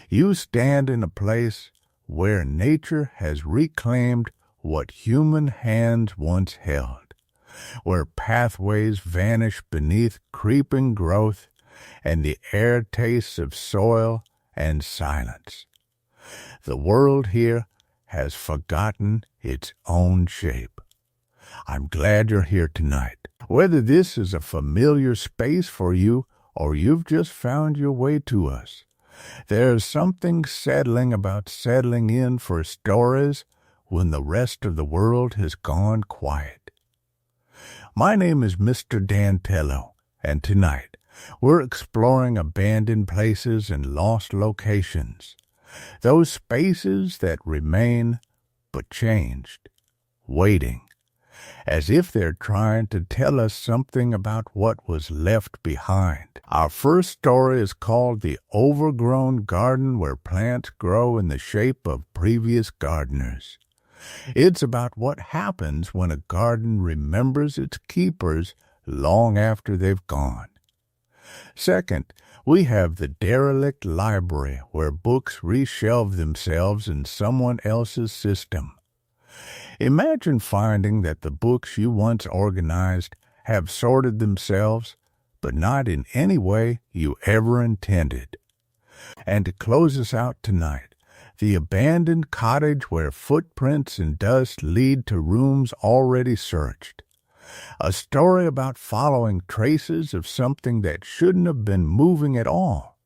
You stand in a place where nature has reclaimed what human hands once held, where pathways vanish beneath creeping growth and the air tastes of soil and silence. The world here has forgotten its own shape. I'm glad you're here tonight. Whether this is a familiar space for you or you've just found your way to us, there's something settling about settling in for stories when the rest of the world has gone quiet. My name is Mr. Dantello, and tonight we're exploring abandoned places and lost locations, those spaces that remain but changed, waiting, as if they're trying to tell us something about what was left behind. Our first story is called The Overgrown Garden Where Plants Grow in the Shape of Previous Gardeners. It's about what happens when a garden remembers its keepers long after they've gone. Second, we have the Derelict Library, where books reshelve themselves in someone else's system. Imagine finding that the books you once organized have sorted themselves, but not in any way you ever intended. And to close us out tonight, the abandoned cottage where footprints and dust lead to rooms already searched. A story about following traces of something that shouldn't have been moving at all.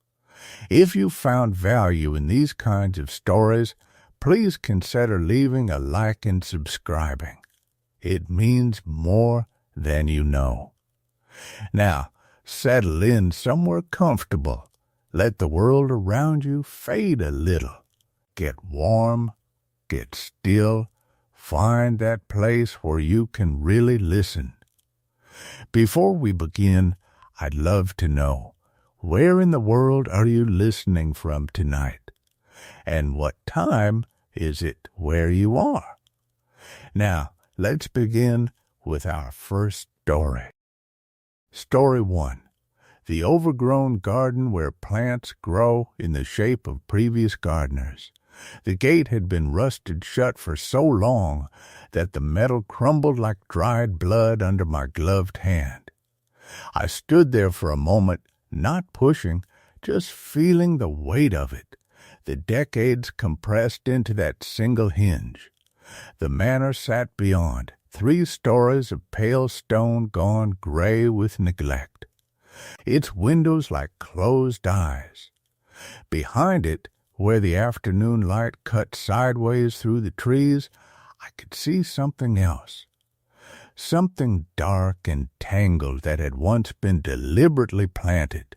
If you found value in these kinds of stories, please consider leaving a like and subscribing. It means more than you know. Now, settle in somewhere comfortable. Let the world around you fade a little. Get warm, get still, find that place where you can really listen. Before we begin, I'd love to know, where in the world are you listening from tonight? And what time is it where you are? Now, let's begin with our first story. Story 1. The Overgrown Garden Where Plants Grow in the Shape of Previous Gardeners. The gate had been rusted shut for so long that the metal crumbled like dried blood under my gloved hand. I stood there for a moment, not pushing, just feeling the weight of it, the decades compressed into that single hinge. The manor sat beyond, 3 stories of pale stone gone gray with neglect, its windows like closed eyes. Behind it, where the afternoon light cut sideways through the trees, I could see something else. Something dark and tangled that had once been deliberately planted.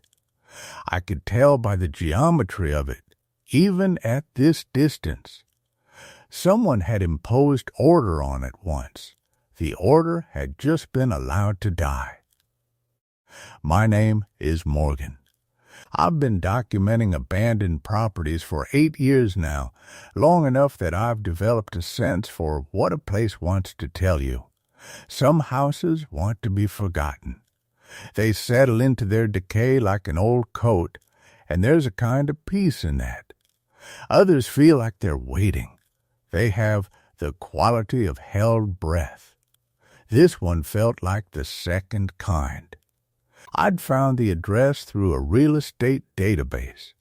I could tell by the geometry of it, even at this distance. Someone had imposed order on it once. The order had just been allowed to die. My name is Morgan. I've been documenting abandoned properties for 8 years now, long enough that I've developed a sense for what a place wants to tell you. Some houses want to be forgotten. They settle into their decay like an old coat, and there's a kind of peace in that. Others feel like they're waiting. They have the quality of held breath. This one felt like the second kind. I'd found the address through a real estate database,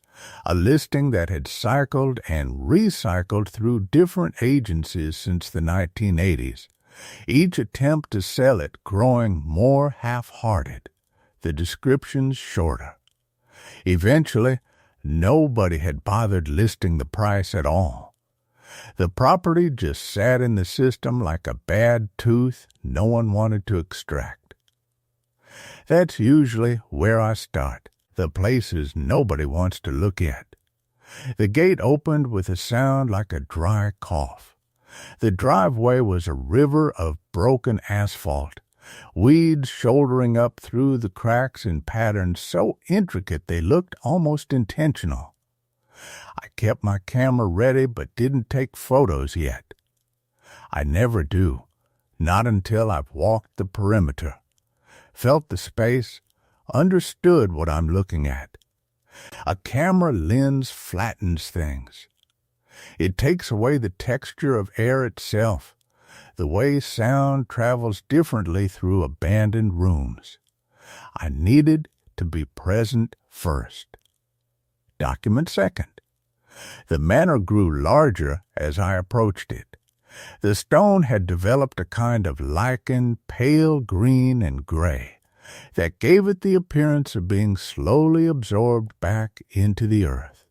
a listing that had cycled and recycled through different agencies since the 1980s, each attempt to sell it growing more half-hearted, the descriptions shorter. Eventually, nobody had bothered listing the price at all. The property just sat in the system like a bad tooth no one wanted to extract. That's usually where I start, the places nobody wants to look at. The gate opened with a sound like a dry cough. The driveway was a river of broken asphalt, weeds shouldering up through the cracks in patterns so intricate they looked almost intentional. I kept my camera ready but didn't take photos yet. I never do, not until I've walked the perimeter, felt the space, understood what I'm looking at. A camera lens flattens things. It takes away the texture of air itself, the way sound travels differently through abandoned rooms. I needed to be present first. Document second. The manor grew larger as I approached it. The stone had developed a kind of lichen, pale green and gray, that gave it the appearance of being slowly absorbed back into the earth.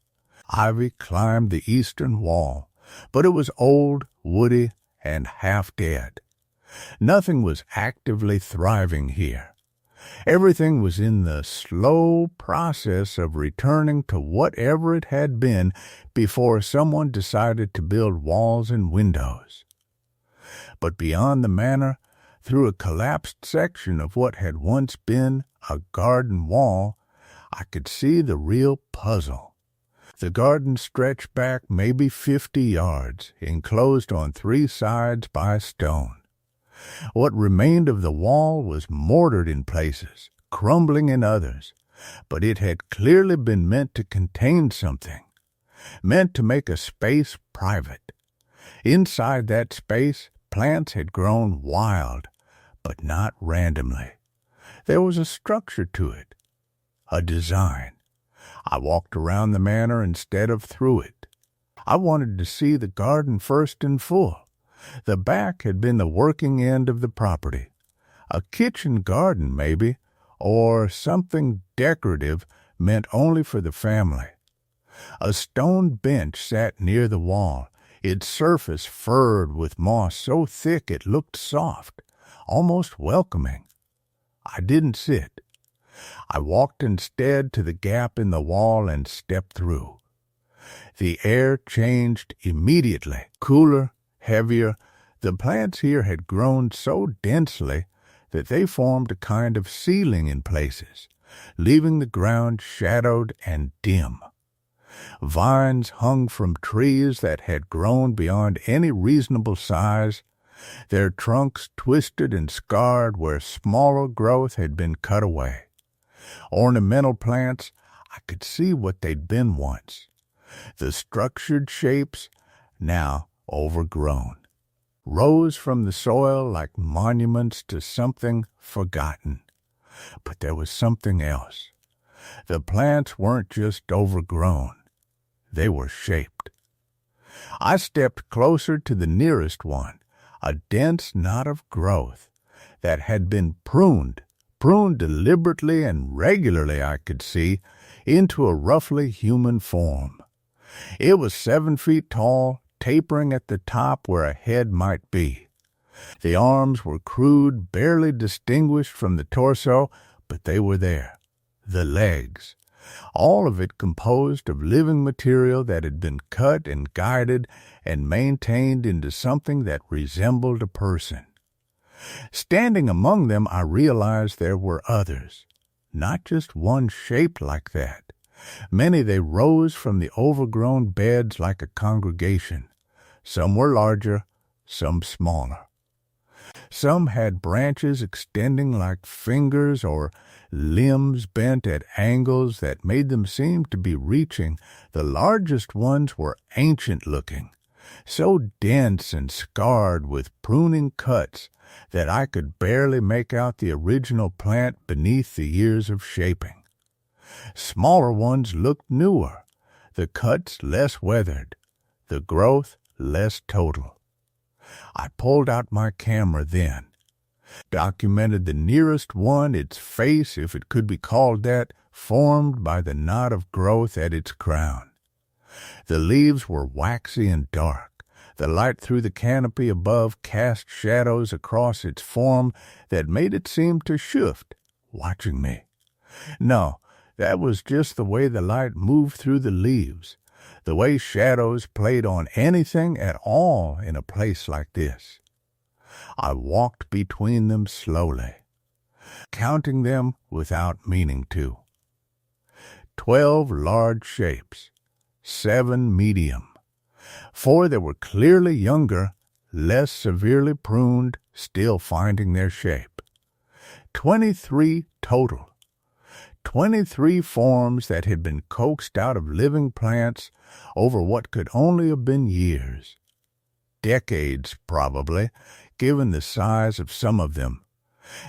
Ivy climbed the eastern wall, but it was old, woody, and half dead. Nothing was actively thriving here. Everything was in the slow process of returning to whatever it had been before someone decided to build walls and windows. But beyond the manor, through a collapsed section of what had once been a garden wall, I could see the real puzzle. The garden stretched back maybe 50 yards, enclosed on 3 sides by stone. What remained of the wall was mortared in places, crumbling in others, but it had clearly been meant to contain something, meant to make a space private. Inside that space, plants had grown wild, but not randomly. There was a structure to it, a design. I walked around the manor instead of through it. I wanted to see the garden first in full. The back had been the working end of the property. A kitchen garden, maybe, or something decorative meant only for the family. A stone bench sat near the wall, its surface furred with moss so thick it looked soft, almost welcoming. I didn't sit. I walked instead to the gap in the wall and stepped through. The air changed immediately, cooler, heavier. The plants here had grown so densely that they formed a kind of ceiling in places, leaving the ground shadowed and dim. Vines hung from trees that had grown beyond any reasonable size, their trunks twisted and scarred where smaller growth had been cut away. Ornamental plants, I could see what they'd been once. The structured shapes, now overgrown, rose from the soil like monuments to something forgotten. But there was something else. The plants weren't just overgrown. They were shaped. I stepped closer to the nearest one, a dense knot of growth that had been pruned deliberately and regularly, I could see, into a roughly human form. It was 7 feet tall, tapering at the top where a head might be. The arms were crude, barely distinguished from the torso, but they were there. The legs, all of it composed of living material that had been cut and guided and maintained into something that resembled a person. Standing among them, I realized there were others, not just one shaped like that. Many they rose from the overgrown beds like a congregation. Some were larger, some smaller. Some had branches extending like fingers or limbs bent at angles that made them seem to be reaching. The largest ones were ancient-looking, so dense and scarred with pruning cuts that I could barely make out the original plant beneath the years of shaping. Smaller ones looked newer, the cuts less weathered, the growth less total. I pulled out my camera then, documented the nearest one, its face, if it could be called that, formed by the knot of growth at its crown. The leaves were waxy and dark. The light through the canopy above cast shadows across its form that made it seem to shift, watching me. No, that was just the way the light moved through the leaves, the way shadows played on anything at all in a place like this. I walked between them slowly, counting them without meaning to. 12 large shapes, 7 medium. 4 that were clearly younger, less severely pruned, still finding their shape. 23 total. 23 forms that had been coaxed out of living plants over what could only have been years. Decades, probably, given the size of some of them.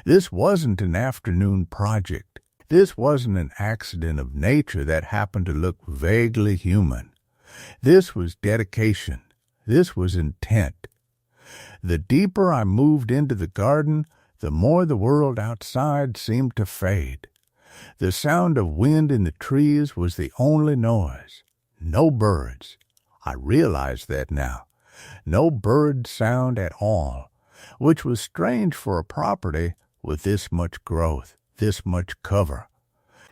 This wasn't an afternoon project. This wasn't an accident of nature that happened to look vaguely human. This was dedication. This was intent. The deeper I moved into the garden, the more the world outside seemed to fade. The sound of wind in the trees was the only noise. No birds. I realized that now. No bird sound at all, which was strange for a property with this much growth, this much cover.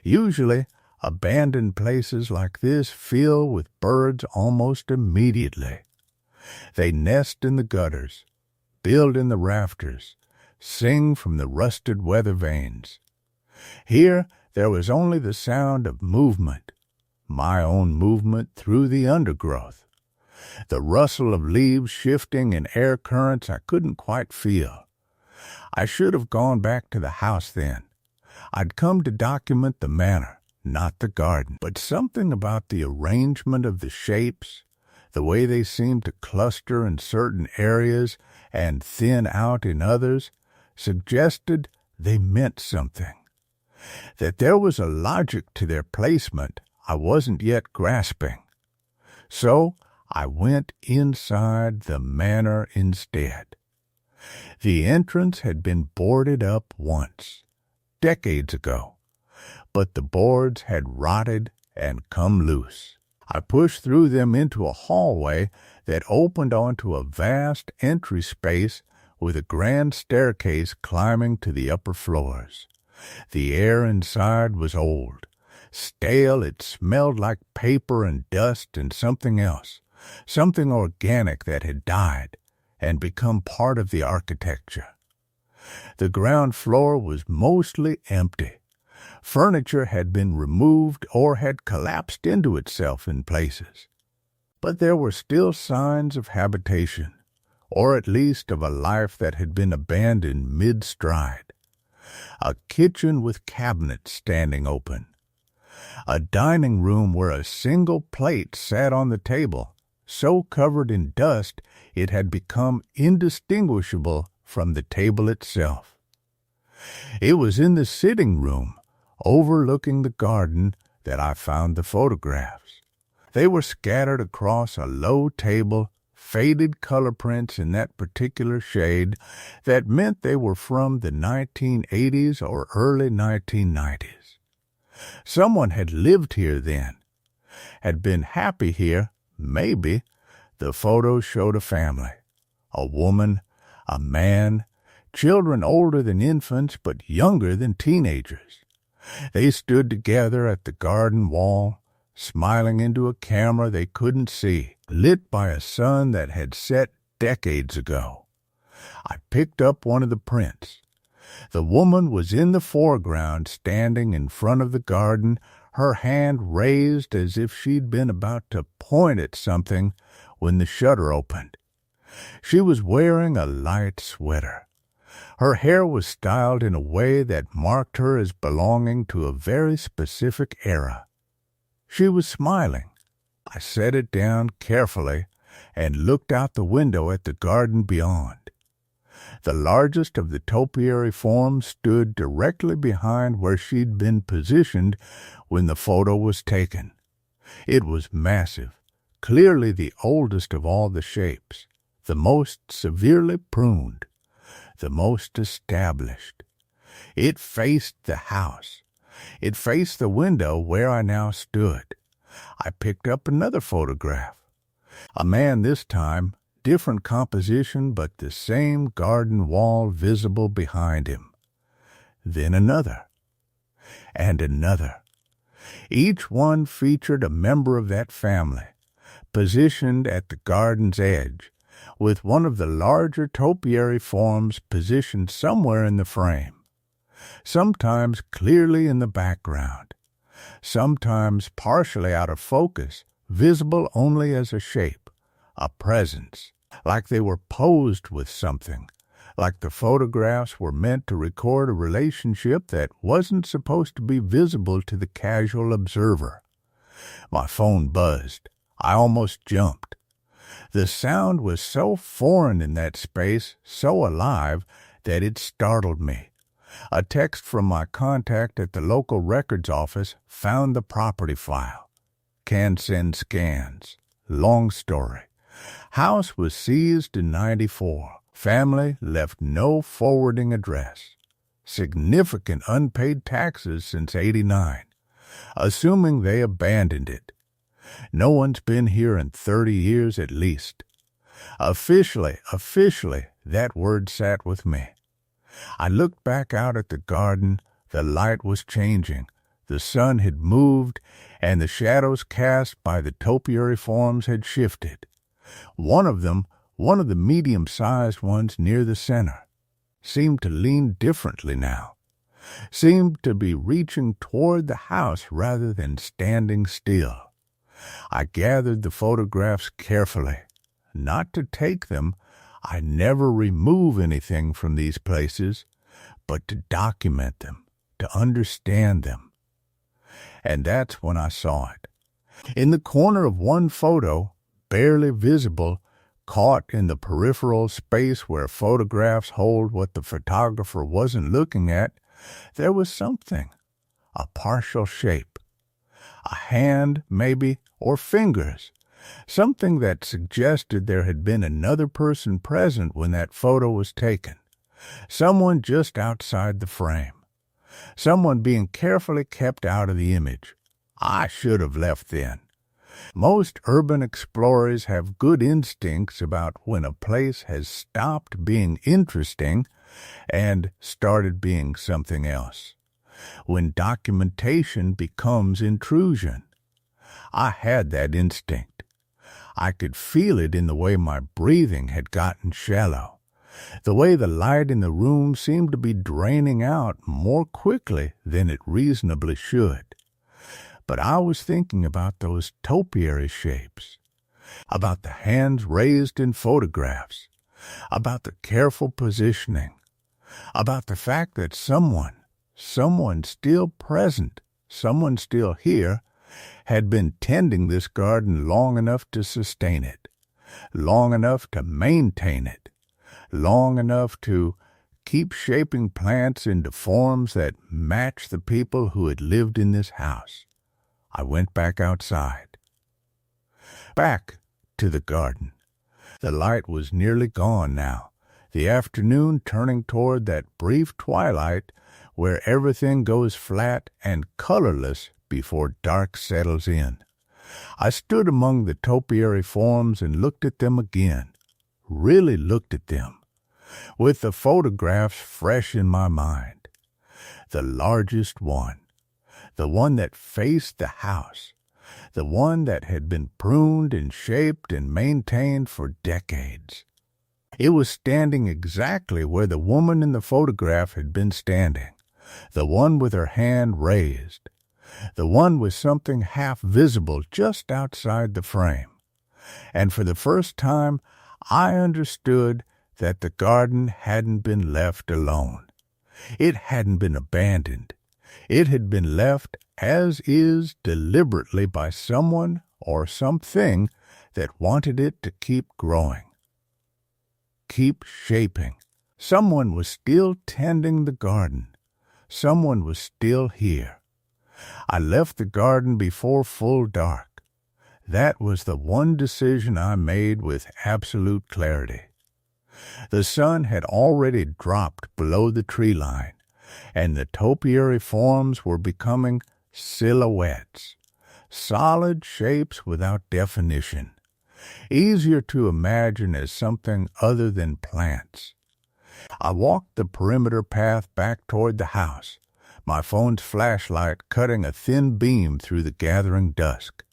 Usually, abandoned places like this fill with birds almost immediately. They nest in the gutters, build in the rafters, sing from the rusted weather vanes. Here there was only the sound of movement, my own movement through the undergrowth. The rustle of leaves shifting in air currents I couldn't quite feel. I should have gone back to the house then. I'd come to document the manor, not the garden. But something about the arrangement of the shapes, the way they seemed to cluster in certain areas and thin out in others, suggested they meant something. That there was a logic to their placement I wasn't yet grasping. So I went inside the manor instead. The entrance had been boarded up once, decades ago, but the boards had rotted and come loose. I pushed through them into a hallway that opened onto a vast entry space with a grand staircase climbing to the upper floors. The air inside was old. Stale, it smelled like paper and dust and something else, something organic that had died and become part of the architecture. The ground floor was mostly empty. Furniture had been removed or had collapsed into itself in places. But there were still signs of habitation, or at least of a life that had been abandoned mid-stride. A kitchen with cabinets standing open. A dining room where a single plate sat on the table, so covered in dust it had become indistinguishable from the table itself. It was in the sitting room, overlooking the garden, that I found the photographs. They were scattered across a low table, faded color prints in that particular shade that meant they were from the 1980s or early 1990s. Someone had lived here then, had been happy here, maybe. The photos showed a family, a woman, a man, children older than infants but younger than teenagers. They stood together at the garden wall, smiling into a camera they couldn't see, lit by a sun that had set decades ago. I picked up one of the prints. The woman was in the foreground, standing in front of the garden, her hand raised as if she'd been about to point at something when the shutter opened. She was wearing a light sweater. Her hair was styled in a way that marked her as belonging to a very specific era. She was smiling. I set it down carefully and looked out the window at the garden beyond. The largest of the topiary forms stood directly behind where she'd been positioned when the photo was taken. It was massive, clearly the oldest of all the shapes, the most severely pruned, the most established. It faced the house. It faced the window where I now stood. I picked up another photograph. A man this time, different composition, but the same garden wall visible behind him. Then another, and another. Each one featured a member of that family, positioned at the garden's edge, with one of the larger topiary forms positioned somewhere in the frame, sometimes clearly in the background, sometimes partially out of focus, visible only as a shape, a presence, like they were posed with something, like the photographs were meant to record a relationship that wasn't supposed to be visible to the casual observer. My phone buzzed. I almost jumped. The sound was so foreign in that space, so alive, that it startled me. A text from my contact at the local records office found the property file. Can send scans. Long story. House was seized in '94. Family left no forwarding address. Significant unpaid taxes since '89. Assuming they abandoned it. No one's been here in 30 years at least. Officially, that word sat with me. I looked back out at the garden. The light was changing. The sun had moved, and the shadows cast by the topiary forms had shifted. One of the medium-sized ones near the center, seemed to lean differently now. Seemed to be reaching toward the house rather than standing still. I gathered the photographs carefully. Not to take them. I never remove anything from these places, but to document them, to understand them. And that's when I saw it. In the corner of one photo, barely visible, caught in the peripheral space where photographs hold what the photographer wasn't looking at, there was something, a partial shape. A hand, maybe, or fingers. Something that suggested there had been another person present when that photo was taken. Someone just outside the frame. Someone being carefully kept out of the image. I should have left then. Most urban explorers have good instincts about when a place has stopped being interesting and started being something else. When documentation becomes intrusion. I had that instinct. I could feel it in the way my breathing had gotten shallow, the way the light in the room seemed to be draining out more quickly than it reasonably should. But I was thinking about those topiary shapes, about the hands raised in photographs, about the careful positioning, about the fact that someone still present, someone still here, had been tending this garden long enough to sustain it, long enough to maintain it, long enough to keep shaping plants into forms that match the people who had lived in this house. I went back outside. Back to the garden. The light was nearly gone now, the afternoon turning toward that brief twilight where everything goes flat and colorless before dark settles in. I stood among the topiary forms and looked at them again, really looked at them, with the photographs fresh in my mind. The largest one, the one that faced the house, the one that had been pruned and shaped and maintained for decades. It was standing exactly where the woman in the photograph had been standing, the one with her hand raised, the one with something half visible just outside the frame. And for the first time, I understood that the garden hadn't been left alone. It hadn't been abandoned. It had been left as is deliberately by someone or something that wanted it to keep growing, keep shaping. Someone was still tending the garden. Someone was still here. I left the garden before full dark. That was the one decision I made with absolute clarity. The sun had already dropped below the tree line, and the topiary forms were becoming silhouettes, solid shapes without definition, easier to imagine as something other than plants. I walked the perimeter path back toward the house, my phone's flashlight cutting a thin beam through the gathering dusk.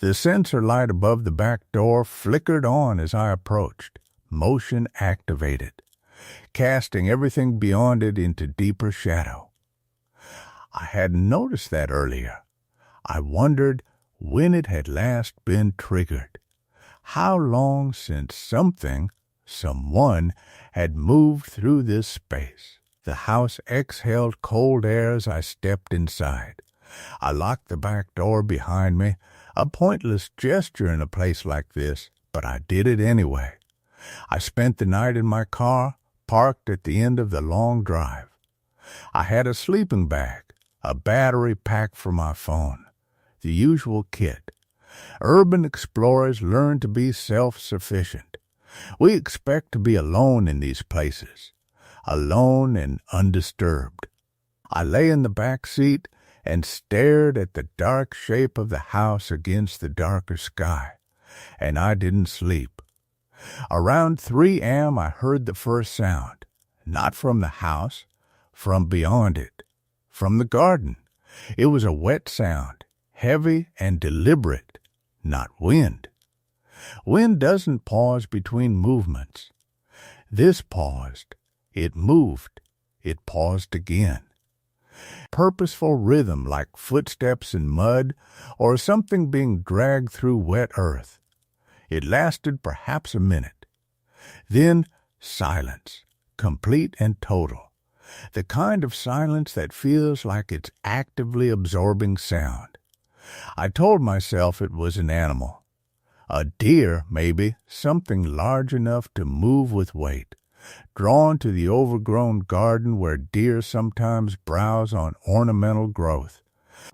The sensor light above the back door flickered on as I approached, motion activated, casting everything beyond it into deeper shadow. I hadn't noticed that earlier. I wondered when it had last been triggered. How long since something Someone had moved through this space. The house exhaled cold air as I stepped inside. I locked the back door behind me, a pointless gesture in a place like this, but I did it anyway. I spent the night in my car, parked at the end of the long drive. I had a sleeping bag, a battery pack for my phone, the usual kit. Urban explorers learn to be self-sufficient. We expect to be alone in these places, alone and undisturbed. I lay in the back seat and stared at the dark shape of the house against the darker sky, and I didn't sleep. Around 3 a.m. I heard the first sound, not from the house, from beyond it, from the garden. It was a wet sound, heavy and deliberate, not wind. Wind doesn't pause between movements. This paused. It moved. It paused again. Purposeful rhythm like footsteps in mud or something being dragged through wet earth. It lasted perhaps a minute. Then silence, complete and total. The kind of silence that feels like it's actively absorbing sound. I told myself it was an animal. A deer, maybe, something large enough to move with weight. Drawn to the overgrown garden where deer sometimes browse on ornamental growth.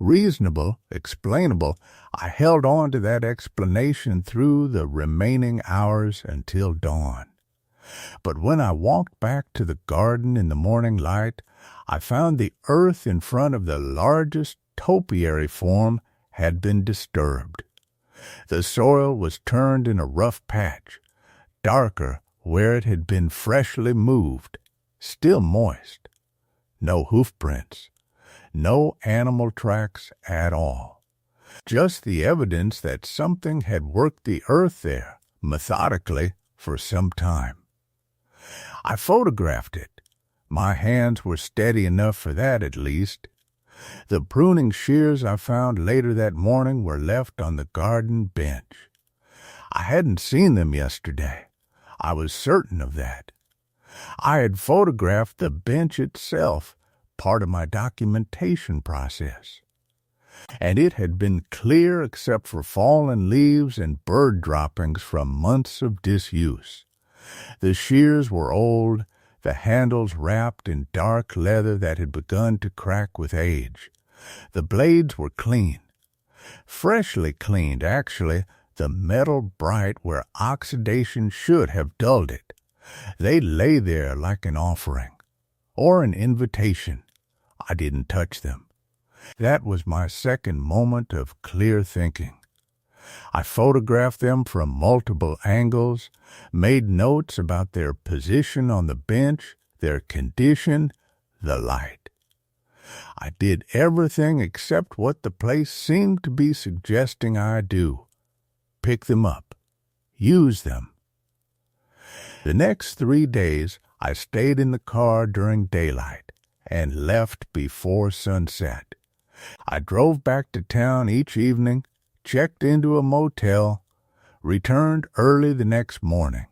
Reasonable, explainable, I held on to that explanation through the remaining hours until dawn. But when I walked back to the garden in the morning light, I found the earth in front of the largest topiary form had been disturbed. The soil was turned in a rough patch, darker where it had been freshly moved, still moist. No hoofprints, no animal tracks at all. Just the evidence that something had worked the earth there, methodically, for some time. I photographed it. My hands were steady enough for that at least. The pruning shears I found later that morning were left on the garden bench. I hadn't seen them yesterday. I was certain of that. I had photographed the bench itself, part of my documentation process. And it had been clear except for fallen leaves and bird droppings from months of disuse. The shears were old, the handles wrapped in dark leather that had begun to crack with age. The blades were clean. Freshly cleaned, actually, the metal bright where oxidation should have dulled it. They lay there like an offering, or an invitation. I didn't touch them. That was my second moment of clear thinking. I photographed them from multiple angles, made notes about their position on the bench, their condition, the light. I did everything except what the place seemed to be suggesting I do. Pick them up. Use them. The next 3 days, I stayed in the car during daylight and left before sunset. I drove back to town each evening, checked into a motel, returned early the next morning.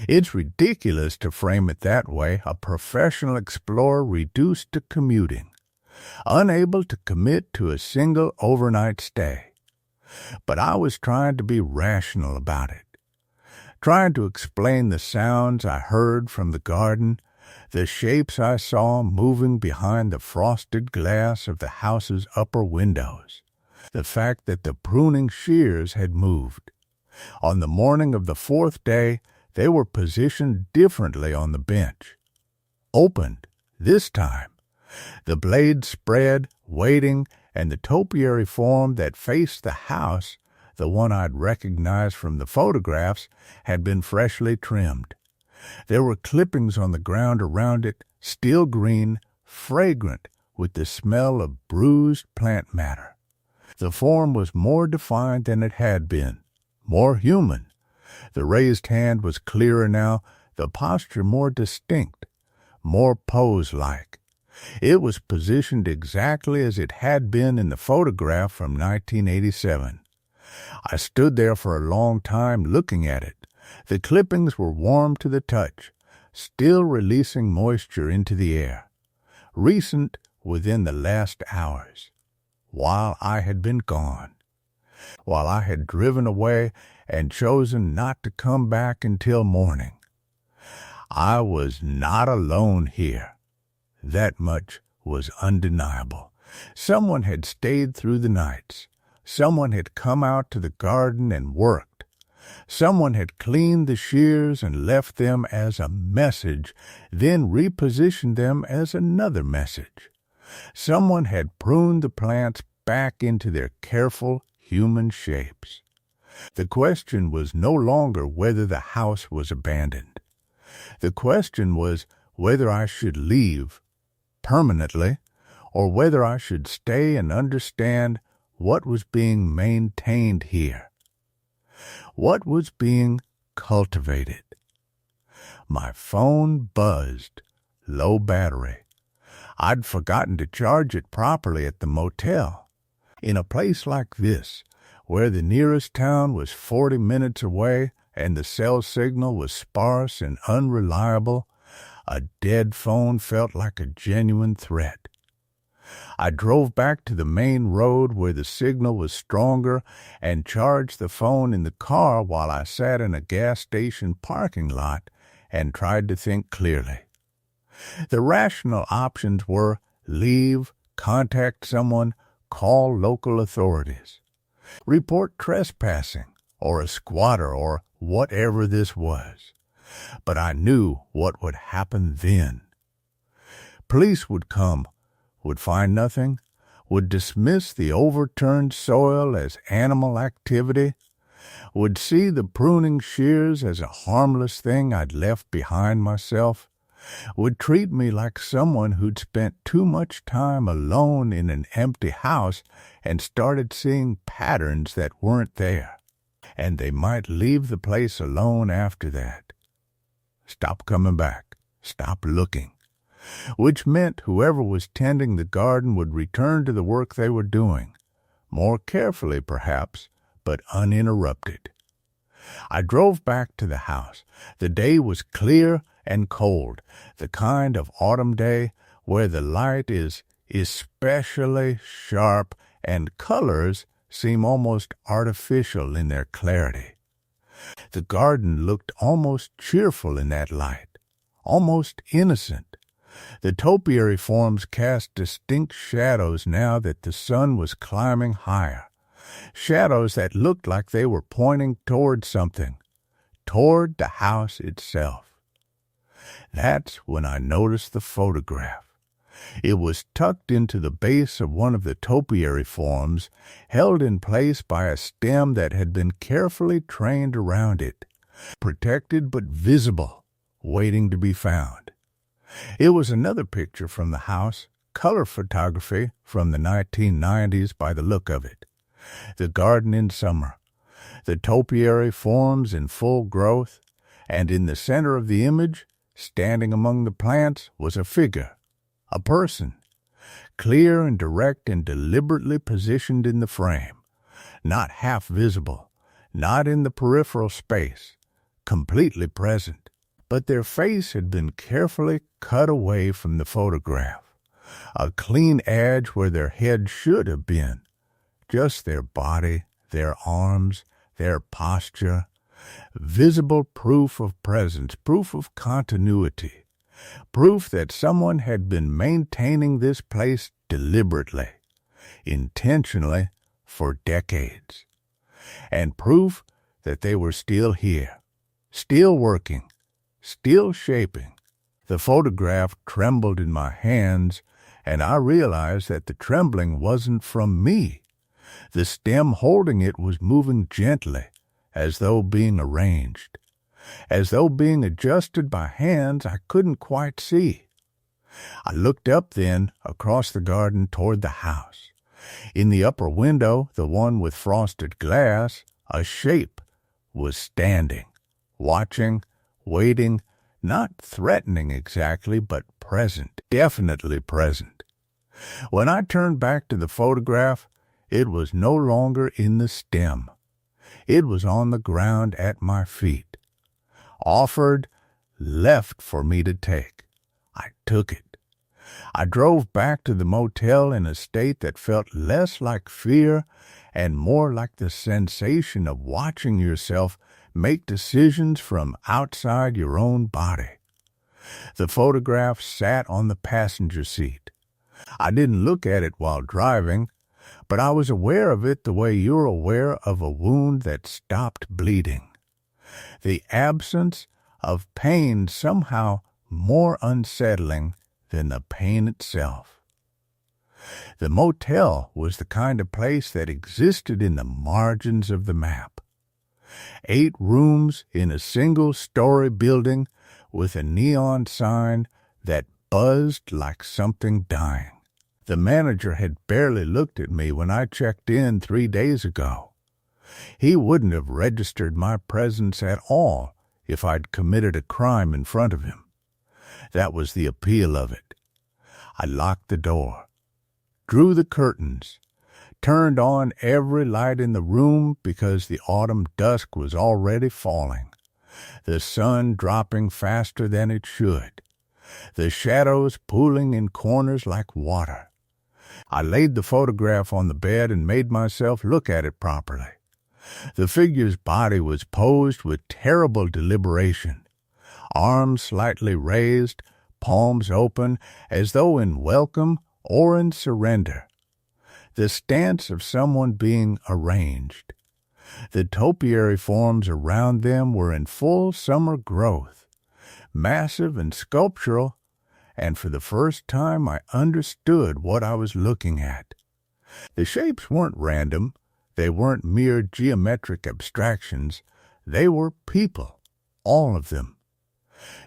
It's ridiculous to frame it that way, a professional explorer reduced to commuting, unable to commit to a single overnight stay. But I was trying to be rational about it, trying to explain the sounds I heard from the garden, the shapes I saw moving behind the frosted glass of the house's upper windows, the fact that the pruning shears had moved. On the morning of the 4th day, they were positioned differently on the bench. Opened, this time. The blades spread, waiting, and the topiary form that faced the house, the one I'd recognized from the photographs, had been freshly trimmed. There were clippings on the ground around it, still green, fragrant, with the smell of bruised plant matter. The form was more defined than it had been, more human. The raised hand was clearer now, the posture more distinct, more pose-like. It was positioned exactly as it had been in the photograph from 1987. I stood there for a long time looking at it, The clippings were warm to the touch, still releasing moisture into the air, recent within the last hours, while I had been gone, while I had driven away and chosen not to come back until morning. I was not alone here. That much was undeniable. Someone had stayed through the nights. Someone had come out to the garden and worked. Someone had cleaned the shears and left them as a message, then repositioned them as another message. Someone had pruned the plants back into their careful human shapes. The question was no longer whether the house was abandoned. The question was whether I should leave permanently or whether I should stay and understand what was being maintained here, what was being cultivated. My phone buzzed, low battery. I'd forgotten to charge it properly at the motel. In a place like this, where the nearest town was 40 minutes away and the cell signal was sparse and unreliable, a dead phone felt like a genuine threat. I drove back to the main road where the signal was stronger and charged the phone in the car while I sat in a gas station parking lot and tried to think clearly. The rational options were leave, contact someone, call local authorities, report trespassing, or a squatter, or whatever this was. But I knew what would happen then. Police would come, would find nothing, would dismiss the overturned soil as animal activity, would see the pruning shears as a harmless thing I'd left behind myself, would treat me like someone who'd spent too much time alone in an empty house and started seeing patterns that weren't there. And they might leave the place alone after that. Stop coming back. Stop looking. Which meant whoever was tending the garden would return to the work they were doing, more carefully perhaps, but uninterrupted. I drove back to the house. The day was clear and cold, the kind of autumn day where the light is especially sharp and colors seem almost artificial in their clarity. The garden looked almost cheerful in that light, almost innocent. The topiary forms cast distinct shadows now that the sun was climbing higher, shadows that looked like they were pointing toward something, toward the house itself. That's when I noticed the photograph. It was tucked into the base of one of the topiary forms, held in place by a stem that had been carefully trained around it, protected but visible, waiting to be found. It was another picture from the house, color photography from the 1990s by the look of it. The garden in summer, the topiary forms in full growth, and in the center of the image, standing among the plants, was a figure, a person, clear and direct and deliberately positioned in the frame, not half visible, not in the peripheral space, completely present. But their face had been carefully cut away from the photograph, a clean edge where their head should have been, just their body, their arms, their posture, visible proof of presence, proof of continuity, proof that someone had been maintaining this place deliberately, intentionally, for decades, and proof that they were still here, still working, still shaping. The photograph trembled in my hands, and I realized that the trembling wasn't from me. The stem holding it was moving gently, as though being arranged, as though being adjusted by hands I couldn't quite see. I looked up then, across the garden toward the house. In the upper window, the one with frosted glass, a shape was standing, watching, waiting, not threatening exactly, but present, definitely present. When I turned back to the photograph, it was no longer in the stem. It was on the ground at my feet, offered, left for me to take. I took it. I drove back to the motel in a state that felt less like fear and more like the sensation of watching yourself make decisions from outside your own body. The photograph sat on the passenger seat. I didn't look at it while driving, but I was aware of it the way you're aware of a wound that stopped bleeding. The absence of pain somehow more unsettling than the pain itself. The motel was the kind of place that existed in the margins of the map. 8 rooms in a single-story building with a neon sign that buzzed like something dying. The manager had barely looked at me when I checked in 3 days ago. He wouldn't have registered my presence at all if I'd committed a crime in front of him. That was the appeal of it. I locked the door, drew the curtains, turned on every light in the room because the autumn dusk was already falling, the sun dropping faster than it should, the shadows pooling in corners like water. I laid the photograph on the bed and made myself look at it properly. The figure's body was posed with terrible deliberation, arms slightly raised, palms open, as though in welcome or in surrender. The stance of someone being arranged. The topiary forms around them were in full summer growth, massive and sculptural, and for the first time I understood what I was looking at. The shapes weren't random. They weren't mere geometric abstractions. They were people, all of them.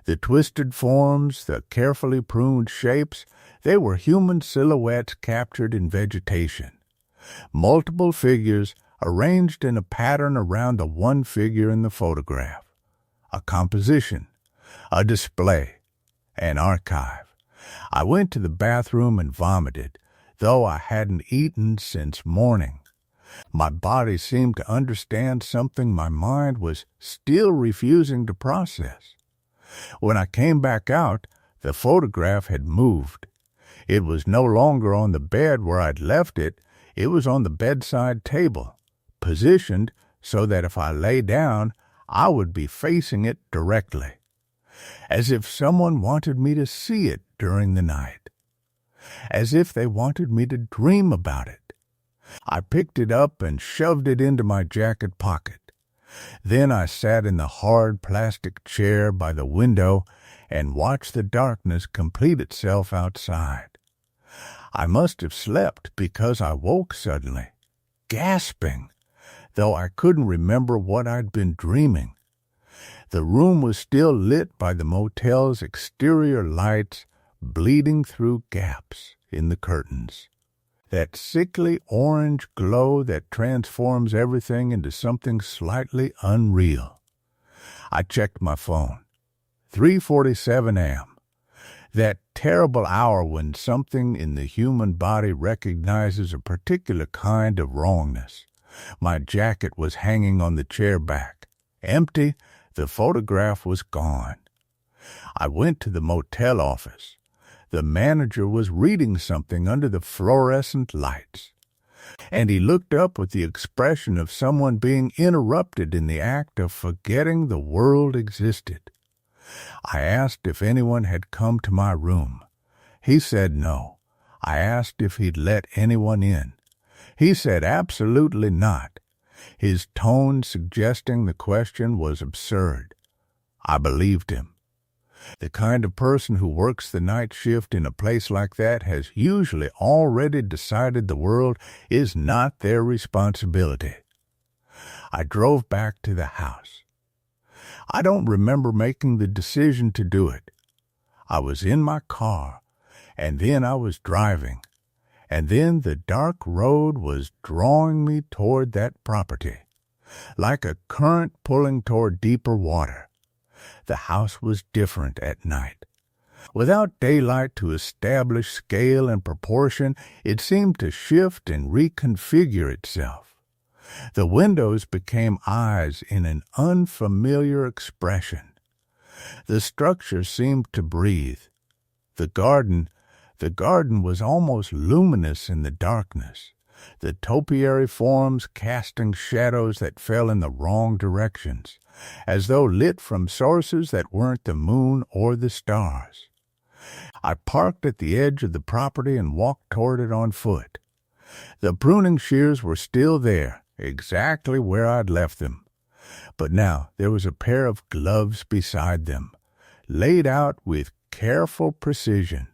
The twisted forms, the carefully pruned shapes, they were human silhouettes captured in vegetation. Multiple figures arranged in a pattern around the one figure in the photograph. A composition, a display, an archive. I went to the bathroom and vomited, though I hadn't eaten since morning. My body seemed to understand something my mind was still refusing to process. When I came back out, the photograph had moved. It was no longer on the bed where I'd left it. It was on the bedside table, positioned so that if I lay down, I would be facing it directly, as if someone wanted me to see it during the night, as if they wanted me to dream about it. I picked it up and shoved it into my jacket pocket. Then I sat in the hard plastic chair by the window and watched the darkness complete itself outside. I must have slept because I woke suddenly, gasping, though I couldn't remember what I'd been dreaming. The room was still lit by the motel's exterior lights bleeding through gaps in the curtains. That sickly orange glow that transforms everything into something slightly unreal. I checked my phone. 3:47 a.m. That terrible hour when something in the human body recognizes a particular kind of wrongness. My jacket was hanging on the chair back. Empty, the photograph was gone. I went to the motel office. The manager was reading something under the fluorescent lights, and he looked up with the expression of someone being interrupted in the act of forgetting the world existed. I asked if anyone had come to my room. He said no. I asked if he'd let anyone in. He said absolutely not, his tone suggesting the question was absurd. I believed him. The kind of person who works the night shift in a place like that has usually already decided the world is not their responsibility. I drove back to the house. I don't remember making the decision to do it. I was in my car, and then I was driving, and then the dark road was drawing me toward that property, like a current pulling toward deeper water. The house was different at night. Without daylight to establish scale and proportion, it seemed to shift and reconfigure itself. The windows became eyes in an unfamiliar expression. The structure seemed to breathe. The garden was almost luminous in the darkness, the topiary forms casting shadows that fell in the wrong directions, as though lit from sources that weren't the moon or the stars. I parked at the edge of the property and walked toward it on foot. The pruning shears were still there, exactly where I'd left them. But now there was a pair of gloves beside them, laid out with careful precision.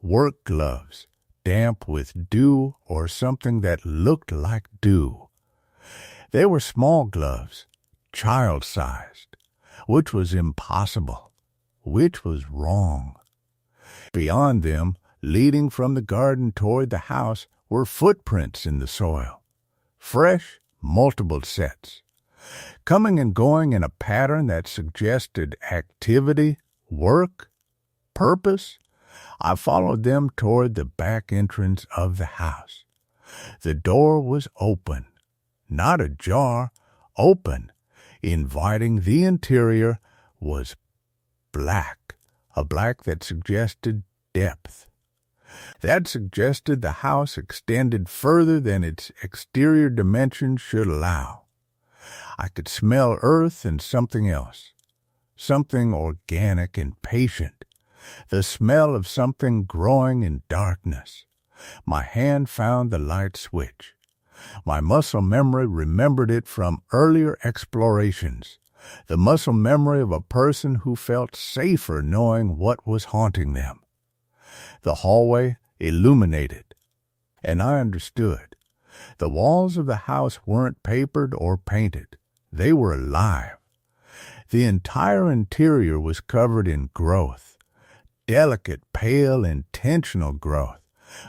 Work gloves, damp with dew or something that looked like dew. They were small gloves, child-sized, which was impossible, which was wrong. Beyond them, leading from the garden toward the house, were footprints in the soil. Fresh, multiple sets. Coming and going in a pattern that suggested activity, work, purpose. I followed them toward the back entrance of the house. The door was open, not ajar, open, inviting. The interior was black, a black that suggested depth. That suggested the house extended further than its exterior dimensions should allow. I could smell earth and something else, something organic and patient, the smell of something growing in darkness. My hand found the light switch. My muscle memory remembered it from earlier explorations, the muscle memory of a person who felt safer knowing what was haunting them. The hallway illuminated, and I understood. The walls of the house weren't papered or painted. They were alive. The entire interior was covered in growth, delicate, pale, intentional growth.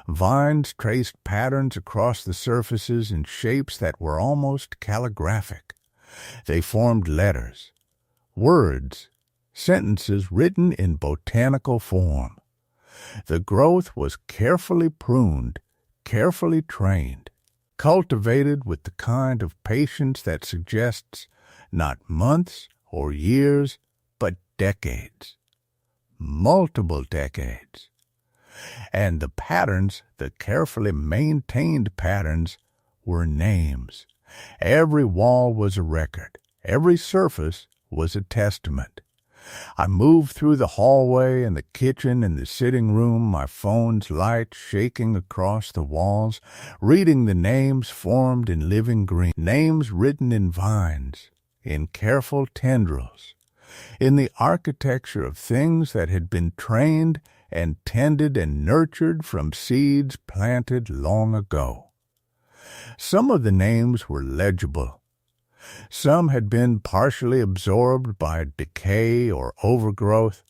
Vines traced patterns across the surfaces in shapes that were almost calligraphic. They formed letters, words, sentences written in botanical form. The growth was carefully pruned, carefully trained, cultivated with the kind of patience that suggests not months or years, but decades. Multiple decades. And the patterns, the carefully maintained patterns, were names. Every wall was a record. Every surface was a testament. I moved through the hallway and the kitchen and the sitting room, my phone's light shaking across the walls, reading the names formed in living green, names written in vines, in careful tendrils, in the architecture of things that had been trained and tended and nurtured from seeds planted long ago. Some of the names were legible. Some had been partially absorbed by decay or overgrowth.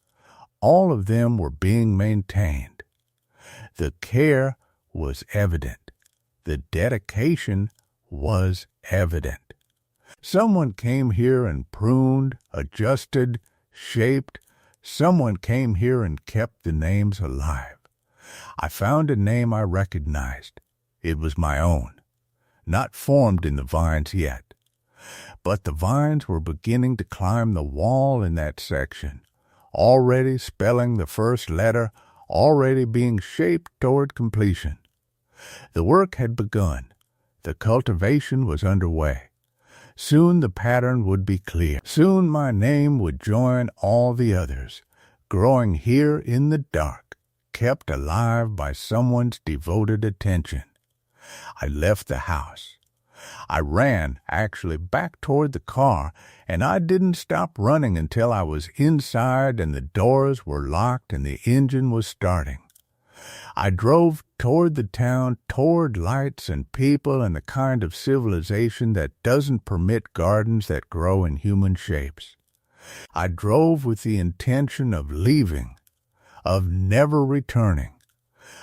All of them were being maintained. The care was evident. The dedication was evident. Someone came here and pruned, adjusted, shaped. Someone came here and kept the names alive. I found a name I recognized. It was my own, not formed in the vines yet. But the vines were beginning to climb the wall in that section, already spelling the first letter, already being shaped toward completion. The work had begun. The cultivation was underway. Soon the pattern would be clear. Soon my name would join all the others, growing here in the dark, kept alive by someone's devoted attention. I left the house. I ran, actually, back toward the car, and I didn't stop running until I was inside and the doors were locked and the engine was starting. I drove toward the town, toward lights and people and the kind of civilization that doesn't permit gardens that grow in human shapes. I drove with the intention of leaving, of never returning,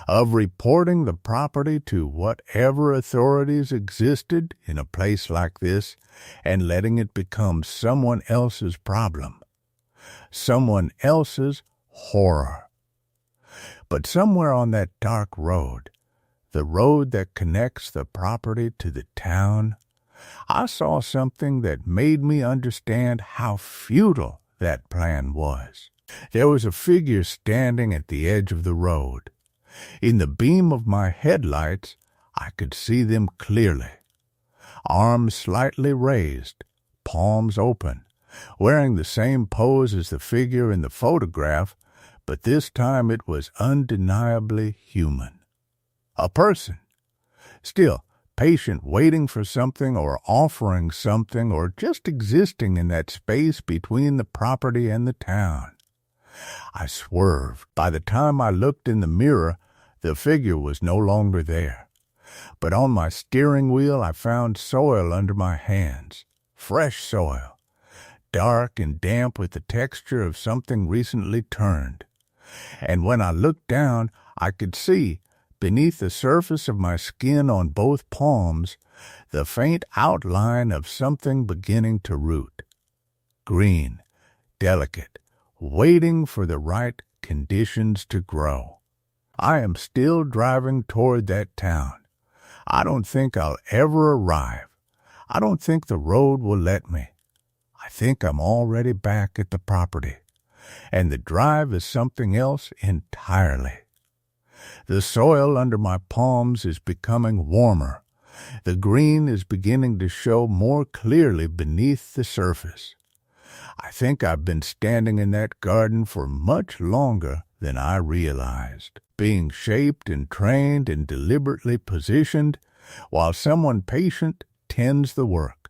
of reporting the property to whatever authorities existed in a place like this and letting it become someone else's problem, someone else's horror. But somewhere on that dark road, the road that connects the property to the town, I saw something that made me understand how futile that plan was. There was a figure standing at the edge of the road. In the beam of my headlights, I could see them clearly. Arms slightly raised, palms open, wearing the same pose as the figure in the photograph, but this time it was undeniably human. A person. Still, patient, waiting for something or offering something or just existing in that space between the property and the town. I swerved. By the time I looked in the mirror, the figure was no longer there. But on my steering wheel I found soil under my hands. Fresh soil. Dark and damp with the texture of something recently turned. And when I looked down, I could see, beneath the surface of my skin on both palms, the faint outline of something beginning to root. Green, delicate, waiting for the right conditions to grow. I am still driving toward that town. I don't think I'll ever arrive. I don't think the road will let me. I think I'm already back at the property, and the drive is something else entirely. The soil under my palms is becoming warmer. The green is beginning to show more clearly beneath the surface. I think I've been standing in that garden for much longer than I realized, being shaped and trained and deliberately positioned, while someone patient tends the work.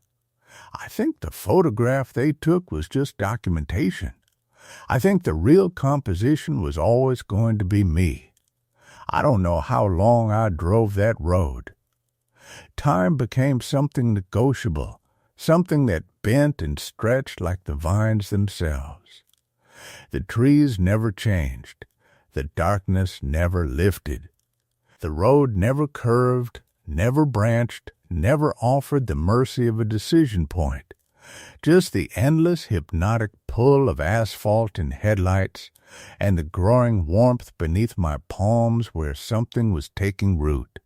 I think the photograph they took was just documentation. I think the real composition was always going to be me. I don't know how long I drove that road. Time became something negotiable, something that bent and stretched like the vines themselves. The trees never changed. The darkness never lifted. The road never curved, never branched, never offered the mercy of a decision point. Just the endless hypnotic pull of asphalt and headlights, and the growing warmth beneath my palms where something was taking root.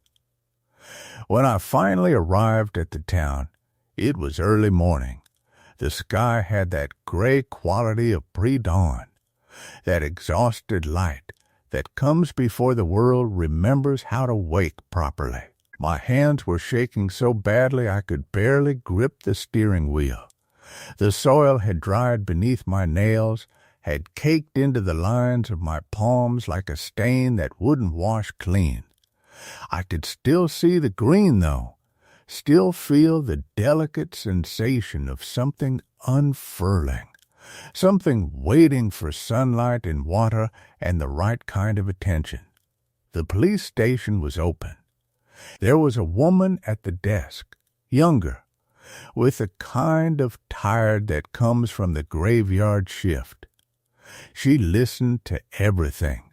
When I finally arrived at the town, it was early morning. The sky had that gray quality of pre-dawn, that exhausted light that comes before the world remembers how to wake properly. My hands were shaking so badly I could barely grip the steering wheel. The soil had dried beneath my nails, had caked into the lines of my palms like a stain that wouldn't wash clean. I could still see the green, though, still feel the delicate sensation of something unfurling, something waiting for sunlight and water and the right kind of attention. The police station was open. There was a woman at the desk, younger, with the kind of tired that comes from the graveyard shift. She listened to everything.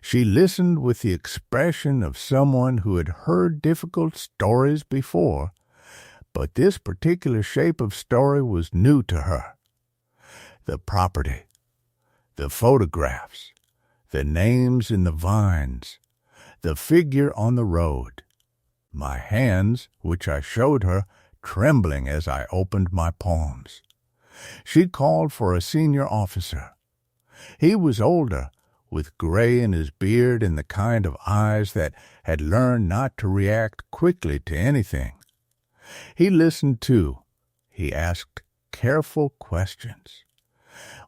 She listened with the expression of someone who had heard difficult stories before, but this particular shape of story was new to her. The property, the photographs, the names in the vines, the figure on the road. My hands, which I showed her, trembling as I opened my palms. She called for a senior officer. He was older, with gray in his beard and the kind of eyes that had learned not to react quickly to anything. He listened too. He asked careful questions.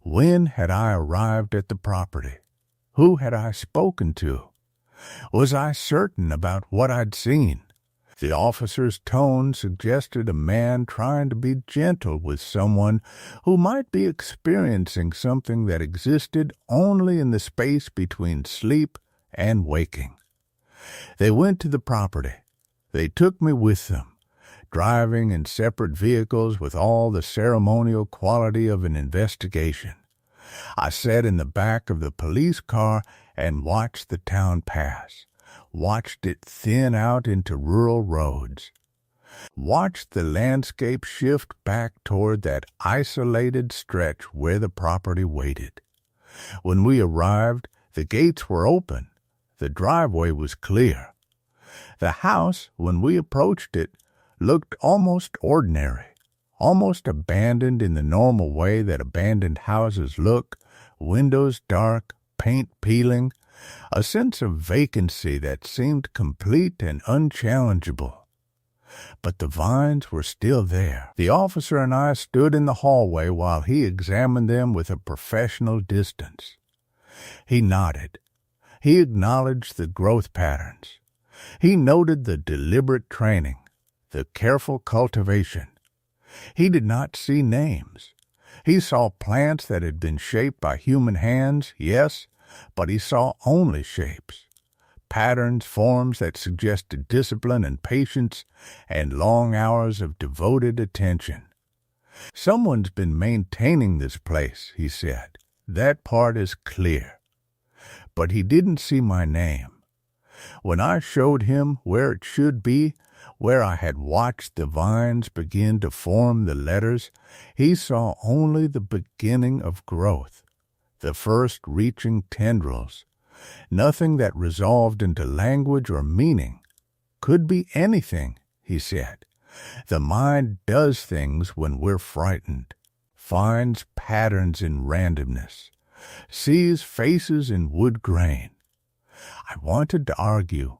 When had I arrived at the property? Who had I spoken to? Was I certain about what I'd seen? The officer's tone suggested a man trying to be gentle with someone who might be experiencing something that existed only in the space between sleep and waking. They went to the property. They took me with them, driving in separate vehicles with all the ceremonial quality of an investigation. I sat in the back of the police car and watched the town pass, watched it thin out into rural roads, watched the landscape shift back toward that isolated stretch where the property waited. When we arrived, the gates were open. The driveway was clear. The house, when we approached it, looked almost ordinary, almost abandoned in the normal way that abandoned houses look, windows dark, paint peeling, a sense of vacancy that seemed complete and unchallengeable. But the vines were still there. The officer and I stood in the hallway while he examined them with a professional distance. He nodded. He acknowledged the growth patterns. He noted the deliberate training, the careful cultivation. He did not see names. He saw plants that had been shaped by human hands, yes, but he saw only shapes. Patterns, forms that suggested discipline and patience and long hours of devoted attention. Someone's been maintaining this place, he said. That part is clear. But he didn't see my name. When I showed him where it should be, where I had watched the vines begin to form the letters, he saw only the beginning of growth, the first reaching tendrils. Nothing that resolved into language or meaning. Could be anything, he said. The mind does things when we're frightened, finds patterns in randomness, sees faces in wood grain. I wanted to argue.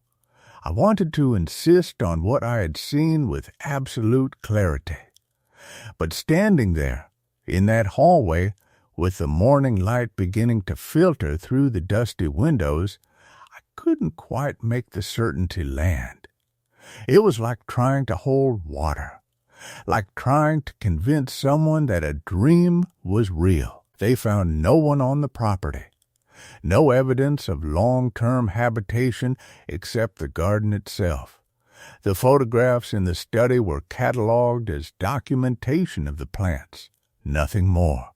I wanted to insist on what I had seen with absolute clarity. But standing there, in that hallway, with the morning light beginning to filter through the dusty windows, I couldn't quite make the certainty land. It was like trying to hold water, like trying to convince someone that a dream was real. They found no one on the property, no evidence of long-term habitation except the garden itself. The photographs in the study were cataloged as documentation of the plants, nothing more.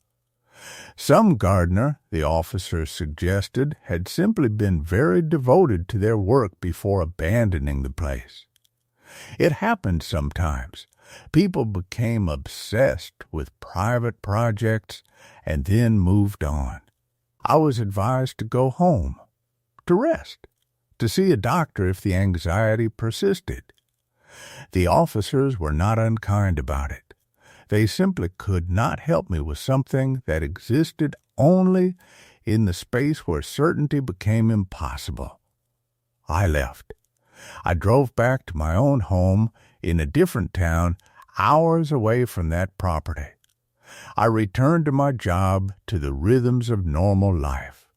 Some gardener, the officer suggested, had simply been very devoted to their work before abandoning the place. It happened sometimes. People became obsessed with private projects and then moved on. I was advised to go home, to rest, to see a doctor if the anxiety persisted. The officers were not unkind about it. They simply could not help me with something that existed only in the space where certainty became impossible. I left. I drove back to my own home in a different town, hours away from that property. I returned to my job, to the rhythms of normal life,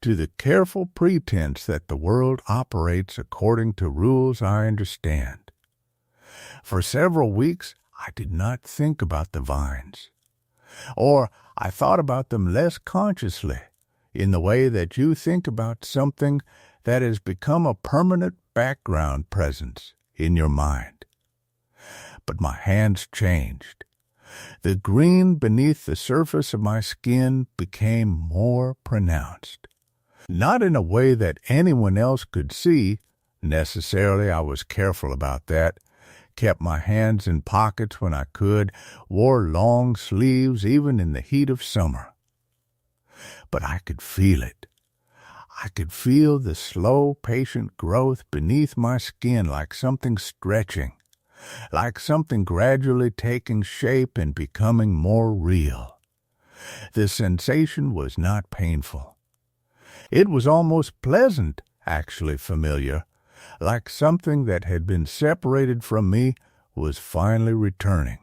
to the careful pretense that the world operates according to rules I understand. For several weeks, I did not think about the vines. Or I thought about them less consciously, in the way that you think about something that has become a permanent background presence in your mind. But my hands changed. The green beneath the surface of my skin became more pronounced. Not in a way that anyone else could see. Necessarily, I was careful about that. Kept my hands in pockets when I could, wore long sleeves even in the heat of summer. But I could feel it. I could feel the slow, patient growth beneath my skin like something stretching, like something gradually taking shape and becoming more real. The sensation was not painful. It was almost pleasant, actually familiar, like something that had been separated from me was finally returning.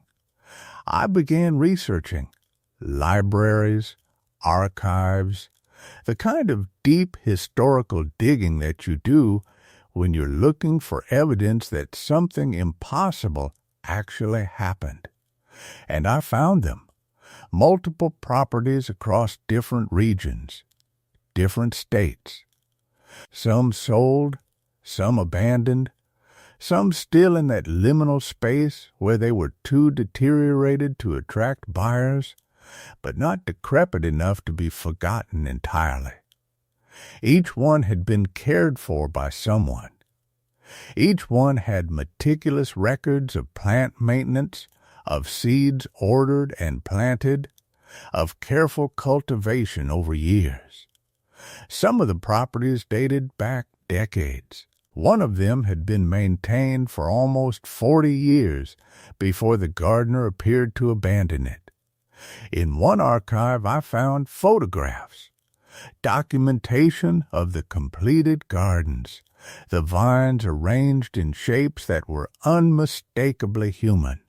I began researching libraries, archives, the kind of deep historical digging that you do when you're looking for evidence that something impossible actually happened. And I found them. Multiple properties across different regions, different states. Some sold, some abandoned, some still in that liminal space where they were too deteriorated to attract buyers, but not decrepit enough to be forgotten entirely. Each one had been cared for by someone. Each one had meticulous records of plant maintenance, of seeds ordered and planted, of careful cultivation over years. Some of the properties dated back decades. One of them had been maintained for almost 40 years before the gardener appeared to abandon it. In one archive I found photographs, documentation of the completed gardens, the vines arranged in shapes that were unmistakably human,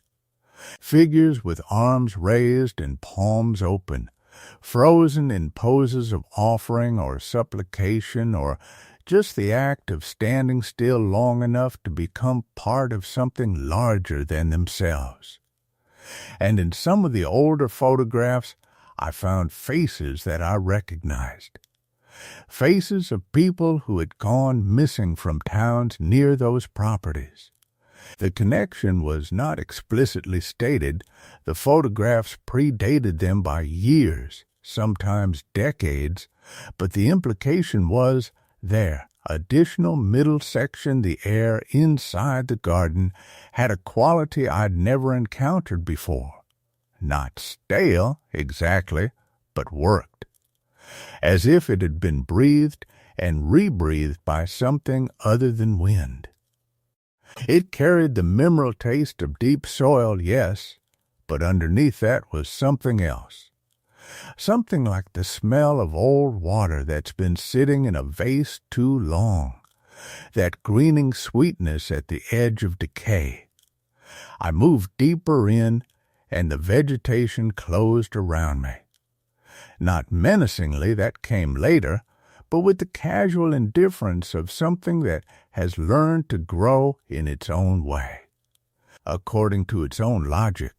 figures with arms raised and palms open, frozen in poses of offering or supplication, or just the act of standing still long enough to become part of something larger than themselves. And in some of the older photographs, I found faces that I recognized. Faces of people who had gone missing from towns near those properties. The connection was not explicitly stated. The photographs predated them by years, sometimes decades, but the implication was there. Additional middle section, the air inside the garden, had a quality I'd never encountered before. Not stale, exactly, but worked. As if it had been breathed and rebreathed by something other than wind. It carried the mineral taste of deep soil, yes, but underneath that was something else. Something like the smell of old water that's been sitting in a vase too long. That greening sweetness at the edge of decay. I moved deeper in, and the vegetation closed around me. Not menacingly, that came later, but with the casual indifference of something that has learned to grow in its own way, according to its own logic.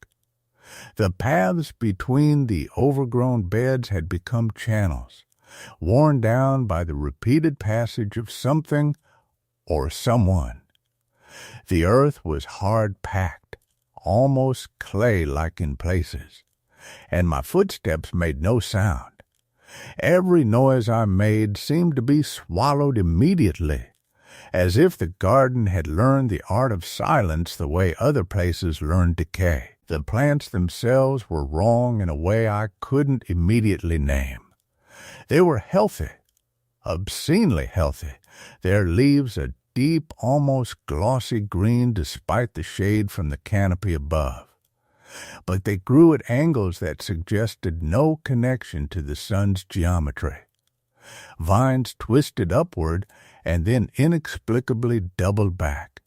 The paths between the overgrown beds had become channels, worn down by the repeated passage of something or someone. The earth was hard-packed, almost clay-like in places, and my footsteps made no sound. Every noise I made seemed to be swallowed immediately, as if the garden had learned the art of silence the way other places learn decay. The plants themselves were wrong in a way I couldn't immediately name. They were healthy, obscenely healthy, their leaves a deep, almost glossy green despite the shade from the canopy above. But they grew at angles that suggested no connection to the sun's geometry. Vines twisted upward and then inexplicably doubled back,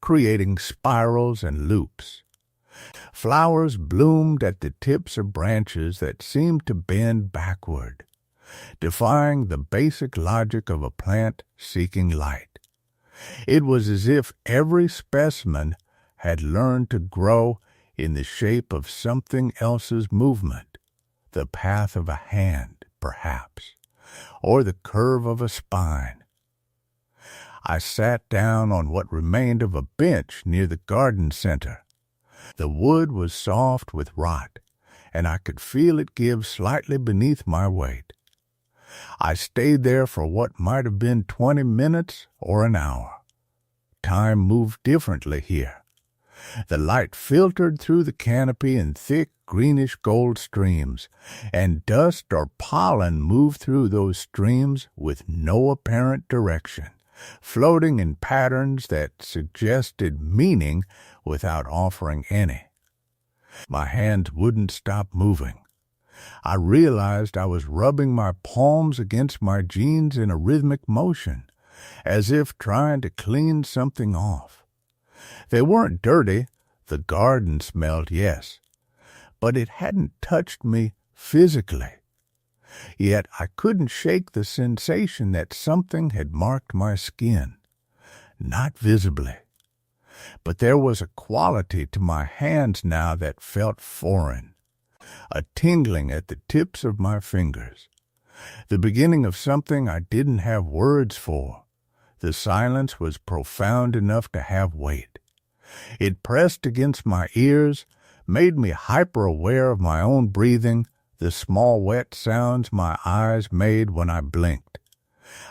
creating spirals and loops. Flowers bloomed at the tips of branches that seemed to bend backward, defying the basic logic of a plant seeking light. It was as if every specimen had learned to grow in the shape of something else's movement, the path of a hand, perhaps, or the curve of a spine. I sat down on what remained of a bench near the garden center. The wood was soft with rot, and I could feel it give slightly beneath my weight. I stayed there for what might have been 20 minutes or an hour. Time moved differently here. The light filtered through the canopy in thick greenish-gold streams, and dust or pollen moved through those streams with no apparent direction, floating in patterns that suggested meaning without offering any. My hands wouldn't stop moving. I realized I was rubbing my palms against my jeans in a rhythmic motion, as if trying to clean something off. They weren't dirty. The garden smelled, yes, but it hadn't touched me physically. Yet I couldn't shake the sensation that something had marked my skin. Not visibly. But there was a quality to my hands now that felt foreign, a tingling at the tips of my fingers, the beginning of something I didn't have words for. The silence was profound enough to have weight. It pressed against my ears, made me hyper-aware of my own breathing, the small wet sounds my eyes made when I blinked.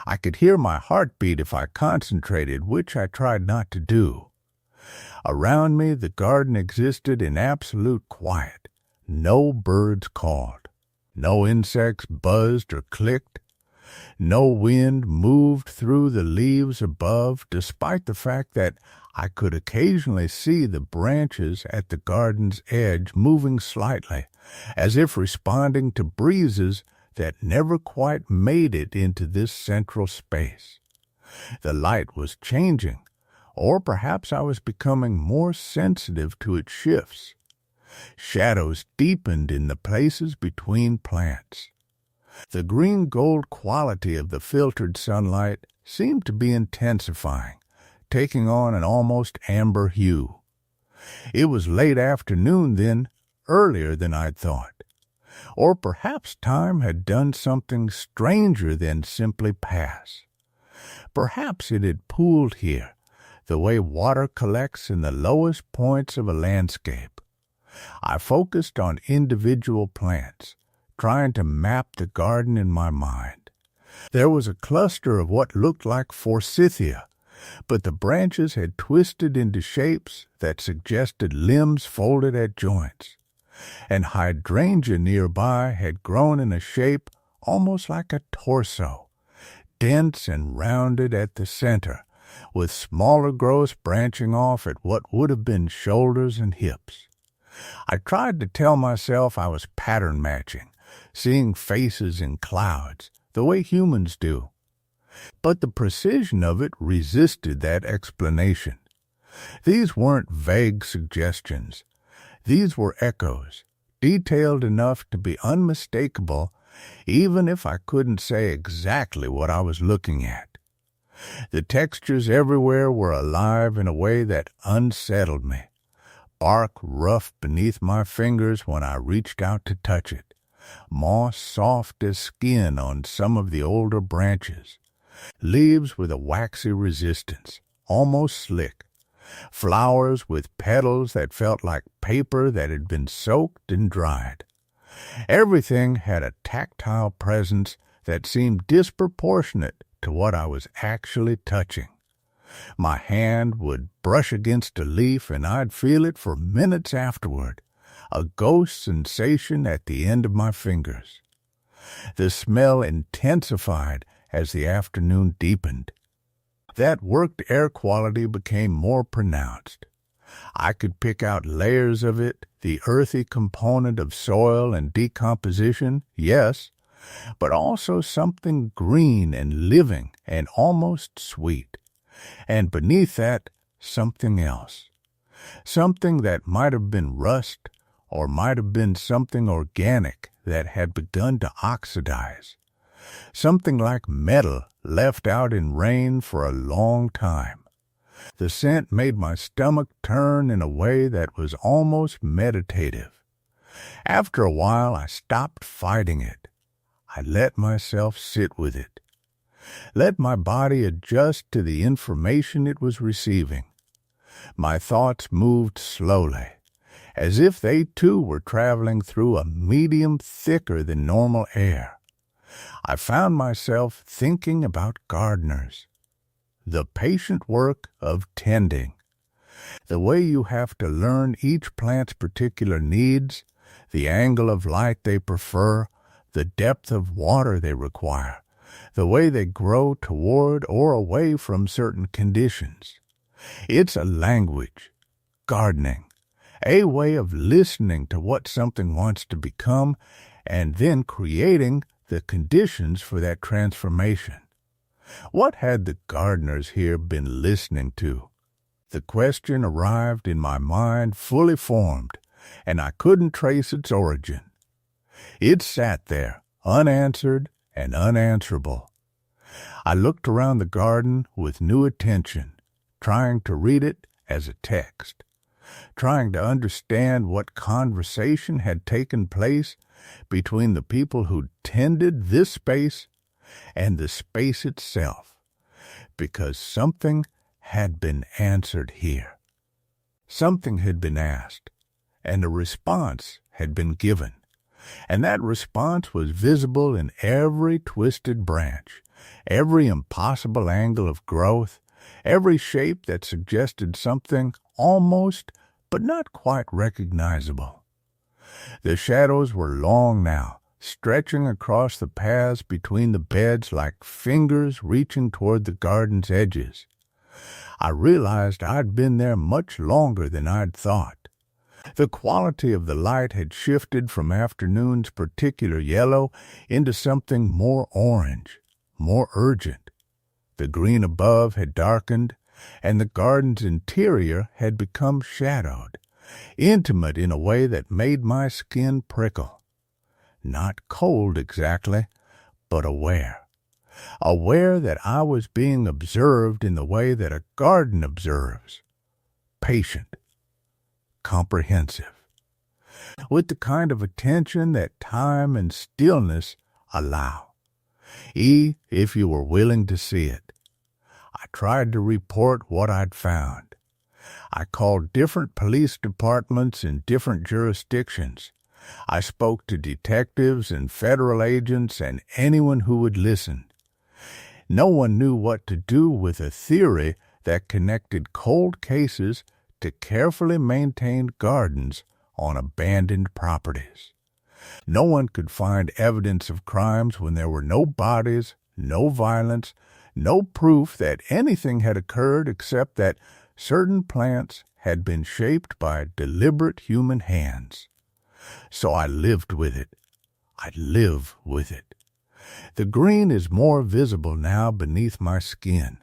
I could hear my heartbeat if I concentrated, which I tried not to do. Around me, the garden existed in absolute quiet. No birds called. No insects buzzed or clicked. No wind moved through the leaves above, despite the fact that I could occasionally see the branches at the garden's edge moving slightly, as if responding to breezes that never quite made it into this central space. The light was changing, or perhaps I was becoming more sensitive to its shifts. Shadows deepened in the places between plants. The green-gold quality of the filtered sunlight seemed to be intensifying, taking on an almost amber hue. It was late afternoon then, earlier than I'd thought. Or perhaps time had done something stranger than simply pass. Perhaps it had pooled here, the way water collects in the lowest points of a landscape. I focused on individual plants, trying to map the garden in my mind. There was a cluster of what looked like forsythia, but the branches had twisted into shapes that suggested limbs folded at joints. And hydrangea nearby had grown in a shape almost like a torso, dense and rounded at the center, with smaller growths branching off at what would have been shoulders and hips. I tried to tell myself I was pattern matching, seeing faces in clouds, the way humans do. But the precision of it resisted that explanation. These weren't vague suggestions. These were echoes, detailed enough to be unmistakable, even if I couldn't say exactly what I was looking at. The textures everywhere were alive in a way that unsettled me. Bark rough beneath my fingers when I reached out to touch it. Moss soft as skin on some of the older branches. Leaves with a waxy resistance, almost slick. Flowers with petals that felt like paper that had been soaked and dried. Everything had a tactile presence that seemed disproportionate to what I was actually touching. My hand would brush against a leaf and I'd feel it for minutes afterward, a ghost sensation at the end of my fingers. The smell intensified as the afternoon deepened. That worked air quality became more pronounced. I could pick out layers of it, the earthy component of soil and decomposition, yes, but also something green and living and almost sweet. And beneath that, something else. Something that might have been rust, or might have been something organic that had begun to oxidize. Something like metal left out in rain for a long time. The scent made my stomach turn in a way that was almost meditative. After a while, I stopped fighting it. I let myself sit with it. Let my body adjust to the information it was receiving. My thoughts moved slowly, as if they too were traveling through a medium thicker than normal air. I found myself thinking about gardeners. The patient work of tending. The way you have to learn each plant's particular needs, the angle of light they prefer, the depth of water they require, the way they grow toward or away from certain conditions. It's a language, gardening, a way of listening to what something wants to become and then creating the conditions for that transformation. What had the gardeners here been listening to? The question arrived in my mind fully formed, and I couldn't trace its origin. It sat there, unanswered and unanswerable. I looked around the garden with new attention, trying to read it as a text, trying to understand what conversation had taken place between the people who tended this space and the space itself, because something had been answered here. Something had been asked, and a response had been given, and that response was visible in every twisted branch, every impossible angle of growth, every shape that suggested something almost but not quite recognizable. The shadows were long now, stretching across the paths between the beds like fingers reaching toward the garden's edges. I realized I'd been there much longer than I'd thought. The quality of the light had shifted from afternoon's particular yellow into something more orange, more urgent. The green above had darkened, and the garden's interior had become shadowed, intimate in a way that made my skin prickle. Not cold exactly, but aware. Aware that I was being observed in the way that a garden observes. Patient. Comprehensive. With the kind of attention that time and stillness allow. If you were willing to see it. I tried to report what I'd found. I called different police departments in different jurisdictions. I spoke to detectives and federal agents and anyone who would listen. No one knew what to do with a theory that connected cold cases to carefully maintained gardens on abandoned properties. No one could find evidence of crimes when there were no bodies, no violence, no proof that anything had occurred except that certain plants had been shaped by deliberate human hands. So I lived with it. I live with it. The green is more visible now beneath my skin.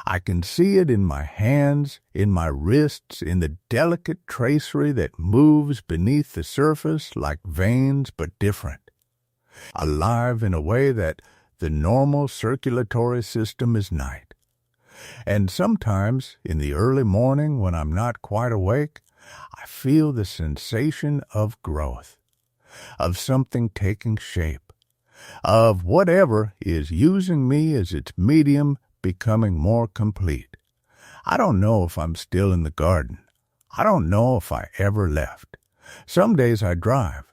I can see it in my hands, in my wrists, in the delicate tracery that moves beneath the surface like veins but different. Alive in a way that the normal circulatory system is not. And sometimes, in the early morning when I'm not quite awake, I feel the sensation of growth, of something taking shape, of whatever is using me as its medium becoming more complete. I don't know if I'm still in the garden. I don't know if I ever left. Some days I drive,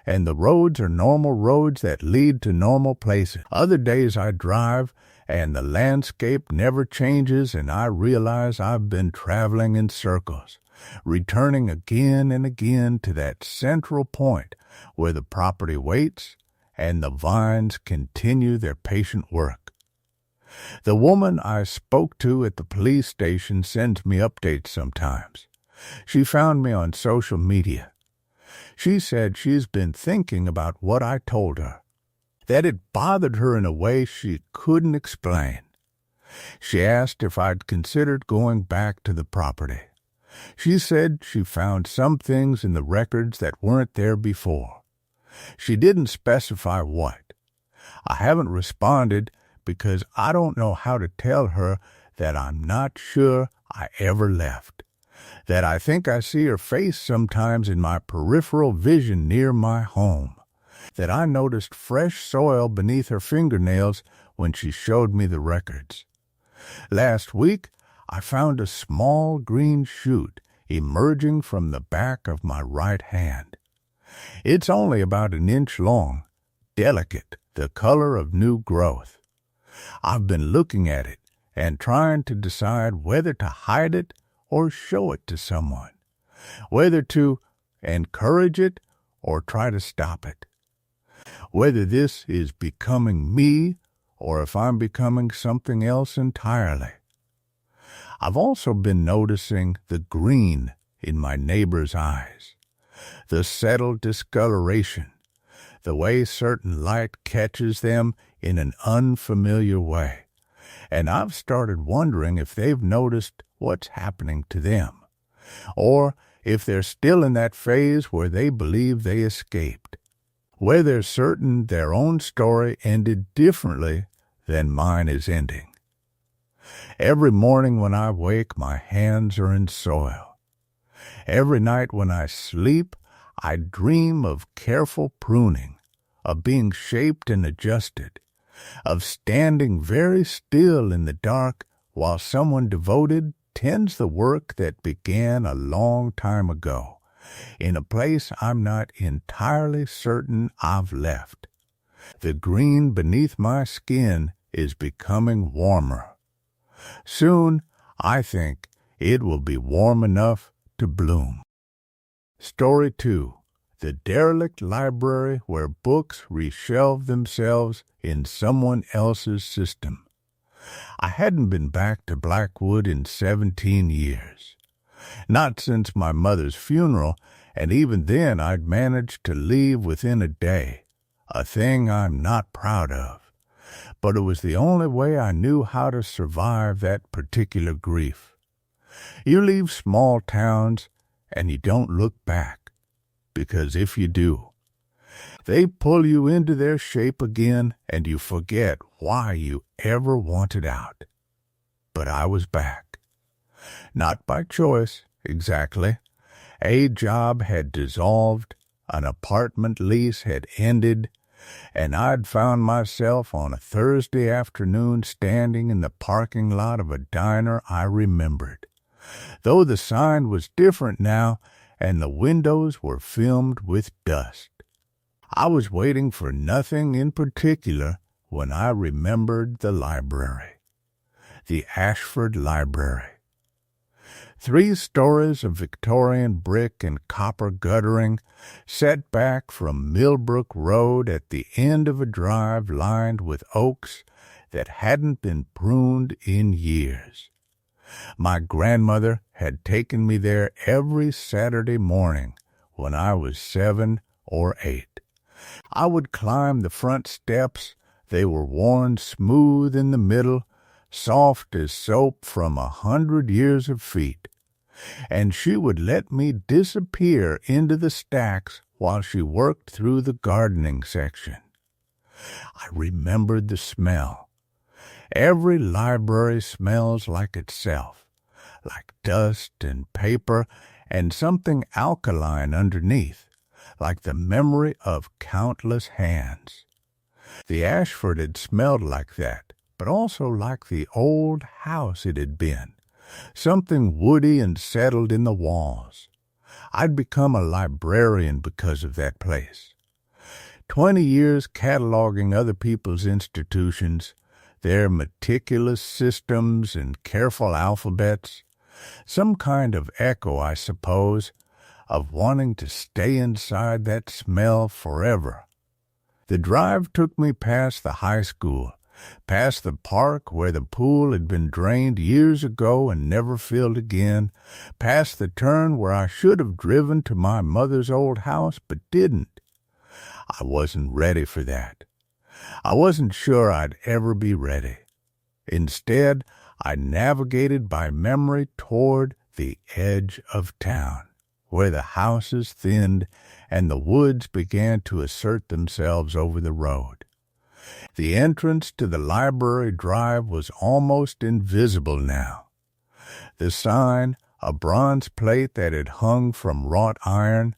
and the roads are normal roads that lead to normal places. Other days I drive, and the landscape never changes, and I realize I've been traveling in circles, returning again and again to that central point where the property waits and the vines continue their patient work. The woman I spoke to at the police station sends me updates sometimes. She found me on social media. She said she's been thinking about what I told her, that it bothered her in a way she couldn't explain. She asked if I'd considered going back to the property. She said she found some things in the records that weren't there before. She didn't specify what. I haven't responded because I don't know how to tell her that I'm not sure I ever left, that I think I see her face sometimes in my peripheral vision near my home, that I noticed fresh soil beneath her fingernails when she showed me the records. Last week, I found a small green shoot emerging from the back of my right hand. It's only about an inch long, delicate, the color of new growth. I've been looking at it and trying to decide whether to hide it or show it to someone, whether to encourage it or try to stop it, whether this is becoming me or if I'm becoming something else entirely. I've also been noticing the green in my neighbor's eyes, the settled discoloration, the way certain light catches them in an unfamiliar way, and I've started wondering if they've noticed what's happening to them, or if they're still in that phase where they believe they escaped, where they're certain their own story ended differently than mine is ending. Every morning when I wake, my hands are in soil. Every night when I sleep, I dream of careful pruning, of being shaped and adjusted, of standing very still in the dark while someone devoted tends the work that began a long time ago, in a place I'm not entirely certain I've left. The green beneath my skin is becoming warmer. Soon, I think, it will be warm enough to bloom. Story 2. the derelict library where books reshelve themselves in someone else's system. I hadn't been back to Blackwood in 17 years. Not since my mother's funeral, and even then I'd managed to leave within a day, a thing I'm not proud of. But it was the only way I knew how to survive that particular grief. You leave small towns and you don't look back, because if you do, they pull you into their shape again and you forget why you ever wanted out. But I was back. Not by choice, exactly. A job had dissolved, an apartment lease had ended, and I'd found myself on a Thursday afternoon standing in the parking lot of a diner I remembered, though the sign was different now and the windows were filmed with dust. I was waiting for nothing in particular when I remembered the library, the Ashford Library. 3 stories of Victorian brick and copper guttering, set back from Millbrook Road at the end of a drive lined with oaks that hadn't been pruned in years. My grandmother had taken me there every Saturday morning when I was 7 or 8. I would climb the front steps. They were worn smooth in the middle, soft as soap from 100 years of feet, and she would let me disappear into the stacks while she worked through the gardening section. I remembered the smell. Every library smells like itself, like dust and paper and something alkaline underneath, like the memory of countless hands. The Ashford had smelled like that, but also like the old house it had been, something woody and settled in the walls. I'd become a librarian because of that place. 20 years cataloging other people's institutions, their meticulous systems and careful alphabets, some kind of echo, I suppose, of wanting to stay inside that smell forever. The drive took me past the high school, past the park where the pool had been drained years ago and never filled again, past the turn where I should have driven to my mother's old house but didn't. I wasn't ready for that. I wasn't sure I'd ever be ready. Instead, I navigated by memory toward the edge of town, where the houses thinned and the woods began to assert themselves over the road. The entrance to the library drive was almost invisible now. The sign, a bronze plate that had hung from wrought iron,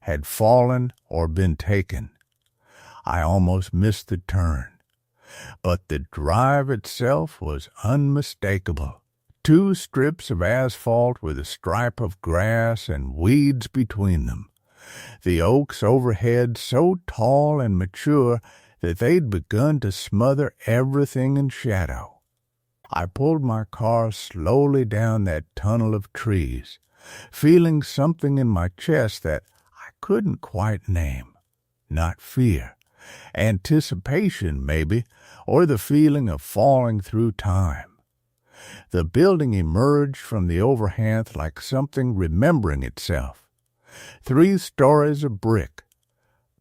had fallen or been taken. I almost missed the turn. But the drive itself was unmistakable. 2 strips of asphalt with a stripe of grass and weeds between them. The oaks overhead so tall and mature that they'd begun to smother everything in shadow. I pulled my car slowly down that tunnel of trees, feeling something in my chest that I couldn't quite name. Not fear. Anticipation, maybe, or the feeling of falling through time. The building emerged from the overhang like something remembering itself. 3 stories of brick.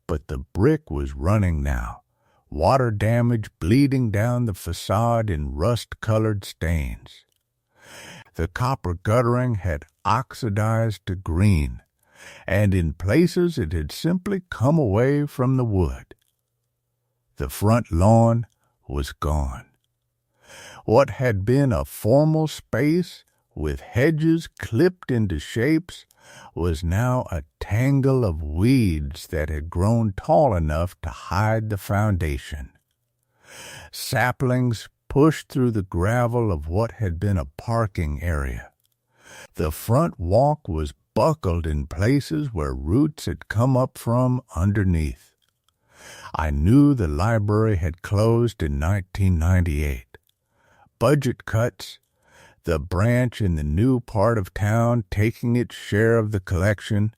But the brick was running now, water damage bleeding down the facade in rust-colored stains. The copper guttering had oxidized to green, and in places it had simply come away from the wood. The front lawn was gone. What had been a formal space with hedges clipped into shapes was now a tangle of weeds that had grown tall enough to hide the foundation. Saplings pushed through the gravel of what had been a parking area. The front walk was buckled in places where roots had come up from underneath. I knew the library had closed in 1998. Budget cuts, the branch in the new part of town taking its share of the collection,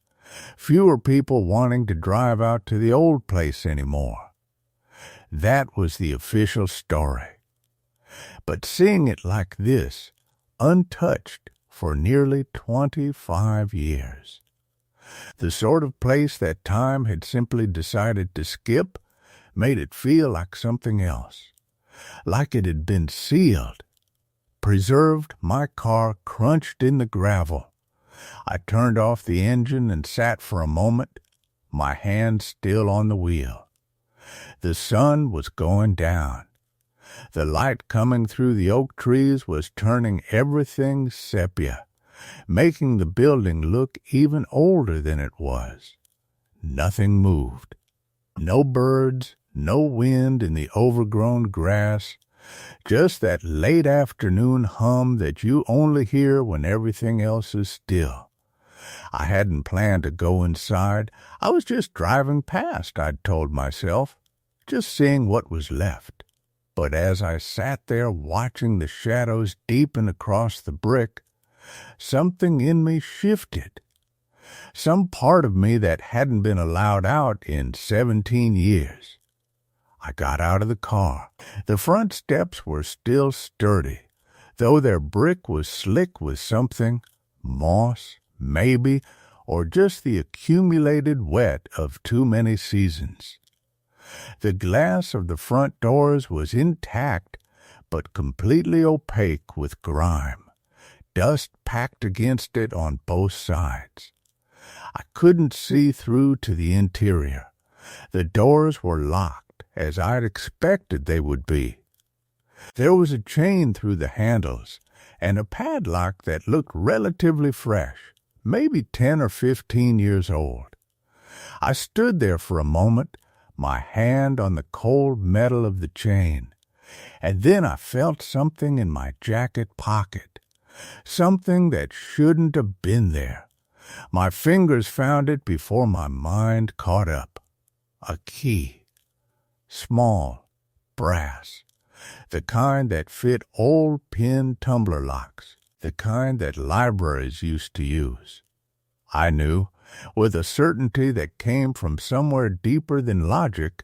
Fewer people wanting to drive out to the old place anymore. That was the official story. But seeing it like this, untouched for nearly 25 years, the sort of place that time had simply decided to skip, made it feel like something else, like it had been sealed, preserved. My car crunched in the gravel. I turned off the engine and sat for a moment, my hand still on the wheel. The sun was going down. The light coming through the oak trees was turning everything sepia, making the building look even older than it was. Nothing moved. No birds, no wind in the overgrown grass, just that late afternoon hum that you only hear when everything else is still. I hadn't planned to go inside. I was just driving past, I'd told myself, just seeing what was left. But as I sat there watching the shadows deepen across the brick, something in me shifted. Some part of me that hadn't been allowed out in 17 years. I got out of the car. The front steps were still sturdy, though their brick was slick with something, moss, maybe, or just the accumulated wet of too many seasons. The glass of the front doors was intact, but completely opaque with grime, dust packed against it on both sides. I couldn't see through to the interior. The doors were locked, as I'd expected they would be. There was a chain through the handles, and a padlock that looked relatively fresh, maybe 10 or 15 years old. I stood there for a moment, my hand on the cold metal of the chain, and then I felt something in my jacket pocket, something that shouldn't have been there. My fingers found it before my mind caught up. A key. Small, brass, the kind that fit old pin tumbler locks, the kind that libraries used to use. I knew, with a certainty that came from somewhere deeper than logic,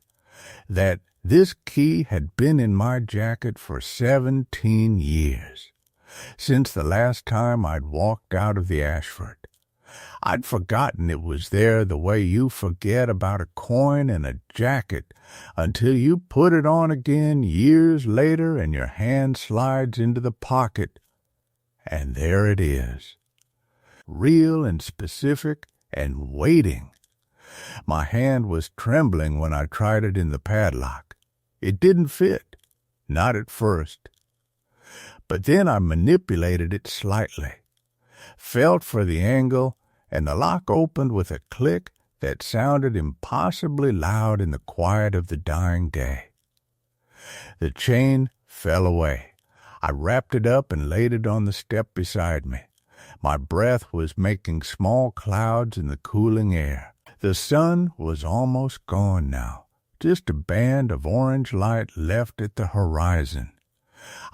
that this key had been in my jacket for 17 years, since the last time I'd walked out of the Ashford. I'd forgotten it was there the way you forget about a coin in a jacket until you put it on again years later and your hand slides into the pocket, and there it is, real and specific and waiting. My hand was trembling when I tried it in the padlock. It didn't fit, not at first. But then I manipulated it slightly, felt for the angle, and the lock opened with a click that sounded impossibly loud in the quiet of the dying day. The chain fell away. I wrapped it up and laid it on the step beside me. My breath was making small clouds in the cooling air. The sun was almost gone now, just a band of orange light left at the horizon.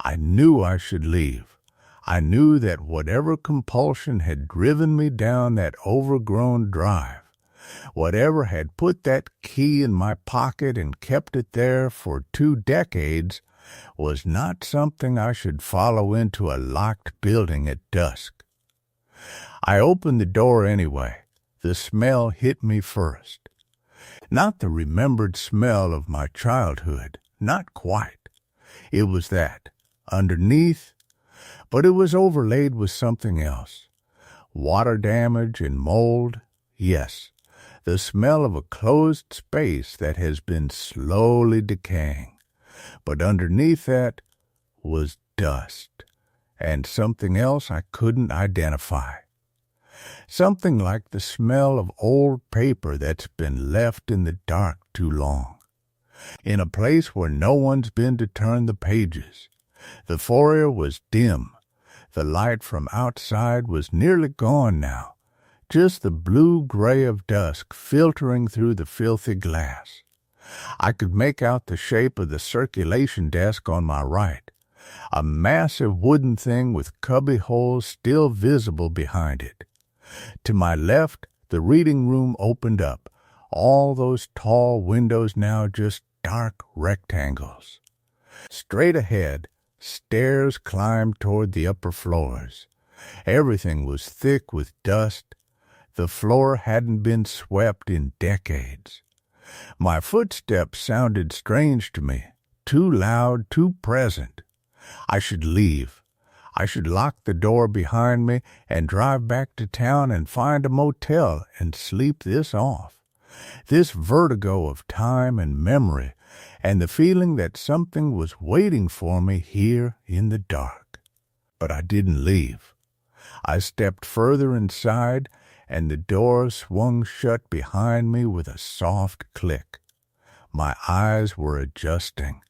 I knew I should leave. I knew that whatever compulsion had driven me down that overgrown drive, whatever had put that key in my pocket and kept it there for 2 decades, was not something I should follow into a locked building at dusk. I opened the door anyway. The smell hit me first. Not the remembered smell of my childhood, not quite. It was that, underneath, but it was overlaid with something else. Water damage and mold, yes, the smell of a closed space that has been slowly decaying. But underneath that was dust, and something else I couldn't identify. Something like the smell of old paper that's been left in the dark too long, in a place where no one's been to turn the pages. The foyer was dim. The light from outside was nearly gone now, just the blue-gray of dusk filtering through the filthy glass. I could make out the shape of the circulation desk on my right, a massive wooden thing with cubby holes still visible behind it. To my left, the reading room opened up, all those tall windows now just dark rectangles. Straight ahead, stairs climbed toward the upper floors. Everything was thick with dust. The floor hadn't been swept in decades. My footsteps sounded strange to me, too loud, too present. I should leave. I should lock the door behind me and drive back to town and find a motel and sleep this off. This vertigo of time and memory, and the feeling that something was waiting for me here in the dark. But I didn't leave. I stepped further inside, and the door swung shut behind me with a soft click. My eyes were adjusting.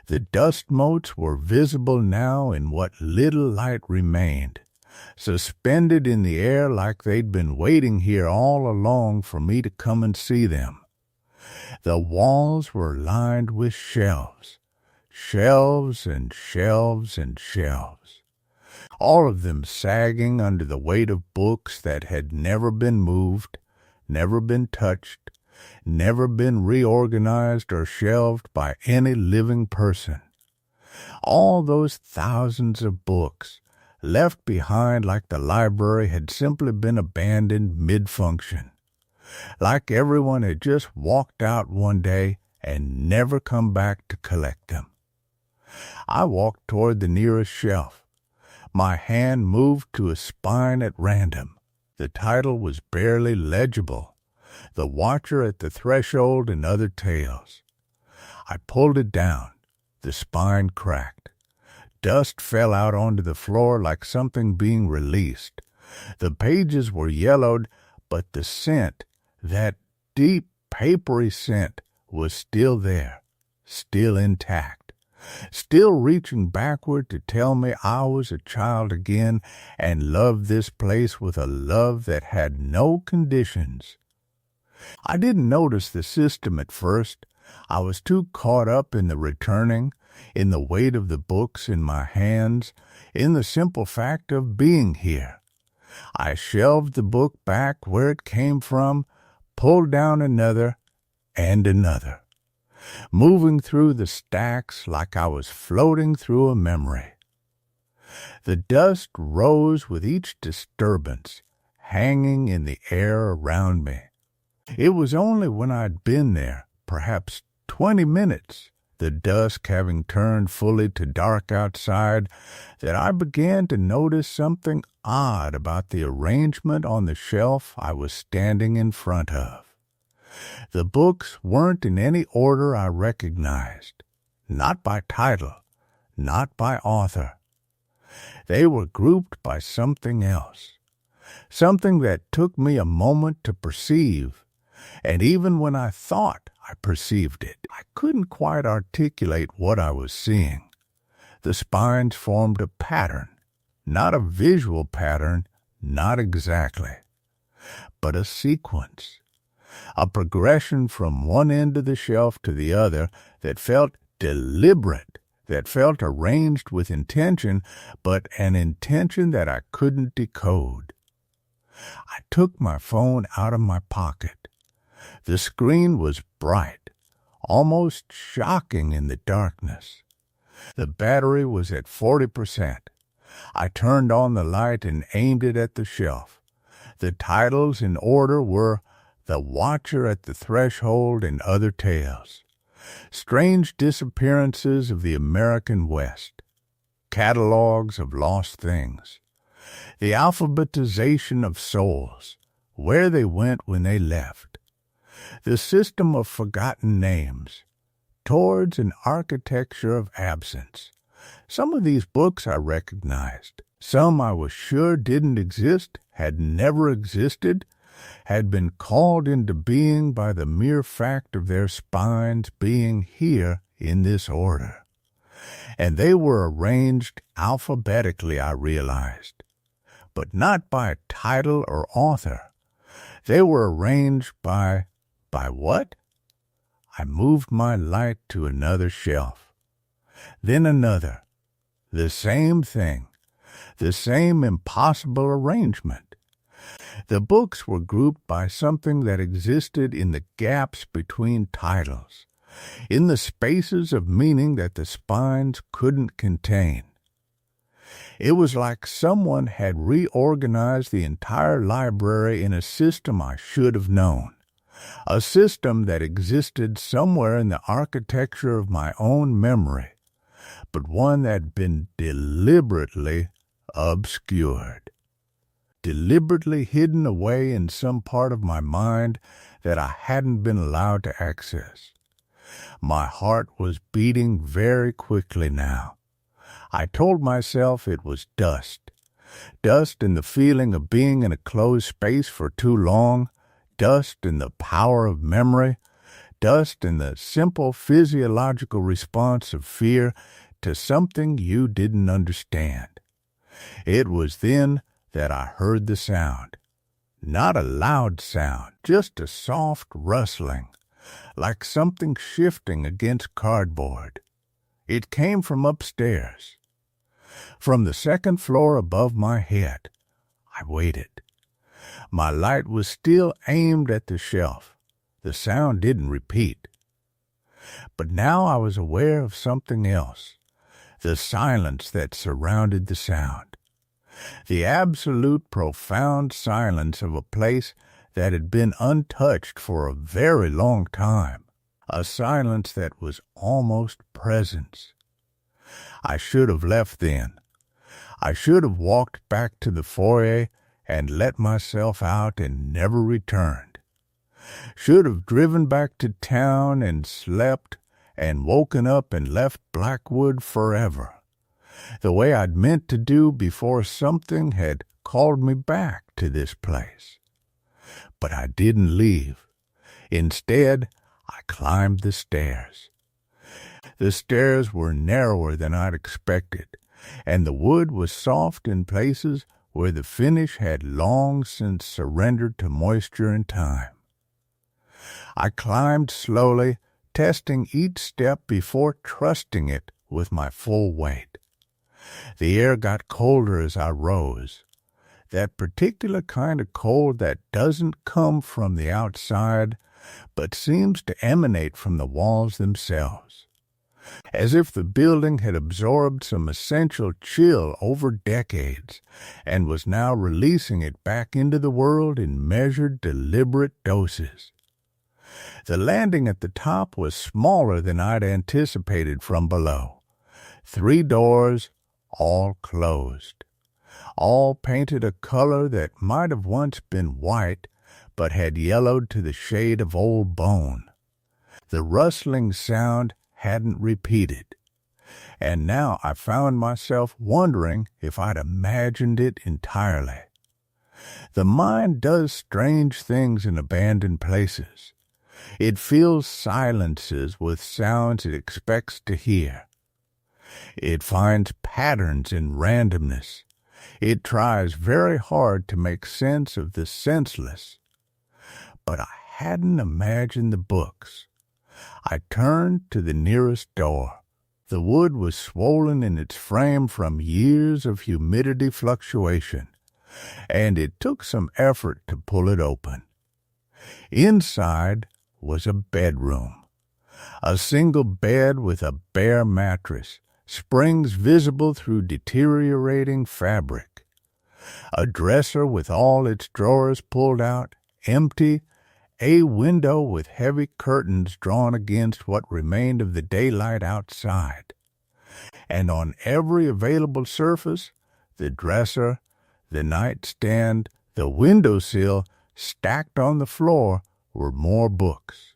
The dust motes were visible now in what little light remained, suspended in the air like they'd been waiting here all along for me to come and see them. The walls were lined with shelves, shelves and shelves and shelves, all of them sagging under the weight of books that had never been moved, never been touched, never been reorganized or shelved by any living person. All those thousands of books, left behind like the library had simply been abandoned mid-function, like everyone had just walked out one day and never come back to collect them. I walked toward the nearest shelf. My hand moved to a spine at random. The title was barely legible. The Watcher at the Threshold and Other Tales. I pulled it down. The spine cracked. Dust fell out onto the floor like something being released. The pages were yellowed, but the scent, that deep, papery scent, was still there, still intact, still reaching backward to tell me I was a child again and loved this place with a love that had no conditions. I didn't notice the system at first. I was too caught up in the returning, in the weight of the books in my hands, in the simple fact of being here. I shelved the book back where it came from, pulled down another and another, moving through the stacks like I was floating through a memory. The dust rose with each disturbance, hanging in the air around me. It was only when I'd been there, perhaps 20 minutes, the dusk having turned fully to dark outside, that I began to notice something odd about the arrangement on the shelf I was standing in front of. The books weren't in any order I recognized, not by title, not by author. They were grouped by something else, something that took me a moment to perceive, and even when I thought I perceived it, I couldn't quite articulate what I was seeing. The spines formed a pattern, not a visual pattern, not exactly, but a sequence, a progression from one end of the shelf to the other that felt deliberate, that felt arranged with intention, but an intention that I couldn't decode. I took my phone out of my pocket. The screen was bright, almost shocking in the darkness. The battery was at 40%. I turned on the light and aimed it at the shelf. The titles in order were The Watcher at the Threshold and Other Tales, Strange Disappearances of the American West, Catalogs of Lost Things, The Alphabetization of Souls, Where They Went When They Left, The System of Forgotten Names, Towards an Architecture of Absence. Some of these books I recognized. Some I was sure didn't exist, had never existed, had been called into being by the mere fact of their spines being here in this order. And they were arranged alphabetically, I realized, but not by title or author. They were arranged by what? I moved my light to another shelf, then another. The same thing, the same impossible arrangement. The books were grouped by something that existed in the gaps between titles, in the spaces of meaning that the spines couldn't contain. It was like someone had reorganized the entire library in a system I should have known, a system that existed somewhere in the architecture of my own memory, but one that had been deliberately obscured, deliberately hidden away in some part of my mind that I hadn't been allowed to access. My heart was beating very quickly now. I told myself it was dust. Dust in the feeling of being in a closed space for too long, dust in the power of memory, dust in the simple physiological response of fear to something you didn't understand. It was then that I heard the sound. Not a loud sound, just a soft rustling, like something shifting against cardboard. It came from upstairs. From the second floor above my head. I waited. My light was still aimed at the shelf. The sound didn't repeat. But now I was aware of something else, the silence that surrounded the sound. The absolute profound silence of a place that had been untouched for a very long time, a silence that was almost presence. I should have left then. I should have walked back to the foyer and let myself out and never returned. Should have driven back to town and slept and woken up and left Blackwood forever, the way I'd meant to do before something had called me back to this place. But I didn't leave. Instead, I climbed the stairs. The stairs were narrower than I'd expected, and the wood was soft in places where the finish had long since surrendered to moisture and time. I climbed slowly, testing each step before trusting it with my full weight. The air got colder as I rose, that particular kind of cold that doesn't come from the outside, but seems to emanate from the walls themselves, as if the building had absorbed some essential chill over decades and was now releasing it back into the world in measured, deliberate doses. The landing at the top was smaller than I'd anticipated from below. 3 doors, all closed, all painted a color that might have once been white, but had yellowed to the shade of old bone. The rustling sound hadn't repeated, and now I found myself wondering if I'd imagined it entirely. The mind does strange things in abandoned places. It fills silences with sounds it expects to hear. It finds patterns in randomness. It tries very hard to make sense of the senseless. But I hadn't imagined the books. I turned to the nearest door. The wood was swollen in its frame from years of humidity fluctuation, and it took some effort to pull it open. Inside was a bedroom. A single bed with a bare mattress, springs visible through deteriorating fabric. A dresser with all its drawers pulled out, empty, a window with heavy curtains drawn against what remained of the daylight outside. And on every available surface, the dresser, the nightstand, the windowsill, stacked on the floor, were more books.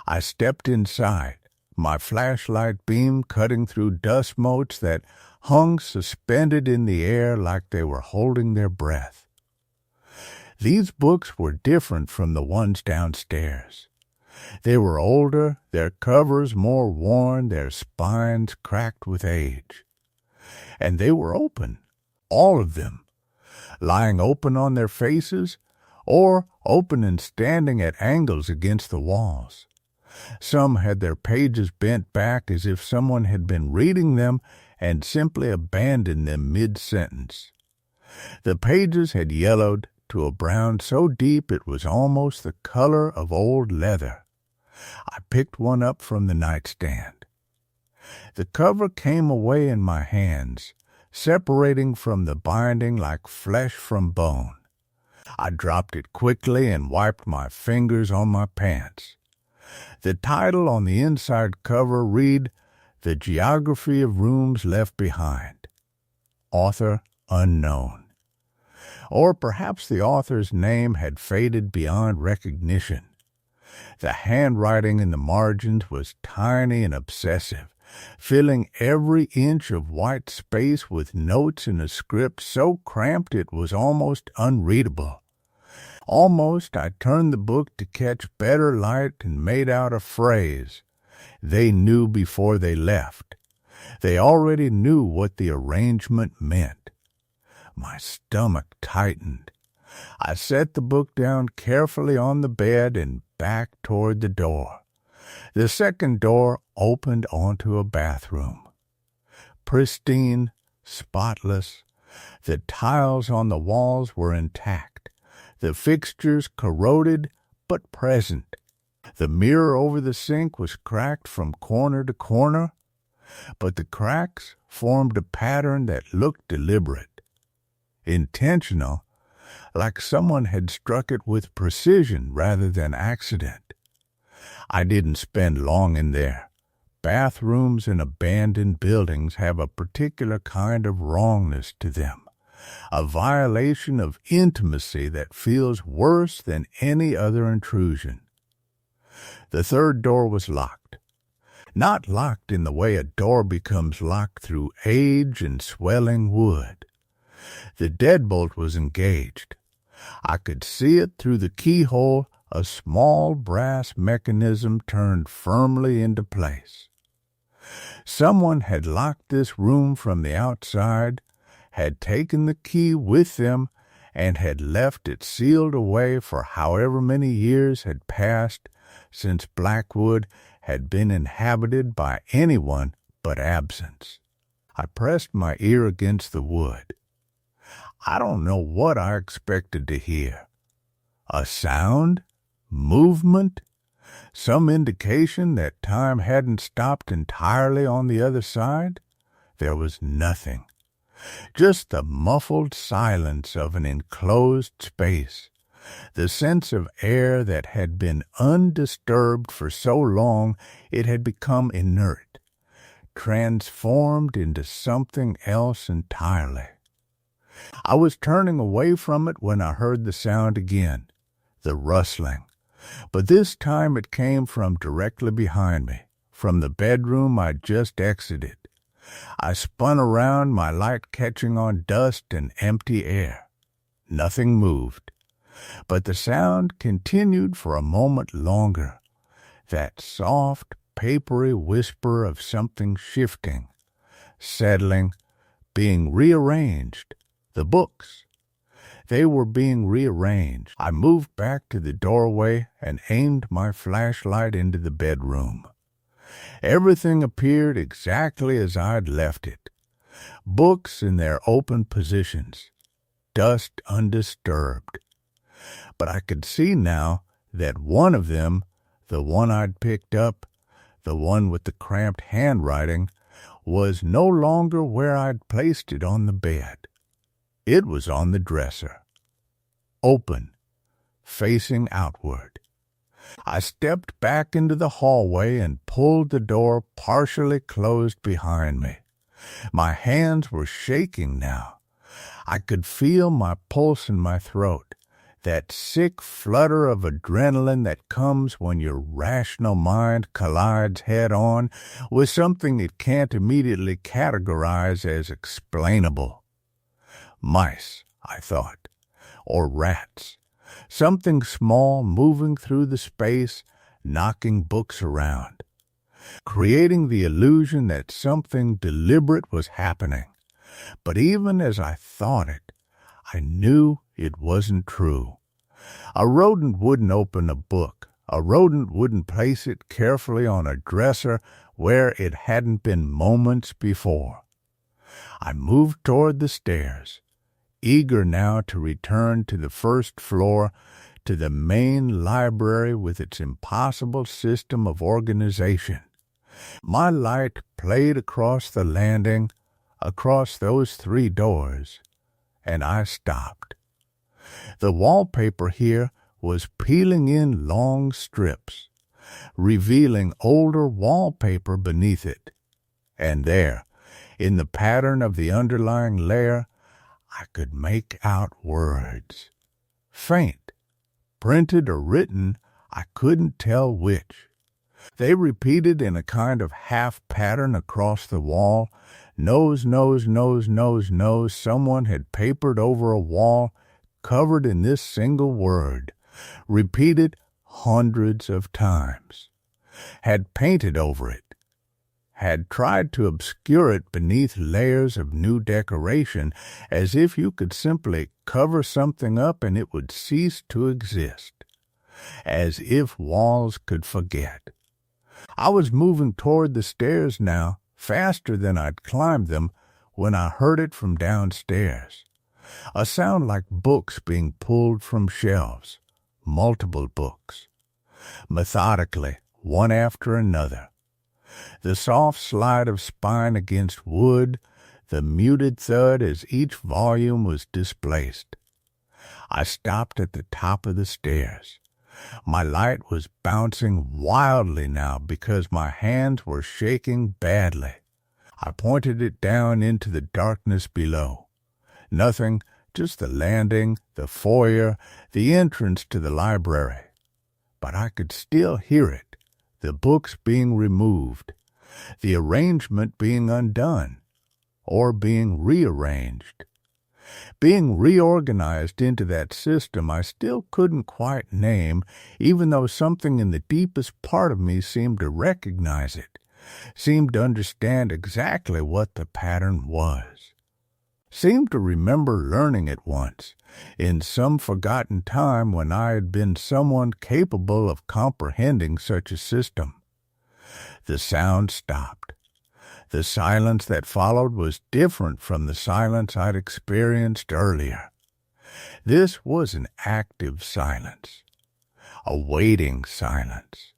I stepped inside, my flashlight beam cutting through dust motes that hung suspended in the air like they were holding their breath. These books were different from the ones downstairs. They were older, their covers more worn, their spines cracked with age. And they were open, all of them, lying open on their faces, or open and standing at angles against the walls. Some had their pages bent back as if someone had been reading them and simply abandoned them mid-sentence. The pages had yellowed, to a brown so deep it was almost the color of old leather. I picked one up from the nightstand. The cover came away in my hands, separating from the binding like flesh from bone. I dropped it quickly and wiped my fingers on my pants. The title on the inside cover read, "The Geography of Rooms Left Behind." Author unknown. Or perhaps the author's name had faded beyond recognition. The handwriting in the margins was tiny and obsessive, filling every inch of white space with notes in a script so cramped it was almost unreadable. Almost I turned the book to catch better light and made out a phrase. They knew before they left. They already knew what the arrangement meant. My stomach tightened. I set the book down carefully on the bed and backed toward the door. The second door opened onto a bathroom. Pristine, spotless. The tiles on the walls were intact. The fixtures corroded but present. The mirror over the sink was cracked from corner to corner, but the cracks formed a pattern that looked deliberate, intentional, like someone had struck it with precision rather than accident. I didn't spend long in there. Bathrooms in abandoned buildings have a particular kind of wrongness to them, a violation of intimacy that feels worse than any other intrusion. The third door was locked. Not locked in the way a door becomes locked through age and swelling wood. The deadbolt was engaged. I could see it through the keyhole, a small brass mechanism turned firmly into place. Someone had locked this room from the outside, had taken the key with them, and had left it sealed away for however many years had passed since Blackwood had been inhabited by anyone but absence. I pressed my ear against the wood. I don't know what I expected to hear. A sound? Movement? Some indication that time hadn't stopped entirely on the other side? There was nothing. Just the muffled silence of an enclosed space, the sense of air that had been undisturbed for so long it had become inert, transformed into something else entirely. I was turning away from it when I heard the sound again, the rustling, but this time it came from directly behind me, from the bedroom I'd just exited. I spun around, my light catching on dust and empty air. Nothing moved, but the sound continued for a moment longer, that soft, papery whisper of something shifting, settling, being rearranged. The books. They were being rearranged. I moved back to the doorway and aimed my flashlight into the bedroom. Everything appeared exactly as I'd left it. Books in their open positions, dust undisturbed. But I could see now that one of them, the one I'd picked up, the one with the cramped handwriting, was no longer where I'd placed it on the bed. It was on the dresser, open, facing outward. I stepped back into the hallway and pulled the door partially closed behind me. My hands were shaking now. I could feel my pulse in my throat, that sick flutter of adrenaline that comes when your rational mind collides head-on with something it can't immediately categorize as explainable. Mice, I thought, or rats, something small moving through the space, knocking books around, creating the illusion that something deliberate was happening. But even as I thought it, I knew it wasn't true. A rodent wouldn't open a book. A rodent wouldn't place it carefully on a dresser where it hadn't been moments before. I moved toward the stairs, eager now to return to the first floor, to the main library with its impossible system of organization. My light played across the landing, across those 3 doors, and I stopped. The wallpaper here was peeling in long strips, revealing older wallpaper beneath it. And there, in the pattern of the underlying layer, I could make out words. Faint, printed or written, I couldn't tell which. They repeated in a kind of half pattern across the wall. Nose, nose, nose, nose, nose. Someone had papered over a wall covered in this single word, repeated hundreds of times, had painted over it, had tried to obscure it beneath layers of new decoration, as if you could simply cover something up and it would cease to exist, as if walls could forget. I was moving toward the stairs now, faster than I'd climbed them, when I heard it from downstairs. A sound like books being pulled from shelves, multiple books, methodically, one after another. The soft slide of spine against wood, the muted thud as each volume was displaced. I stopped at the top of the stairs. My light was bouncing wildly now because my hands were shaking badly. I pointed it down into the darkness below. Nothing, just the landing, the foyer, the entrance to the library. But I could still hear it, the books being removed, the arrangement being undone, or being rearranged. Being reorganized into that system I still couldn't quite name, even though something in the deepest part of me seemed to recognize it, seemed to understand exactly what the pattern was, seemed to remember learning it once, in some forgotten time when I had been someone capable of comprehending such a system. The sound stopped. The silence that followed was different from the silence I'd experienced earlier. This was an active silence, a waiting silence,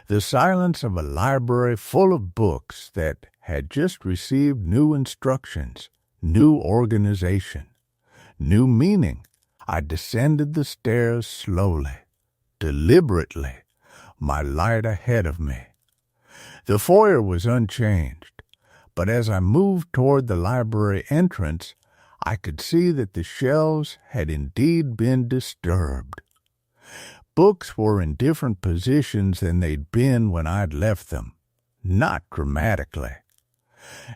the silence of a library full of books that had just received new instructions, new organization, new meaning. I descended the stairs slowly, deliberately, my light ahead of me. The foyer was unchanged, but as I moved toward the library entrance, I could see that the shelves had indeed been disturbed. Books were in different positions than they'd been when I'd left them, not dramatically.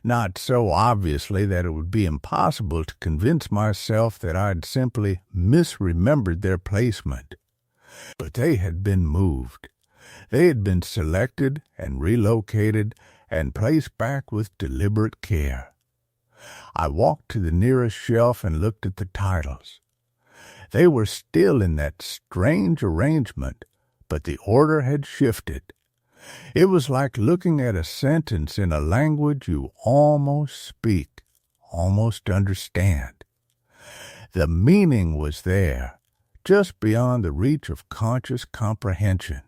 Not so obviously that it would be impossible to convince myself that I'd simply misremembered their placement. But they had been moved. They had been selected and relocated and placed back with deliberate care. I walked to the nearest shelf and looked at the titles. They were still in that strange arrangement, but the order had shifted. It was like looking at a sentence in a language you almost speak, almost understand. The meaning was there, just beyond the reach of conscious comprehension,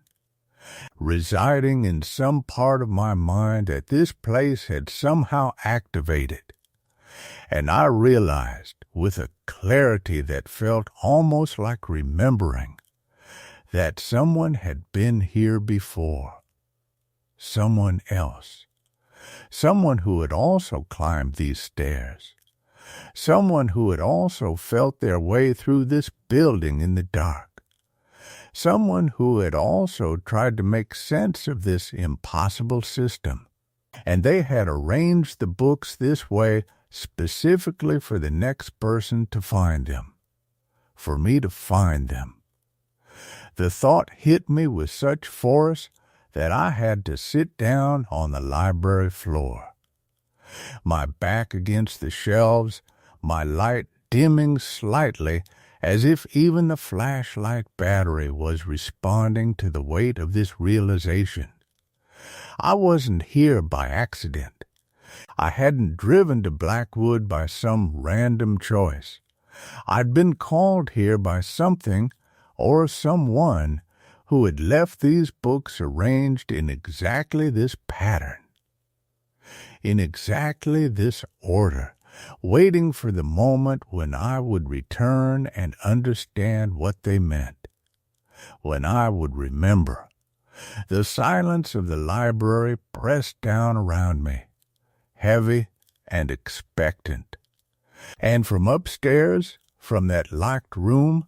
residing in some part of my mind that this place had somehow activated. And I realized, with a clarity that felt almost like remembering, that someone had been here before. Someone else. Someone who had also climbed these stairs. Someone who had also felt their way through this building in the dark. Someone who had also tried to make sense of this impossible system. And they had arranged the books this way specifically for the next person to find them. For me to find them. The thought hit me with such force that I had to sit down on the library floor. My back against the shelves, my light dimming slightly, as if even the flashlight battery was responding to the weight of this realization. I wasn't here by accident. I hadn't driven to Blackwood by some random choice. I'd been called here by something or someone who had left these books arranged in exactly this pattern, in exactly this order, waiting for the moment when I would return and understand what they meant, when I would remember. The silence of the library pressed down around me, heavy and expectant. And from upstairs, from that locked room,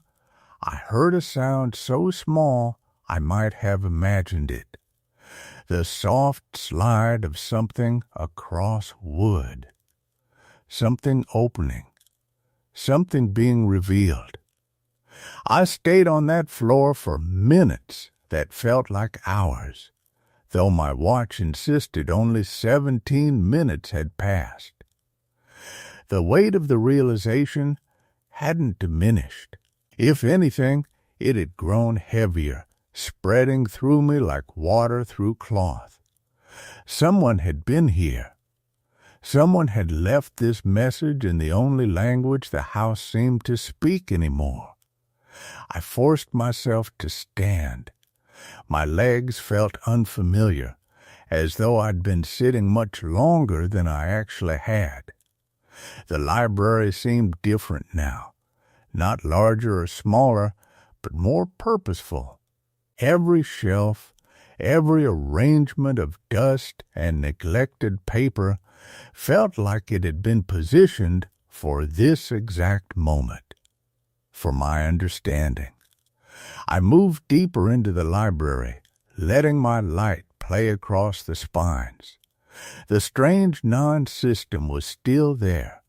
I heard a sound so small I might have imagined it. The soft slide of something across wood. Something opening. Something being revealed. I stayed on that floor for minutes that felt like hours, though my watch insisted only 17 minutes had passed. The weight of the realization hadn't diminished. If anything, it had grown heavier, spreading through me like water through cloth. Someone had been here. Someone had left this message in the only language the house seemed to speak anymore. I forced myself to stand. My legs felt unfamiliar, as though I'd been sitting much longer than I actually had. The library seemed different now, not larger or smaller, but more purposeful. Every shelf, every arrangement of dust and neglected paper felt like it had been positioned for this exact moment, for my understanding. I moved deeper into the library, letting my light play across the spines. The strange non-system was still there,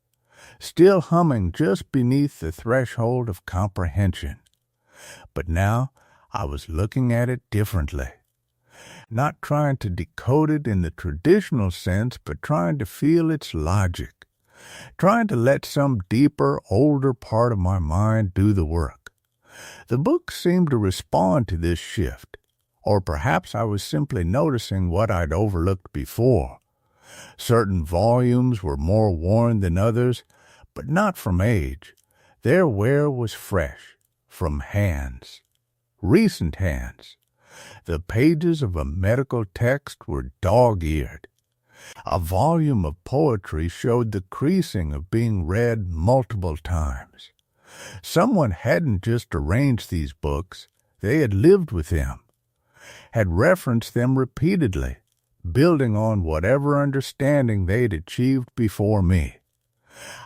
still humming just beneath the threshold of comprehension. But now I was looking at it differently, not trying to decode it in the traditional sense, but trying to feel its logic, trying to let some deeper, older part of my mind do the work. The book seemed to respond to this shift, or perhaps I was simply noticing what I'd overlooked before. Certain volumes were more worn than others, but not from age. Their wear was fresh, from hands, recent hands. The pages of a medical text were dog-eared. A volume of poetry showed the creasing of being read multiple times. Someone hadn't just arranged these books, they had lived with them, had referenced them repeatedly, building on whatever understanding they'd achieved before me.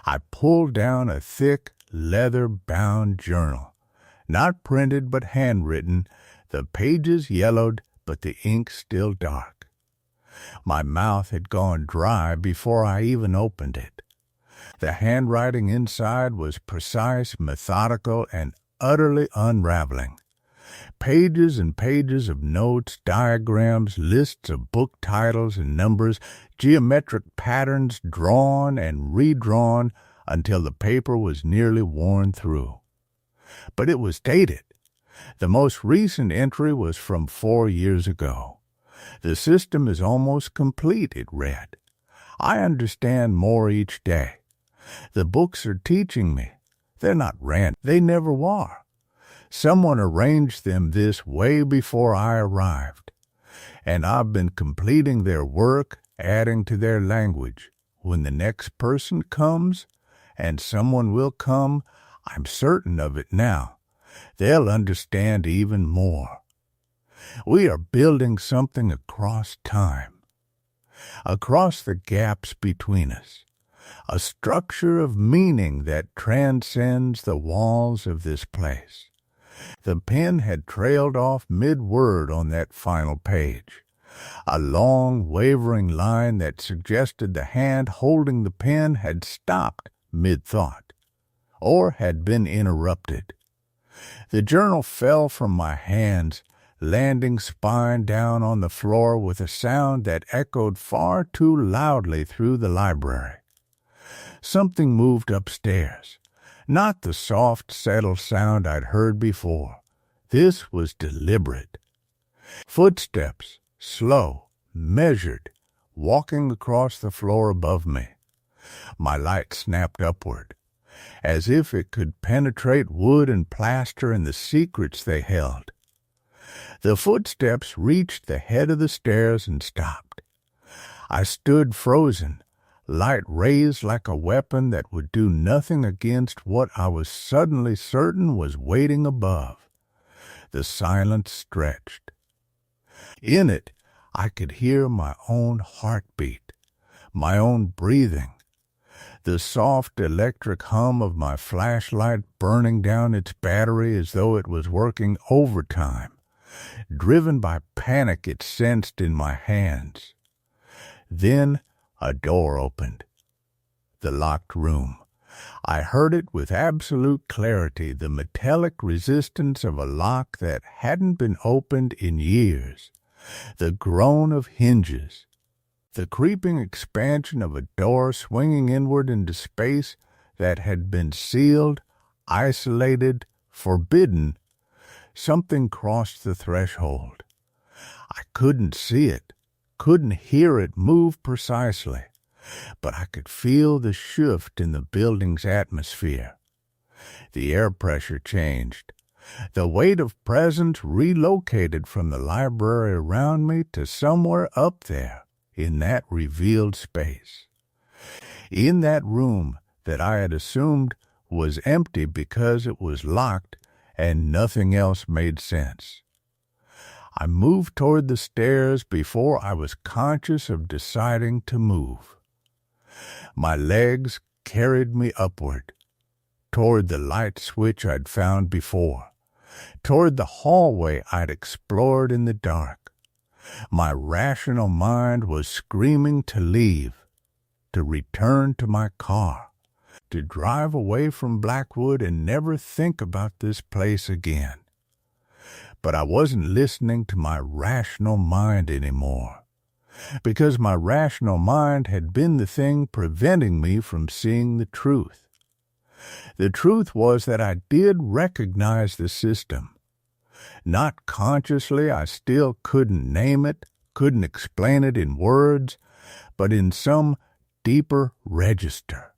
I pulled down a thick, leather-bound journal, not printed but handwritten, the pages yellowed but the ink still dark. My mouth had gone dry before I even opened it. The handwriting inside was precise, methodical, and utterly unraveling. Pages and pages of notes, diagrams, lists of book titles and numbers, geometric patterns drawn and redrawn until the paper was nearly worn through. But it was dated. The most recent entry was from 4 years ago. The system is almost complete, it read. I understand more each day. The books are teaching me. They're not random. They never were. Someone arranged them this way before I arrived, and I've been completing their work, adding to their language. When the next person comes, and someone will come, I'm certain of it now, they'll understand even more. We are building something across time, across the gaps between us, a structure of meaning that transcends the walls of this place. The pen had trailed off mid-word on that final page, a long, wavering line that suggested the hand holding the pen had stopped mid-thought, or had been interrupted. The journal fell from my hands, landing spine down on the floor with a sound that echoed far too loudly through the library. Something moved upstairs. Not the soft, settled sound I'd heard before. This was deliberate. Footsteps, slow, measured, walking across the floor above me. My light snapped upward. as if it could penetrate wood and plaster and the secrets they held. The footsteps reached the head of the stairs and stopped. I stood frozen, light raised like a weapon that would do nothing against what I was suddenly certain was waiting above. The silence stretched. In it, I could hear my own heartbeat, my own breathing, the soft electric hum of my flashlight burning down its battery as though it was working overtime, driven by panic it sensed in my hands. Then a door opened. The locked room. I heard it with absolute clarity, the metallic resistance of a lock that hadn't been opened in years, the groan of hinges, the creeping expansion of a door swinging inward into space that had been sealed, isolated, forbidden. Something crossed the threshold. I couldn't see it, couldn't hear it move precisely, but I could feel the shift in the building's atmosphere. The air pressure changed. The weight of presence relocated from the library around me to somewhere up there in that revealed space. In that room that I had assumed was empty because it was locked and nothing else made sense. I moved toward the stairs before I was conscious of deciding to move. My legs carried me upward, toward the light switch I'd found before, toward the hallway I'd explored in the dark. My rational mind was screaming to leave, to return to my car, to drive away from Blackwood and never think about this place again. But I wasn't listening to my rational mind anymore, because my rational mind had been the thing preventing me from seeing the truth. The truth was that I did recognize the system. Not consciously, I still couldn't name it, couldn't explain it in words, but in some deeper register,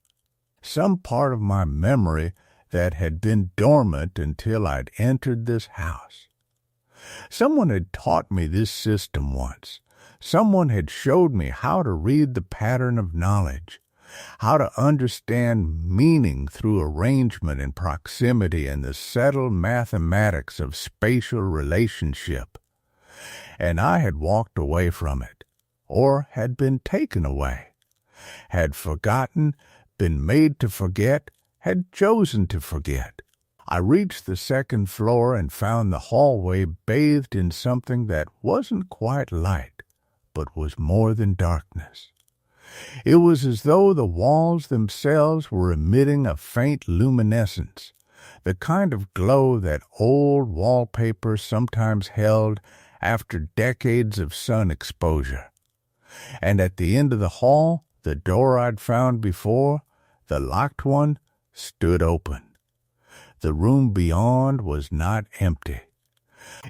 some part of my memory that had been dormant until I'd entered this house. Someone had taught me this system once. Someone had showed me how to read the pattern of knowledge, how to understand meaning through arrangement and proximity and the settled mathematics of spatial relationship. And I had walked away from it, or had been taken away, had forgotten, been made to forget, had chosen to forget. I reached the second floor and found the hallway bathed in something that wasn't quite light, but was more than darkness. It was as though the walls themselves were emitting a faint luminescence, the kind of glow that old wallpaper sometimes held after decades of sun exposure. And at the end of the hall, the door I'd found before, the locked one, stood open. The room beyond was not empty.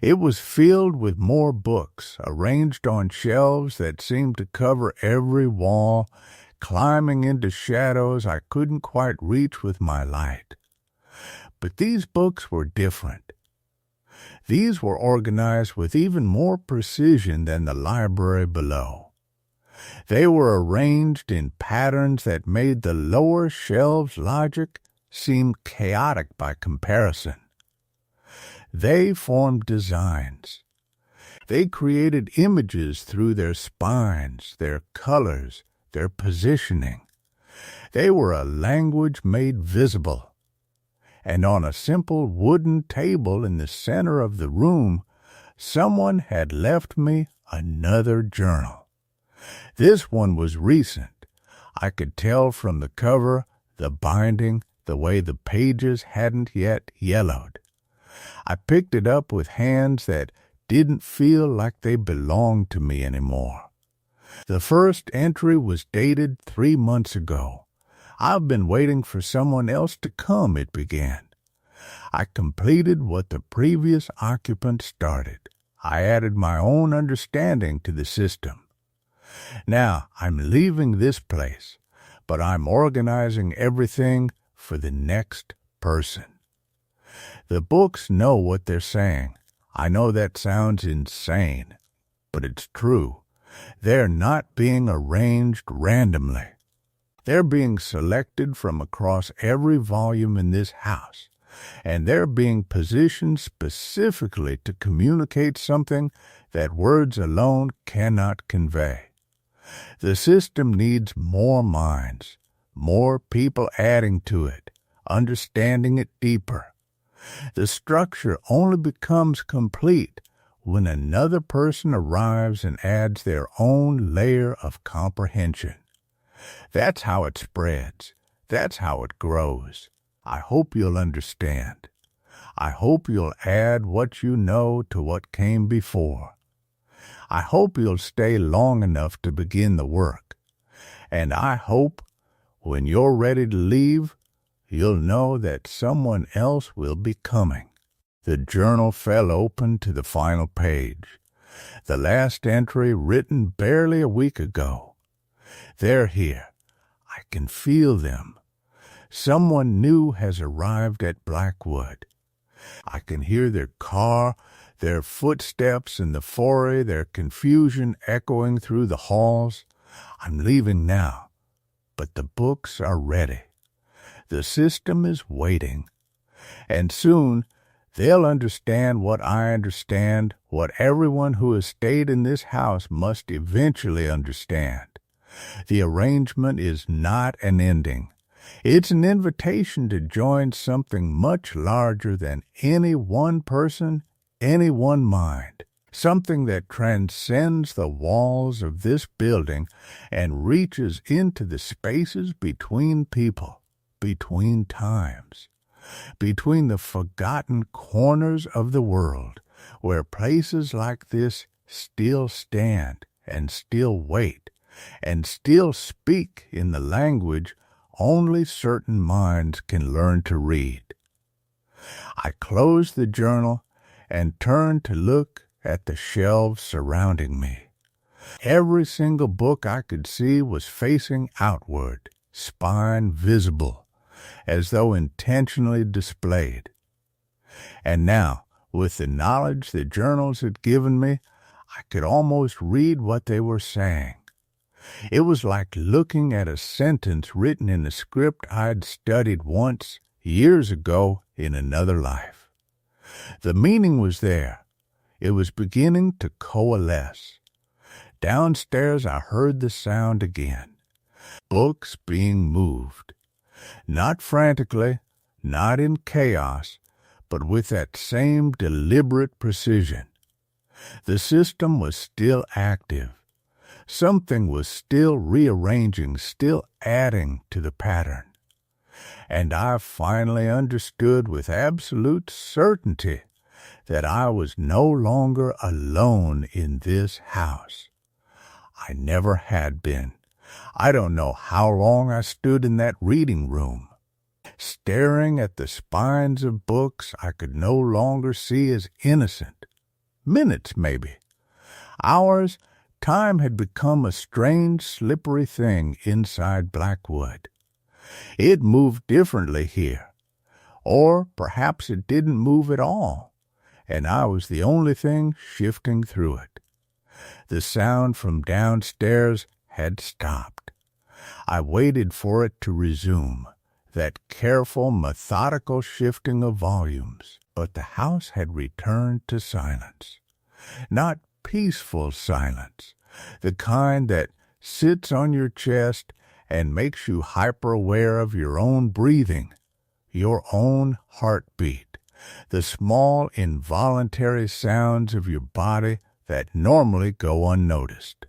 It was filled with more books, arranged on shelves that seemed to cover every wall, climbing into shadows I couldn't quite reach with my light. But these books were different. These were organized with even more precision than the library below. They were arranged in patterns that made the lower shelves' logic seem chaotic by comparison. They formed designs. They created images through their spines, their colors, their positioning. They were a language made visible. And on a simple wooden table in the center of the room, someone had left me another journal. This one was recent. I could tell from the cover, the binding, the way the pages hadn't yet yellowed. I picked it up with hands that didn't feel like they belonged to me anymore. The first entry was dated 3 months ago. I've been waiting for someone else to come, it began. I completed what the previous occupant started. I added my own understanding to the system. Now, I'm leaving this place, but I'm organizing everything for the next person. The books know what they're saying. I know that sounds insane, but it's true. They're not being arranged randomly. They're being selected from across every volume in this house, and they're being positioned specifically to communicate something that words alone cannot convey. The system needs more minds, more people adding to it, understanding it deeper. The structure only becomes complete when another person arrives and adds their own layer of comprehension. That's how it spreads. That's how it grows. I hope you'll understand. I hope you'll add what you know to what came before. I hope you'll stay long enough to begin the work. And I hope when you're ready to leave, you'll know that someone else will be coming. The journal fell open to the final page. The last entry written barely a week ago. They're here. I can feel them. Someone new has arrived at Blackwood. I can hear their car, their footsteps in the foray, their confusion echoing through the halls. I'm leaving now, but the books are ready. The system is waiting. And soon they'll understand what I understand, what everyone who has stayed in this house must eventually understand. The arrangement is not an ending. It's an invitation to join something much larger than any one person, any one mind. Something that transcends the walls of this building and reaches into the spaces between people, between times, between the forgotten corners of the world, where places like this still stand and still wait and still speak in the language only certain minds can learn to read. I closed the journal and turned to look at the shelves surrounding me. Every single book I could see was facing outward, spine visible, as though intentionally displayed. And now, with the knowledge the journals had given me, I could almost read what they were saying. It was like looking at a sentence written in a script I'd studied once, years ago, in another life. The meaning was there. It was beginning to coalesce. Downstairs I heard the sound again. Books being moved. Not frantically, not in chaos, but with that same deliberate precision. The system was still active. Something was still rearranging, still adding to the pattern. And I finally understood with absolute certainty that I was no longer alone in this house. I never had been. I don't know how long I stood in that reading room, staring at the spines of books I could no longer see as innocent. Minutes, maybe. Hours. Time had become a strange, slippery thing inside Blackwood. It moved differently here. Or perhaps it didn't move at all, and I was the only thing shifting through it. The sound from downstairs had stopped. I waited for it to resume, that careful, methodical shifting of volumes, but the house had returned to silence. Not peaceful silence, the kind that sits on your chest and makes you hyper-aware of your own breathing, your own heartbeat, the small involuntary sounds of your body that normally go unnoticed.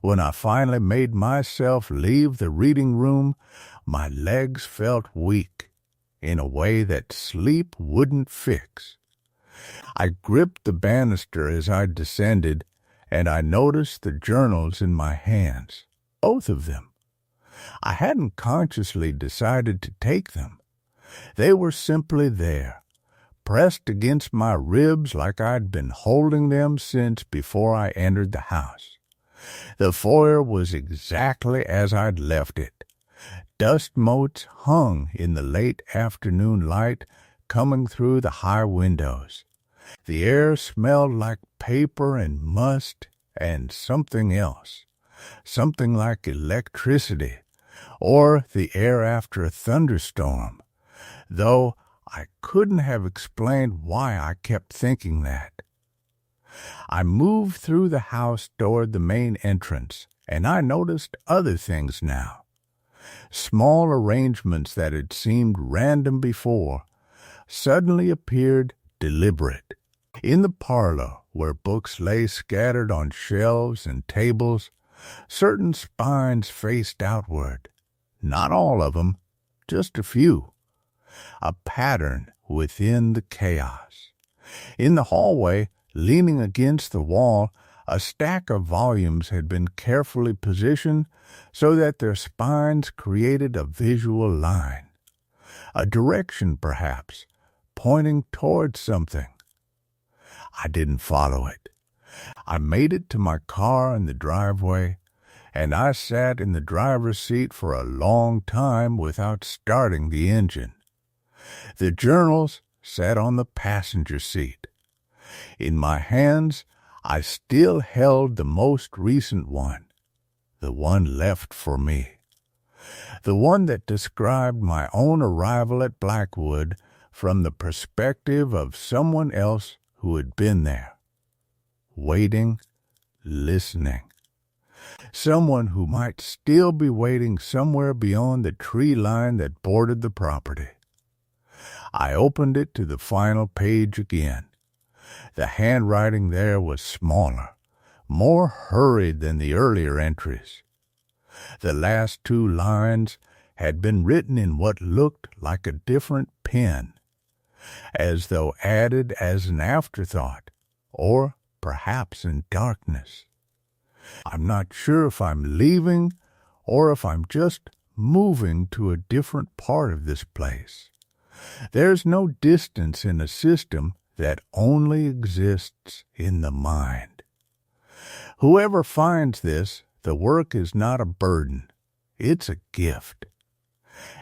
When I finally made myself leave the reading room, my legs felt weak in a way that sleep wouldn't fix. I gripped the banister as I descended, and I noticed the journals in my hands, both of them. I hadn't consciously decided to take them. They were simply there, pressed against my ribs like I'd been holding them since before I entered the house. The foyer was exactly as I'd left it, Dust motes hung in the late afternoon light coming through the high windows. The air smelled like paper and must and something else, something like electricity, or the air after a thunderstorm, though I couldn't have explained why I kept thinking that. I moved through the house toward the main entrance, and I noticed other things now. Small arrangements that had seemed random before suddenly appeared deliberate. In the parlor, where books lay scattered on shelves and tables, certain spines faced outward. Not all of them, just a few. A pattern within the chaos. In the hallway, leaning against the wall, a stack of volumes had been carefully positioned so that their spines created a visual line. A direction, perhaps, pointing towards something. I didn't follow it. I made it to my car in the driveway, and I sat in the driver's seat for a long time without starting the engine. The journals sat on the passenger seat. In my hands, I still held the most recent one, the one left for me. The one that described my own arrival at Blackwood from the perspective of someone else who had been there, waiting, listening. Someone who might still be waiting somewhere beyond the tree line that bordered the property. I opened it to the final page again. The handwriting there was smaller, more hurried than the earlier entries. The last 2 lines had been written in what looked like a different pen, as though added as an afterthought, or perhaps in darkness. I'm not sure if I'm leaving or if I'm just moving to a different part of this place. There's no distance in a system that only exists in the mind. Whoever finds this, the work is not a burden. It's a gift.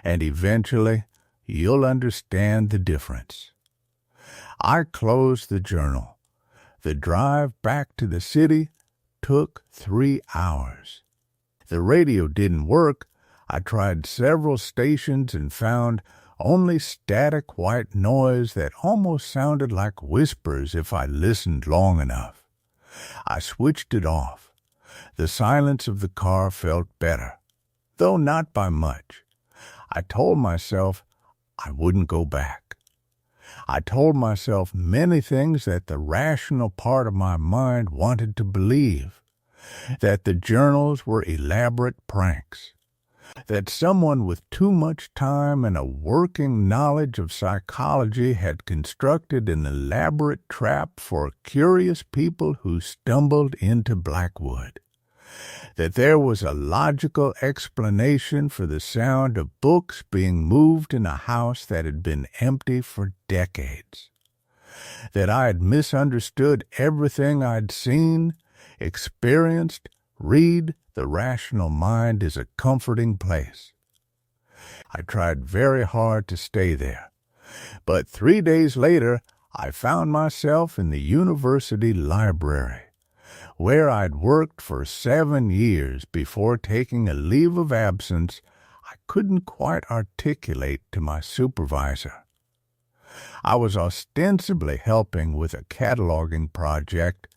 And eventually, you'll understand the difference. I closed the journal. The drive back to the city took 3 hours. The radio didn't work. I tried several stations and found only static white noise that almost sounded like whispers if I listened long enough. I switched it off. The silence of the car felt better, though not by much. I told myself I wouldn't go back. I told myself many things that the rational part of my mind wanted to believe, that the journals were elaborate pranks, that someone with too much time and a working knowledge of psychology had constructed an elaborate trap for curious people who stumbled into Blackwood, that there was a logical explanation for the sound of books being moved in a house that had been empty for decades, that I had misunderstood everything I'd seen, experienced, read. The rational mind is a comforting place. I tried very hard to stay there, but 3 days later I found myself in the university library, where I'd worked for 7 years before taking a leave of absence I couldn't quite articulate to my supervisor. I was ostensibly helping with a cataloging project,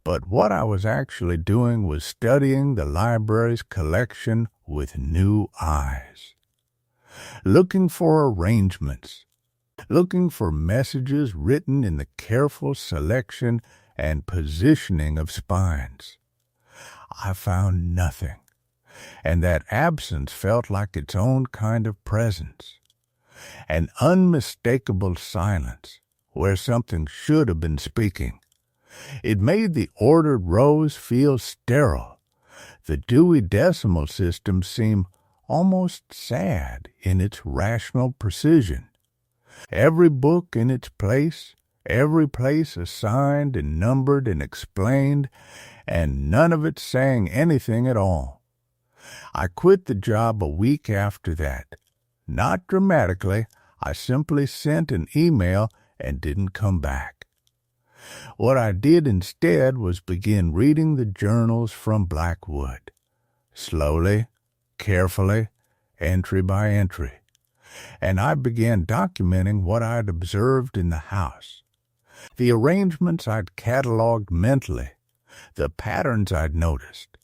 but what I was actually doing was studying the library's collection with new eyes. Looking for arrangements. Looking for messages written in the careful selection and positioning of spines. I found nothing, and that absence felt like its own kind of presence. An unmistakable silence where something should have been speaking. It made the ordered rows feel sterile. The Dewey Decimal System seem almost sad in its rational precision. Every book in its place, every place assigned and numbered and explained, and none of it saying anything at all. I quit the job a week after that. Not dramatically, I simply sent an email and didn't come back. What I did instead was begin reading the journals from Blackwood. Slowly, carefully, entry by entry. And I began documenting what I'd observed in the house. The arrangements I'd cataloged mentally, the patterns I'd noticed.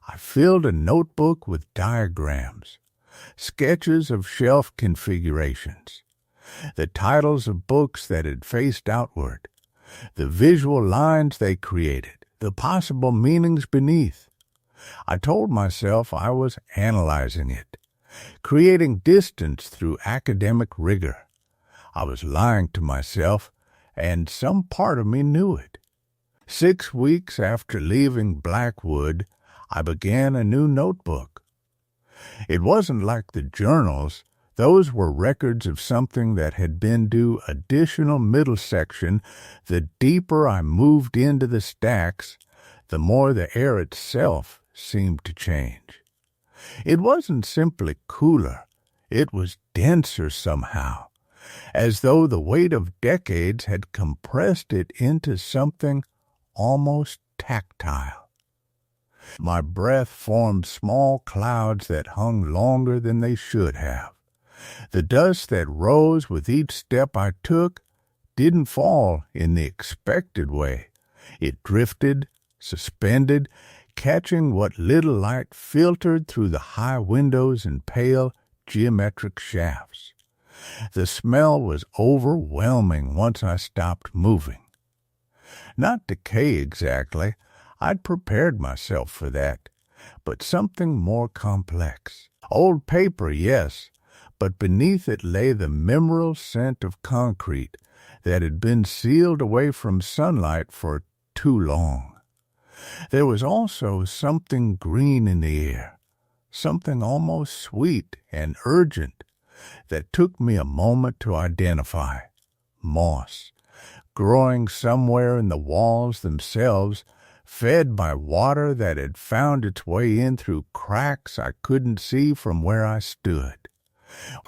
I filled a notebook with diagrams, sketches of shelf configurations, the titles of books that had faced outward, the visual lines they created, the possible meanings beneath. I told myself I was analyzing it, creating distance through academic rigor. I was lying to myself, and some part of me knew it. 6 weeks after leaving Blackwood, I began a new notebook. It wasn't like the journals. Those were records of something that had been due additional middle section. The deeper I moved into the stacks, the more the air itself seemed to change. It wasn't simply cooler. It was denser somehow, as though the weight of decades had compressed it into something almost tactile. My breath formed small clouds that hung longer than they should have. The dust that rose with each step I took didn't fall in the expected way. It drifted, suspended, catching what little light filtered through the high windows in pale, geometric shafts. The smell was overwhelming once I stopped moving. Not decay exactly. I'd prepared myself for that, but something more complex. Old paper, yes, but beneath it lay the mineral scent of concrete that had been sealed away from sunlight for too long. There was also something green in the air, something almost sweet and urgent that took me a moment to identify. Moss, growing somewhere in the walls themselves, fed by water that had found its way in through cracks I couldn't see from where I stood.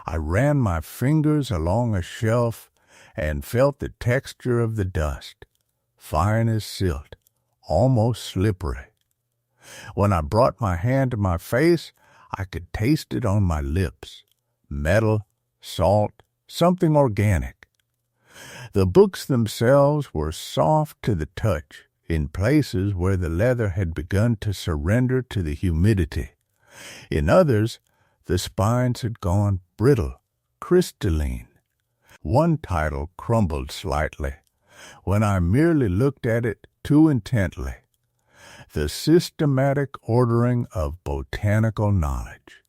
I ran my fingers along a shelf and felt the texture of the dust, fine as silt, almost slippery. When I brought my hand to my face, I could taste it on my lips. Metal, salt, something organic. The books themselves were soft to the touch, in places where the leather had begun to surrender to the humidity. In others, the spines had gone brittle, crystalline. One title crumbled slightly, when I merely looked at it too intently. The systematic ordering of botanical knowledge.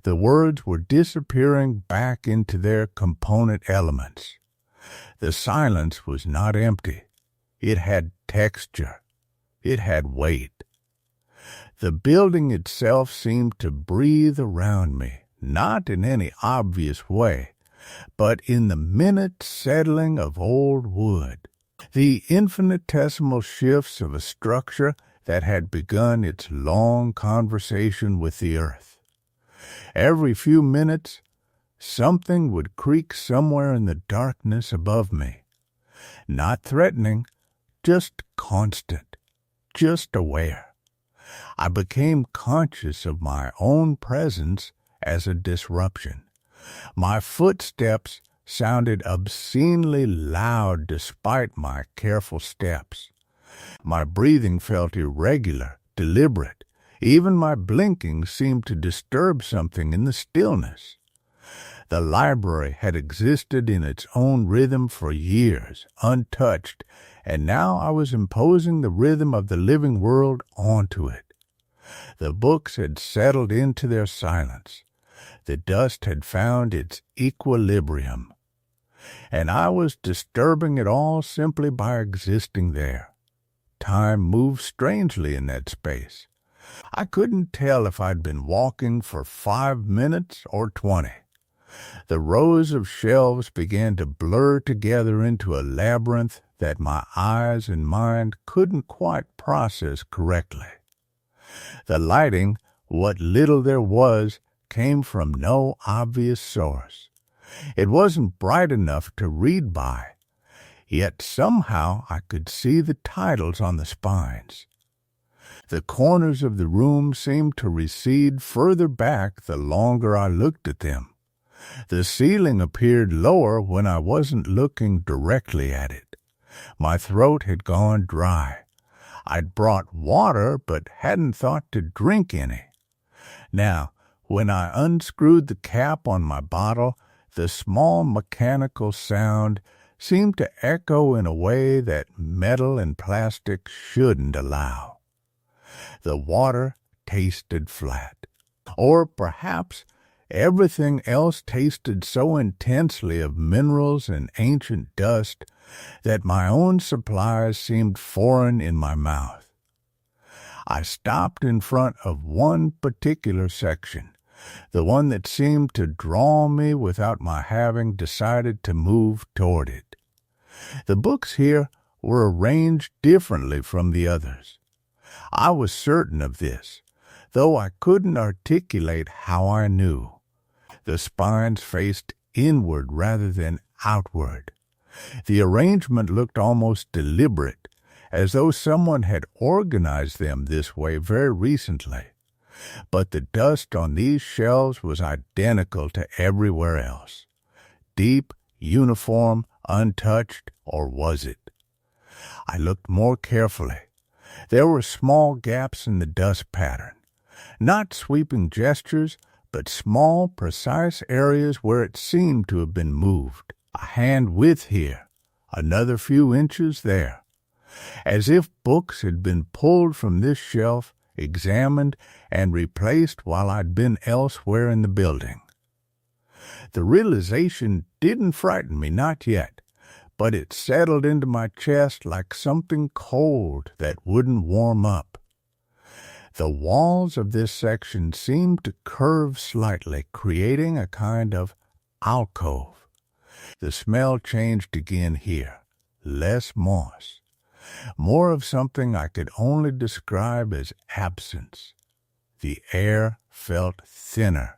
The words were disappearing back into their component elements. The silence was not empty. It had texture. It had weight. The building itself seemed to breathe around me, not in any obvious way, but in the minute settling of old wood, the infinitesimal shifts of a structure that had begun its long conversation with the earth. Every few minutes, something would creak somewhere in the darkness above me. Not threatening, just constant, just aware. I became conscious of my own presence as a disruption. My footsteps sounded obscenely loud despite my careful steps. My breathing felt irregular, deliberate. Even my blinking seemed to disturb something in the stillness. The library had existed in its own rhythm for years, untouched, and now I was imposing the rhythm of the living world onto it. The books had settled into their silence. The dust had found its equilibrium, and I was disturbing it all simply by existing there. Time moved strangely in that space. I couldn't tell if I'd been walking for 5 minutes or 20. The rows of shelves began to blur together into a labyrinth that my eyes and mind couldn't quite process correctly. The lighting What little there was came from no obvious source. It wasn't bright enough to read by, yet somehow I could see the titles on the spines. The corners of the room seemed to recede further back the longer I looked at them. The ceiling appeared lower when I wasn't looking directly at it. My throat had gone dry. I'd brought water, but hadn't thought to drink any. Now, when I unscrewed the cap on my bottle, the small mechanical sound seemed to echo in a way that metal and plastic shouldn't allow. The water tasted flat. Or perhaps everything else tasted so intensely of minerals and ancient dust that my own supplies seemed foreign in my mouth. I stopped in front of one particular section, the one that seemed to draw me without my having decided to move toward it. The books here were arranged differently from the others. I was certain of this, though I couldn't articulate how I knew. The spines faced inward rather than outward. The arrangement looked almost deliberate, as though someone had organized them this way very recently. But the dust on these shelves was identical to everywhere else. Deep, uniform, untouched, or was it? I looked more carefully. There were small gaps in the dust pattern. Not sweeping gestures, but small, precise areas where it seemed to have been moved. A hand width here, another few inches there. As if books had been pulled from this shelf, examined, and replaced while I'd been elsewhere in the building. The realization didn't frighten me, not yet, but it settled into my chest like something cold that wouldn't warm up. The walls of this section seemed to curve slightly, creating a kind of alcove. The smell changed again here. Less moss. More of something I could only describe as absence. The air felt thinner.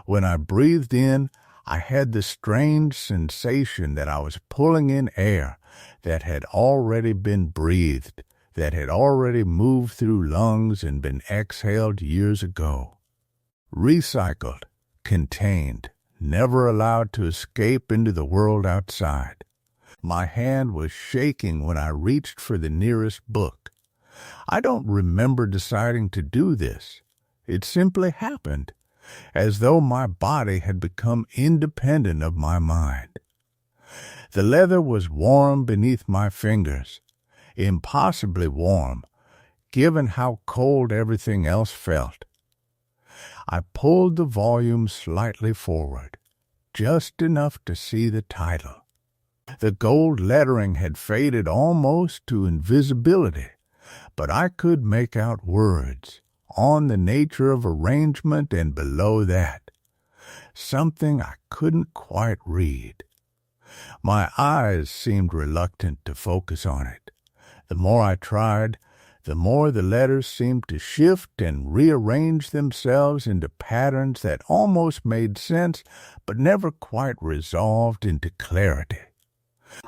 When I breathed in, I had the strange sensation that I was pulling in air that had already been breathed, that had already moved through lungs and been exhaled years ago. Recycled, contained, never allowed to escape into the world outside. My hand was shaking when I reached for the nearest book. I don't remember deciding to do this. It simply happened, as though my body had become independent of my mind. The leather was warm beneath my fingers, impossibly warm, given how cold everything else felt. I pulled the volume slightly forward, just enough to see the title. The gold lettering had faded almost to invisibility, but I could make out words, on the nature of arrangement and below that. Something I couldn't quite read. My eyes seemed reluctant to focus on it. The more I tried, the more the letters seemed to shift and rearrange themselves into patterns that almost made sense, but never quite resolved into clarity.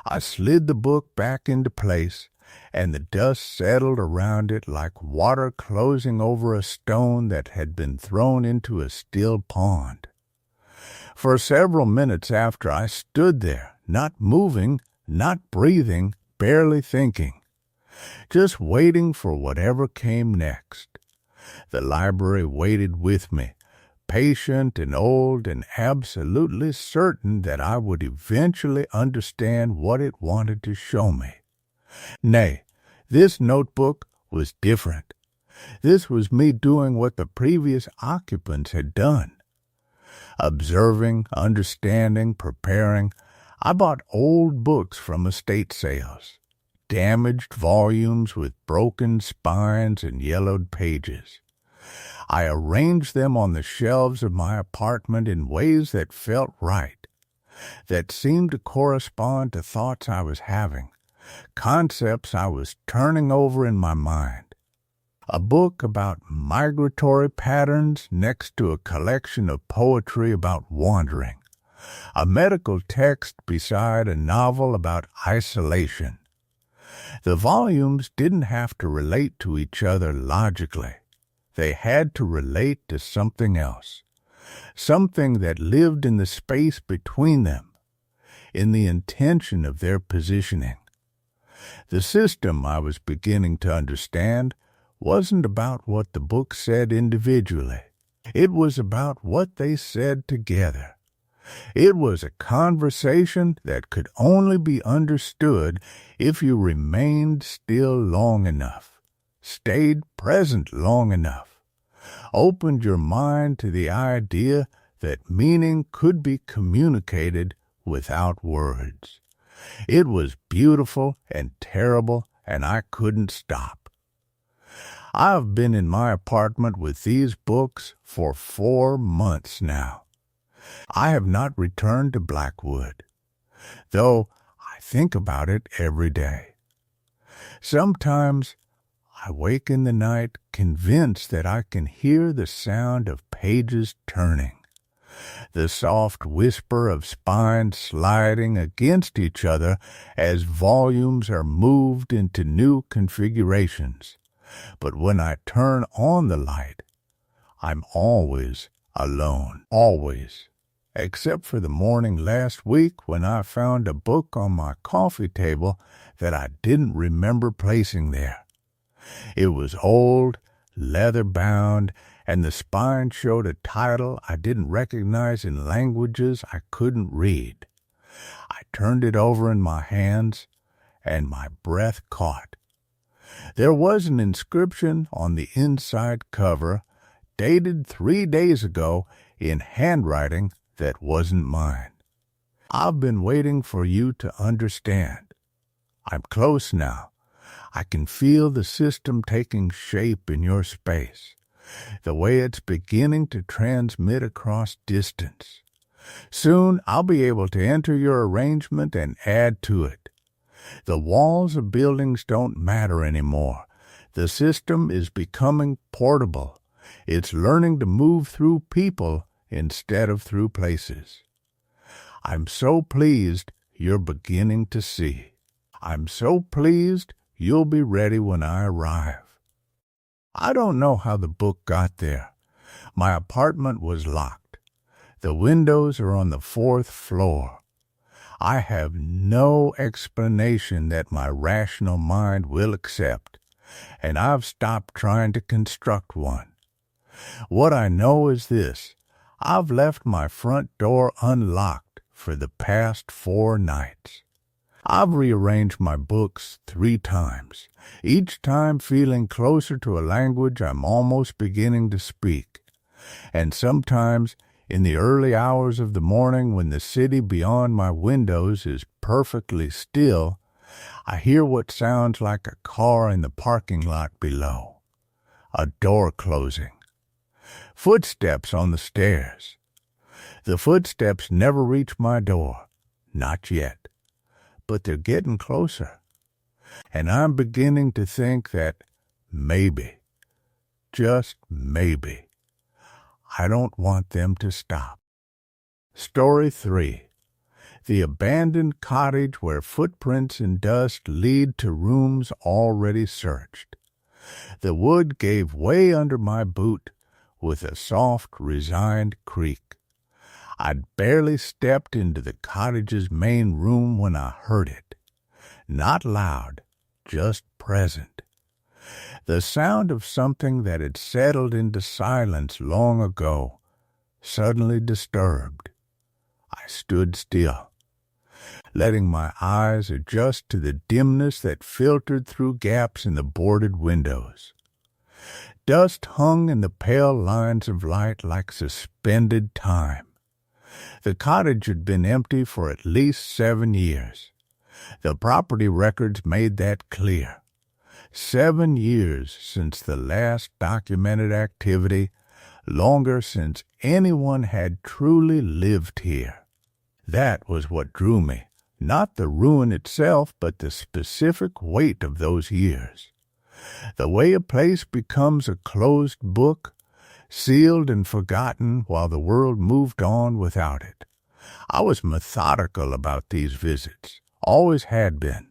I slid the book back into place, and the dust settled around it like water closing over a stone that had been thrown into a still pond. For several minutes after, I stood there, not moving, not breathing, barely thinking, just waiting for whatever came next. The library waited with me, patient and old and absolutely certain that I would eventually understand what it wanted to show me. Nay, this notebook was different. This was me doing what the previous occupants had done. Observing, understanding, preparing, I bought old books from estate sales, damaged volumes with broken spines and yellowed pages. I arranged them on the shelves of my apartment in ways that felt right, that seemed to correspond to thoughts I was having, concepts I was turning over in my mind. A book about migratory patterns next to a collection of poetry about wandering. A medical text beside a novel about isolation. The volumes didn't have to relate to each other logically. They had to relate to something else, something that lived in the space between them, in the intention of their positioning. The system I was beginning to understand wasn't about what the book said individually. It was about what they said together. It was a conversation that could only be understood if you remained still long enough, stayed present long enough, opened your mind to the idea that meaning could be communicated without words. It was beautiful and terrible, and I couldn't stop. I've been in my apartment with these books for 4 months now. I have not returned to Blackwood, though I think about it every day. Sometimes I wake in the night convinced that I can hear the sound of pages turning, the soft whisper of spines sliding against each other as volumes are moved into new configurations. But when I turn on the light, I'm always alone, always. Except for the morning last week when I found a book on my coffee table that I didn't remember placing there. It was old, leather-bound, and the spine showed a title I didn't recognize in languages I couldn't read. I turned it over in my hands, and my breath caught. There was an inscription on the inside cover, dated 3 days ago, in handwriting that wasn't mine. I've been waiting for you to understand. I'm close now. I can feel the system taking shape in your space, the way it's beginning to transmit across distance. Soon I'll be able to enter your arrangement and add to it. The walls of buildings don't matter anymore. The system is becoming portable. It's learning to move through people instead of through places. I'm so pleased you're beginning to see. I'm so pleased you'll be ready when I arrive. I don't know how the book got there. My apartment was locked. The windows are on the 4th floor. I have no explanation that my rational mind will accept, and I've stopped trying to construct one. What I know is this: I've left my front door unlocked for the past 4 nights. I've rearranged my books 3 times, each time feeling closer to a language I'm almost beginning to speak. And sometimes, in the early hours of the morning when the city beyond my windows is perfectly still, I hear what sounds like a car in the parking lot below, a door closing, footsteps on the stairs. The footsteps never reach my door, not yet, but they're getting closer. And I'm beginning to think that maybe, just maybe, I don't want them to stop. Story 3. The abandoned cottage where footprints in dust lead to rooms already searched. The wood gave way under my boot with a soft, resigned creak. I'd barely stepped into the cottage's main room when I heard it. Not loud, just present. The sound of something that had settled into silence long ago, suddenly disturbed. I stood still, letting my eyes adjust to the dimness that filtered through gaps in the boarded windows. Dust hung in the pale lines of light like suspended time. The cottage had been empty for at least 7 years. The property records made that clear. 7 years since the last documented activity, longer since anyone had truly lived here. That was what drew me, not the ruin itself, but the specific weight of those years. The way a place becomes a closed book, sealed and forgotten while the world moved on without it. I was methodical about these visits, always had been.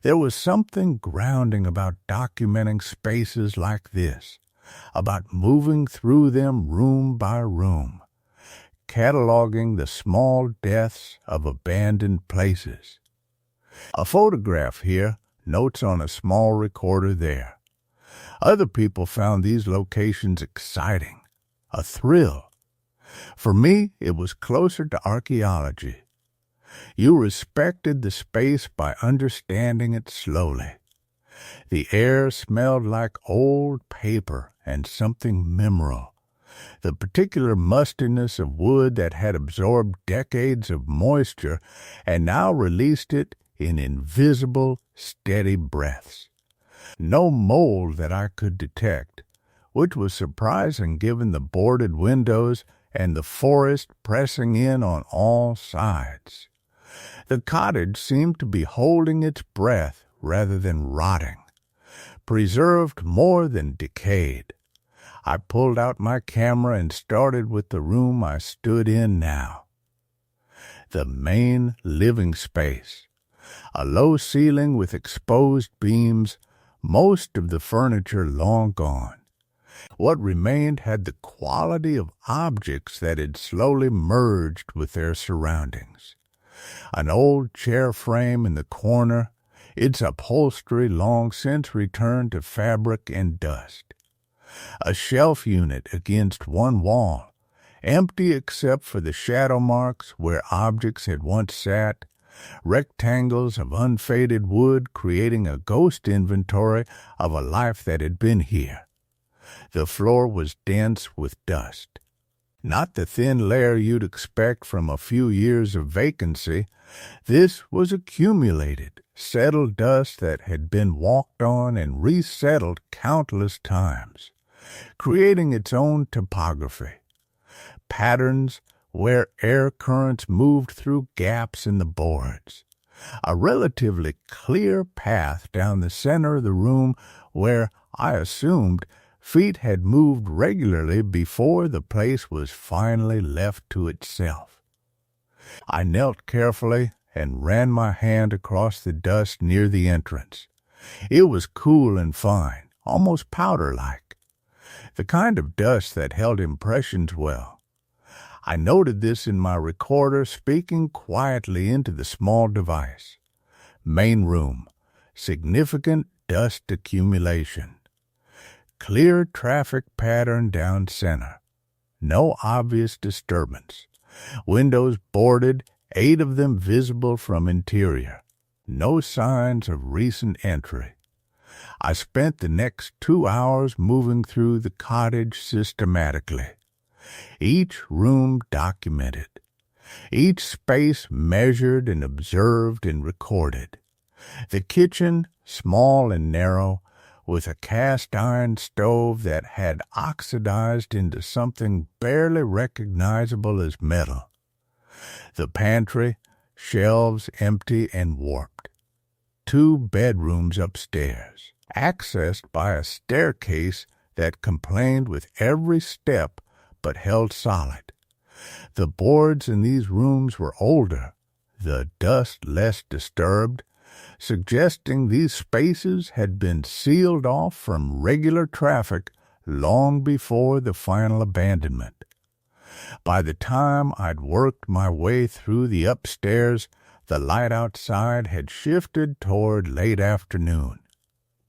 There was something grounding about documenting spaces like this, about moving through them room by room, cataloging the small deaths of abandoned places. A photograph here, notes on a small recorder there. Other people found these locations exciting, a thrill. For me, it was closer to archaeology. You respected the space by understanding it slowly. The air smelled like old paper and something mineral. The particular mustiness of wood that had absorbed decades of moisture and now released it in invisible, steady breaths. No mold that I could detect, which was surprising given the boarded windows and the forest pressing in on all sides. The cottage seemed to be holding its breath rather than rotting, preserved more than decayed. I pulled out my camera and started with the room I stood in now. The main living space. A low ceiling with exposed beams, most of the furniture long gone. What remained had the quality of objects that had slowly merged with their surroundings. An old chair frame in the corner, its upholstery long since returned to fabric and dust. A shelf unit against one wall, empty except for the shadow marks where objects had once sat, rectangles of unfaded wood creating a ghost inventory of a life that had been here. The floor was dense with dust. Not the thin layer you'd expect from a few years of vacancy. This was accumulated, settled dust that had been walked on and resettled countless times, creating its own topography. Patterns where air currents moved through gaps in the boards. A relatively clear path down the center of the room where, I assumed, feet had moved regularly before the place was finally left to itself. I knelt carefully and ran my hand across the dust near the entrance. It was cool and fine, almost powder-like, the kind of dust that held impressions well. I noted this in my recorder, speaking quietly into the small device. Main room, significant dust accumulation. Clear traffic pattern down center. No obvious disturbance. Windows boarded, 8 of them visible from interior. No signs of recent entry. I spent the next 2 hours moving through the cottage systematically. Each room documented. Each space measured and observed and recorded. The kitchen, small and narrow, with a cast-iron stove that had oxidized into something barely recognizable as metal. The pantry, shelves empty and warped. 2 bedrooms upstairs, accessed by a staircase that complained with every step but held solid. The boards in these rooms were older, the dust less disturbed, suggesting these spaces had been sealed off from regular traffic long before the final abandonment. By the time I'd worked my way through the upstairs, the light outside had shifted toward late afternoon.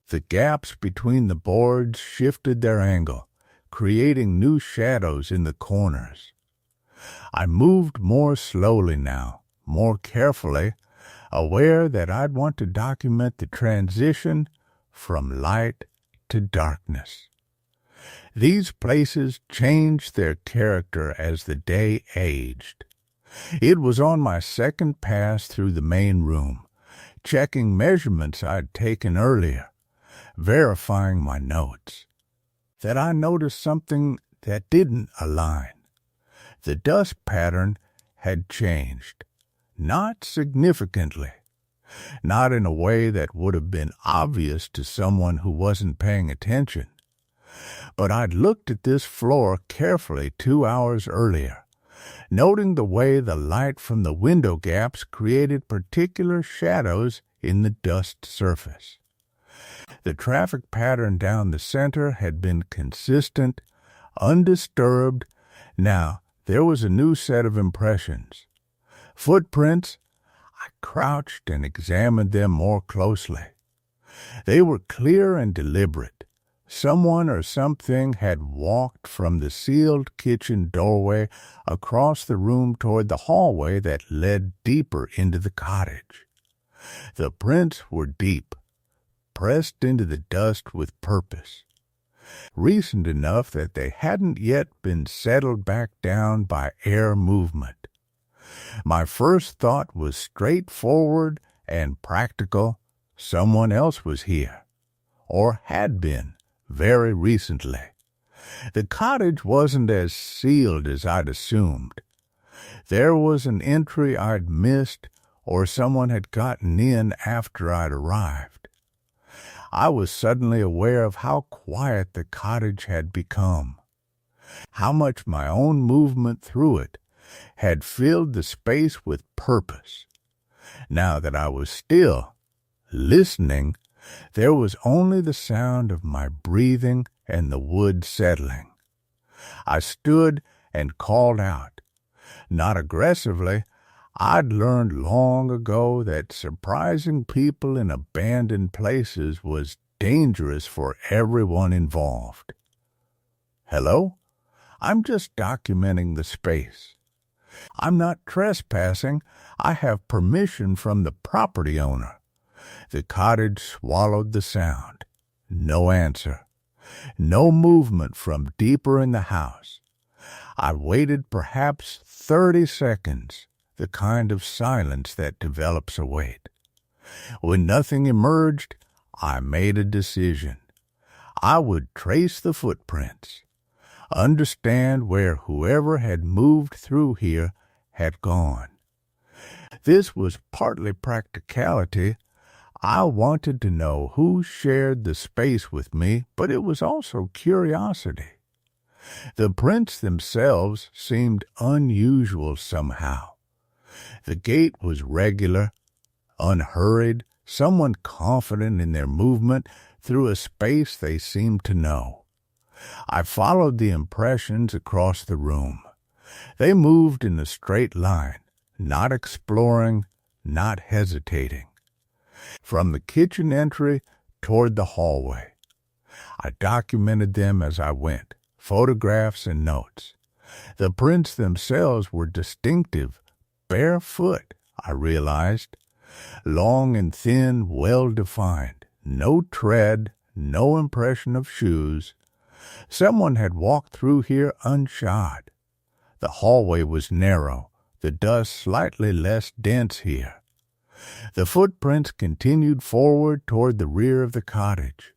The gaps between the boards shifted their angle, creating new shadows in the corners. I moved more slowly now, more carefully, aware that I'd want to document the transition from light to darkness. These places changed their character as the day aged. It was on my second pass through the main room, checking measurements I'd taken earlier, verifying my notes, that I noticed something that didn't align. The dust pattern had changed, not significantly. not in a way that would have been obvious to someone who wasn't paying attention. But I'd looked at this floor carefully 2 hours earlier, noting the way the light from the window gaps created particular shadows in the dust surface. The traffic pattern down the center had been consistent, undisturbed. Now there was a new set of impressions. Footprints. I crouched and examined them more closely. They were clear and deliberate. Someone or something had walked from the sealed kitchen doorway across the room toward the hallway that led deeper into the cottage. The prints were deep, pressed into the dust with purpose, recent enough that they hadn't yet been settled back down by air movement. My first thought was straightforward and practical. Someone else was here, or had been, very recently. The cottage wasn't as sealed as I'd assumed. There was an entry I'd missed, or someone had gotten in after I'd arrived. I was suddenly aware of how quiet the cottage had become, how much my own movement through it had filled the space with purpose. Now that I was still, listening, there was only the sound of my breathing and the wood settling. I stood and called out. Not aggressively. I'd learned long ago that surprising people in abandoned places was dangerous for everyone involved. Hello? I'm just documenting the space. I'm not trespassing. I have permission from the property owner. The cottage swallowed the sound. No answer. No movement from deeper in the house. I waited perhaps 30 seconds, the kind of silence that develops a wait. When nothing emerged, I made a decision. I would trace the footprints, understand where whoever had moved through here had gone. This was partly practicality. I wanted to know who shared the space with me, but it was also curiosity. The prints themselves seemed unusual somehow. The gait was regular, unhurried, someone confident in their movement through a space they seemed to know. I followed the impressions across the room. They moved in a straight line, not exploring, not hesitating. From the kitchen entry toward the hallway. I documented them as I went, photographs and notes. The prints themselves were distinctive, barefoot, I realized. Long and thin, well-defined. No tread, no impression of shoes. Someone had walked through here unshod. The hallway was narrow, the dust slightly less dense here. The footprints continued forward toward the rear of the cottage.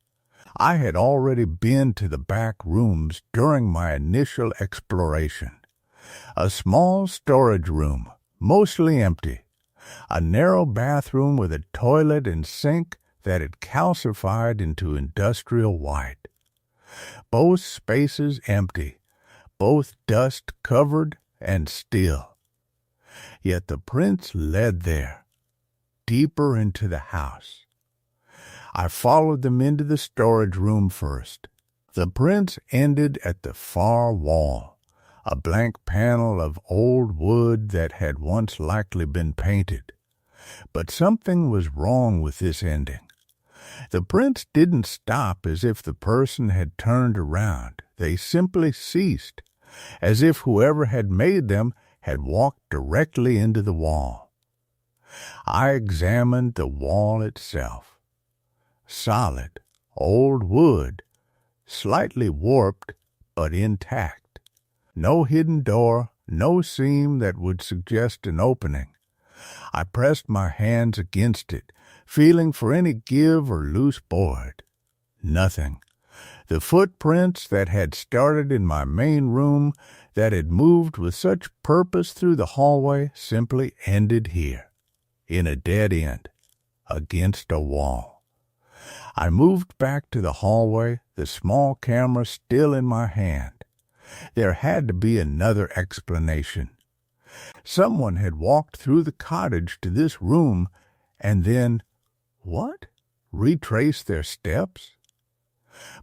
I had already been to the back rooms during my initial exploration. A small storage room, mostly empty. A narrow bathroom with a toilet and sink that had calcified into industrial white. Both spaces empty, both dust-covered and still. Yet the prints led there, deeper into the house. I followed them into the storage room first. The prints ended at the far wall, a blank panel of old wood that had once likely been painted. But something was wrong with this ending. The prints didn't stop as if the person had turned around. They simply ceased, as if whoever had made them had walked directly into the wall. I examined the wall itself. Solid, old wood, slightly warped, but intact. No hidden door, no seam that would suggest an opening. I pressed my hands against it, feeling for any give or loose board. Nothing. The footprints that had started in my main room, that had moved with such purpose through the hallway, simply ended here, in a dead end. against a wall. I moved back to the hallway, the small camera still in my hand. There had to be another explanation. Someone had walked through the cottage to this room and then, what? Retraced their steps?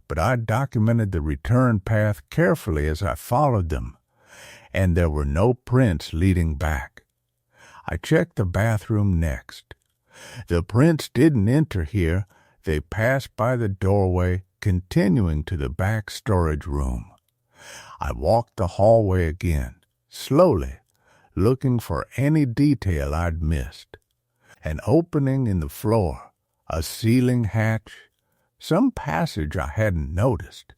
But I documented the return path carefully as I followed them, and there were no prints leading back. I checked the bathroom next. The prints didn't enter here. They passed by the doorway, continuing to the back storage room. I walked the hallway again, slowly, looking for any detail I'd missed. An opening in the floor, a ceiling hatch, some passage I hadn't noticed.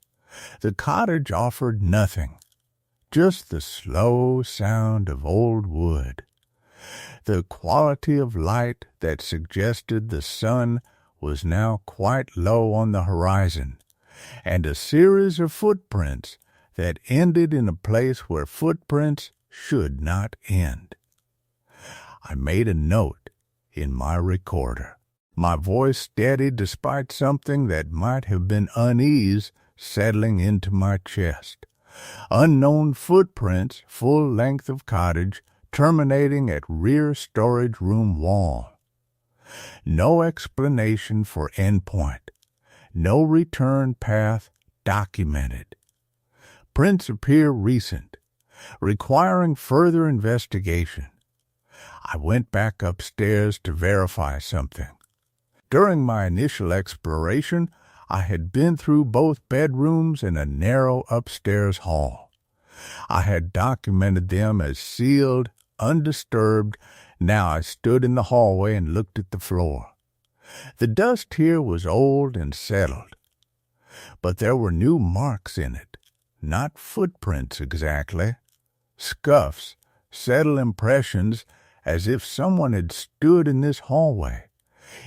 The cottage offered nothing, just the slow sound of old wood. The quality of light that suggested the sun was now quite low on the horizon, and a series of footprints that ended in a place where footprints should not end. I made a note in my recorder, my voice steady despite something that might have been unease settling into my chest. Unknown footprints, full length of cottage, terminating at rear storage room wall. No explanation for endpoint. No return path documented. Prints appear recent, requiring further investigation. I went back upstairs to verify something. During my initial exploration, I had been through both bedrooms and a narrow upstairs hall. I had documented them as sealed, undisturbed. Now I stood in the hallway and looked at the floor. The dust here was old and settled, but there were new marks in it. Not footprints exactly. Scuffs, subtle impressions, as if someone had stood in this hallway,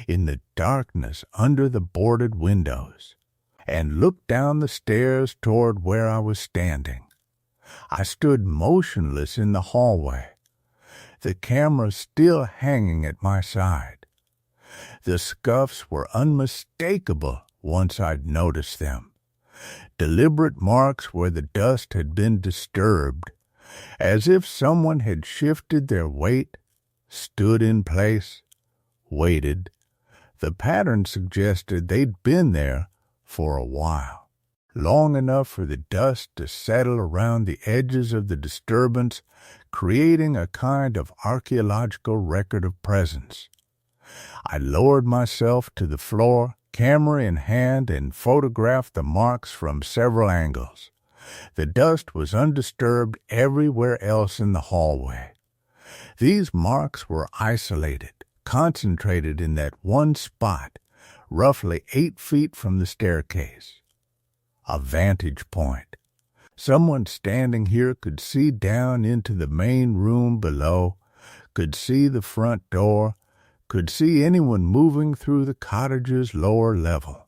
in the darkness under the boarded windows, and looked down the stairs toward where I was standing. I stood motionless in the hallway, the camera still hanging at my side. The scuffs were unmistakable once I'd noticed them. Deliberate marks where the dust had been disturbed, as if someone had shifted their weight, stood in place, waited. The pattern suggested they'd been there for a while, long enough for the dust to settle around the edges of the disturbance, creating a kind of archaeological record of presence. I lowered myself to the floor, camera in hand, and photographed the marks from several angles. The dust was undisturbed everywhere else in the hallway. These marks were isolated, concentrated in that one spot, roughly 8 feet from the staircase. A vantage point. Someone standing here could see down into the main room below, could see the front door, could see anyone moving through the cottage's lower level.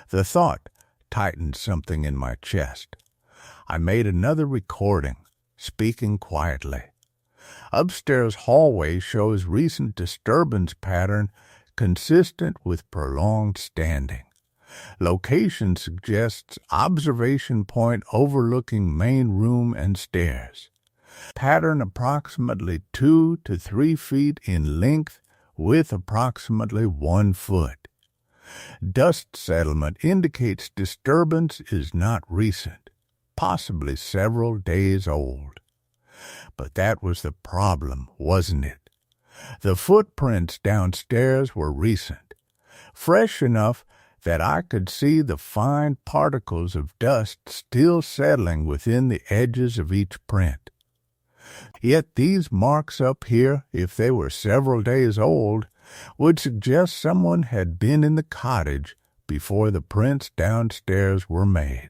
The thought tightened something in my chest. I made another recording, speaking quietly. Upstairs hallway shows recent disturbance pattern consistent with prolonged standing. Location suggests observation point overlooking main room and stairs. Pattern approximately 2 to 3 feet in length, with approximately 1 foot. Dust settlement indicates disturbance is not recent, possibly several days old. But that was the problem, wasn't it? The footprints downstairs were recent, fresh enough that I could see the fine particles of dust still settling within the edges of each print. Yet these marks up here, if they were several days old, would suggest someone had been in the cottage before the prints downstairs were made.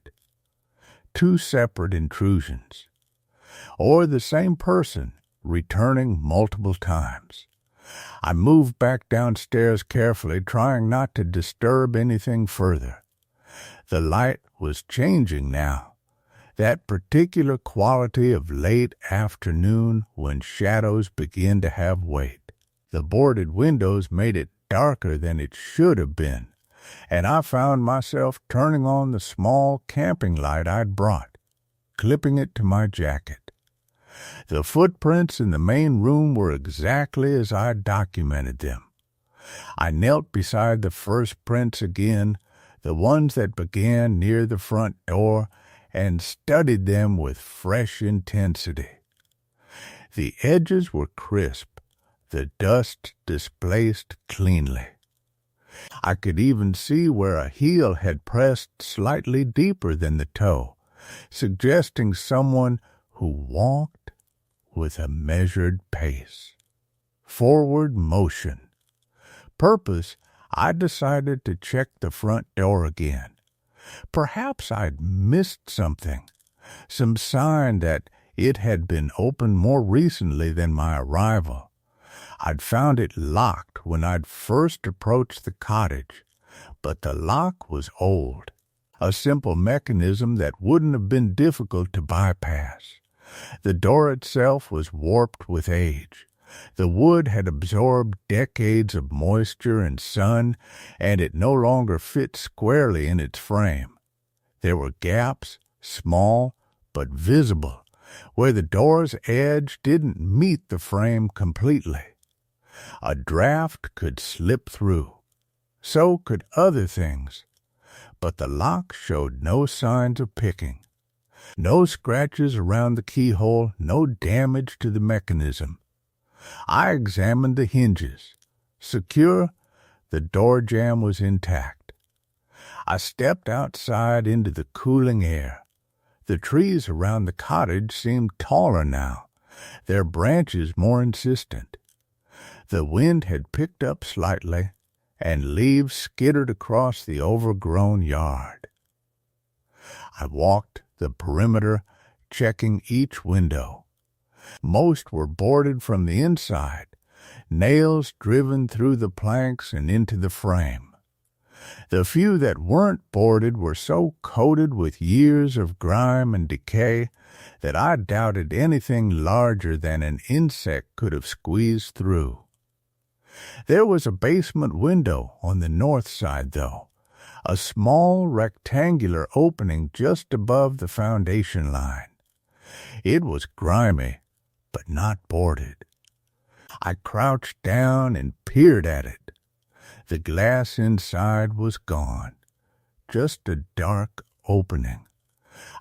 2 separate intrusions. Or the same person, returning multiple times. I moved back downstairs carefully, trying not to disturb anything further. The light was changing now. That particular quality of late afternoon when shadows begin to have weight. The boarded windows made it darker than it should have been, and I found myself turning on the small camping light I'd brought, clipping it to my jacket. The footprints in the main room were exactly as I documented them. I knelt beside the first prints again, the ones that began near the front door, and studied them with fresh intensity. The edges were crisp, the dust displaced cleanly. I could even see where a heel had pressed slightly deeper than the toe, suggesting someone who walked with a measured pace. Forward motion. Purpose, I decided to check the front door again. Perhaps I'd missed something, some sign that it had been opened more recently than my arrival. I'd found it locked when I'd first approached the cottage, but the lock was old, a simple mechanism that wouldn't have been difficult to bypass. The door itself was warped with age. The wood had absorbed decades of moisture and sun, and it no longer fit squarely in its frame. There were gaps, small but visible, where the door's edge didn't meet the frame completely. A draft could slip through. So could other things. But the lock showed no signs of picking. No scratches around the keyhole, no damage to the mechanism. I examined the hinges. Secure, the door jamb was intact. I stepped outside into the cooling air. The trees around the cottage seemed taller now, their branches more insistent. The wind had picked up slightly, and leaves skittered across the overgrown yard. I walked the perimeter, checking each window. Most were boarded from the inside, nails driven through the planks and into the frame. The few that weren't boarded were so coated with years of grime and decay that I doubted anything larger than an insect could have squeezed through. There was a basement window on the north side, though, a small rectangular opening just above the foundation line. It was grimy, but not boarded. I crouched down and peered at it. The glass inside was gone, just a dark opening.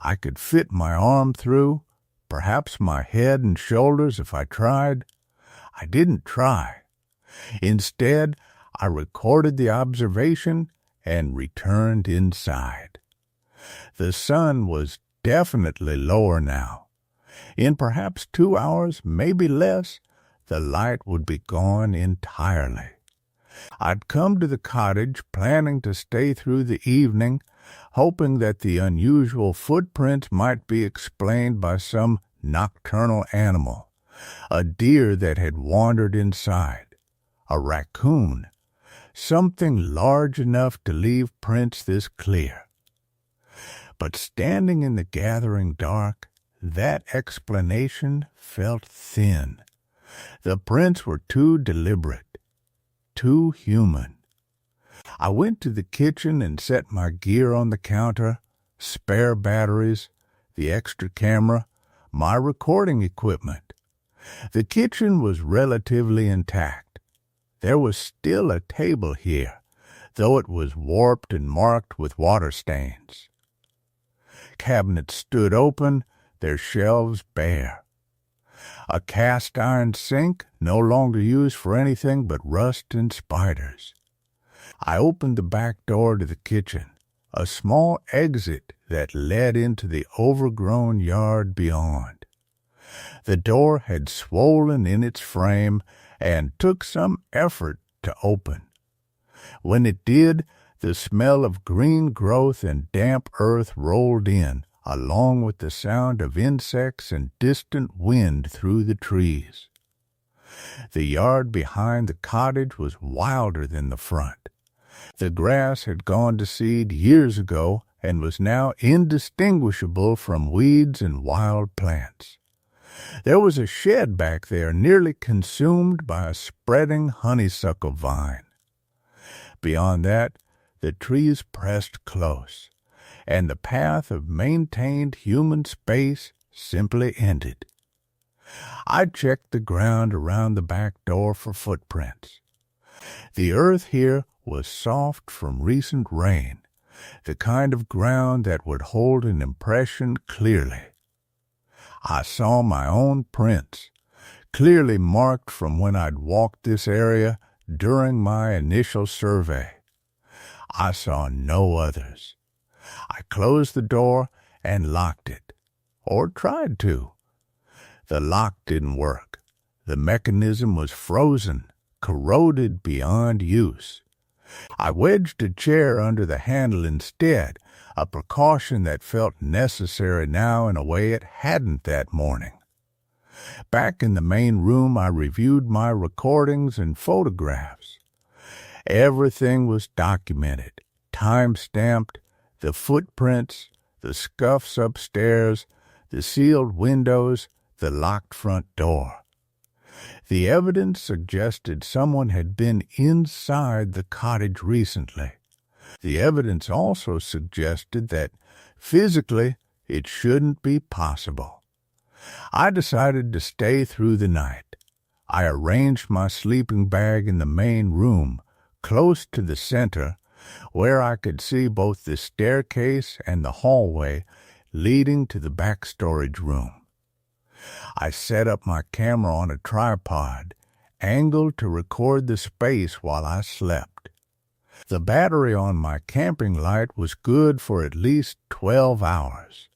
I could fit my arm through, perhaps my head and shoulders if I tried. I didn't try. Instead, I recorded the observation and returned inside. The sun was definitely lower now. In perhaps 2 hours, maybe less, the light would be gone entirely. I'd come to the cottage planning to stay through the evening, hoping that the unusual footprints might be explained by some nocturnal animal, a deer that had wandered inside, a raccoon, something large enough to leave prints this clear. But standing in the gathering dark, that explanation felt thin. The prints were too deliberate, too human. I went to the kitchen and set my gear on the counter, spare batteries, the extra camera, my recording equipment. The kitchen was relatively intact. There was still a table here, though it was warped and marked with water stains. Cabinets stood open, their shelves bare. A cast-iron sink, no longer used for anything but rust and spiders. I opened the back door to the kitchen, a small exit that led into the overgrown yard beyond. The door had swollen in its frame and took some effort to open. When it did, the smell of green growth and damp earth rolled in, along with the sound of insects and distant wind through the trees. The yard behind the cottage was wilder than the front. The grass had gone to seed years ago and was now indistinguishable from weeds and wild plants. There was a shed back there nearly consumed by a spreading honeysuckle vine. Beyond that, the trees pressed close, and the path of maintained human space simply ended. I checked the ground around the back door for footprints. The earth here was soft from recent rain, the kind of ground that would hold an impression clearly. I saw my own prints, clearly marked from when I'd walked this area during my initial survey. I saw no others. I closed the door and locked it, or tried to. The lock didn't work. The mechanism was frozen, corroded beyond use. I wedged a chair under the handle instead, a precaution that felt necessary now in a way it hadn't that morning. Back in the main room, I reviewed my recordings and photographs. Everything was documented, time-stamped, the footprints, the scuffs upstairs, the sealed windows, the locked front door. The evidence suggested someone had been inside the cottage recently. The evidence also suggested that, physically, it shouldn't be possible. I decided to stay through the night. I arranged my sleeping bag in the main room, close to the center, where I could see both the staircase and the hallway leading to the back storage room. I set up my camera on a tripod, angled to record the space while I slept. The battery on my camping light was good for at least 12 hours.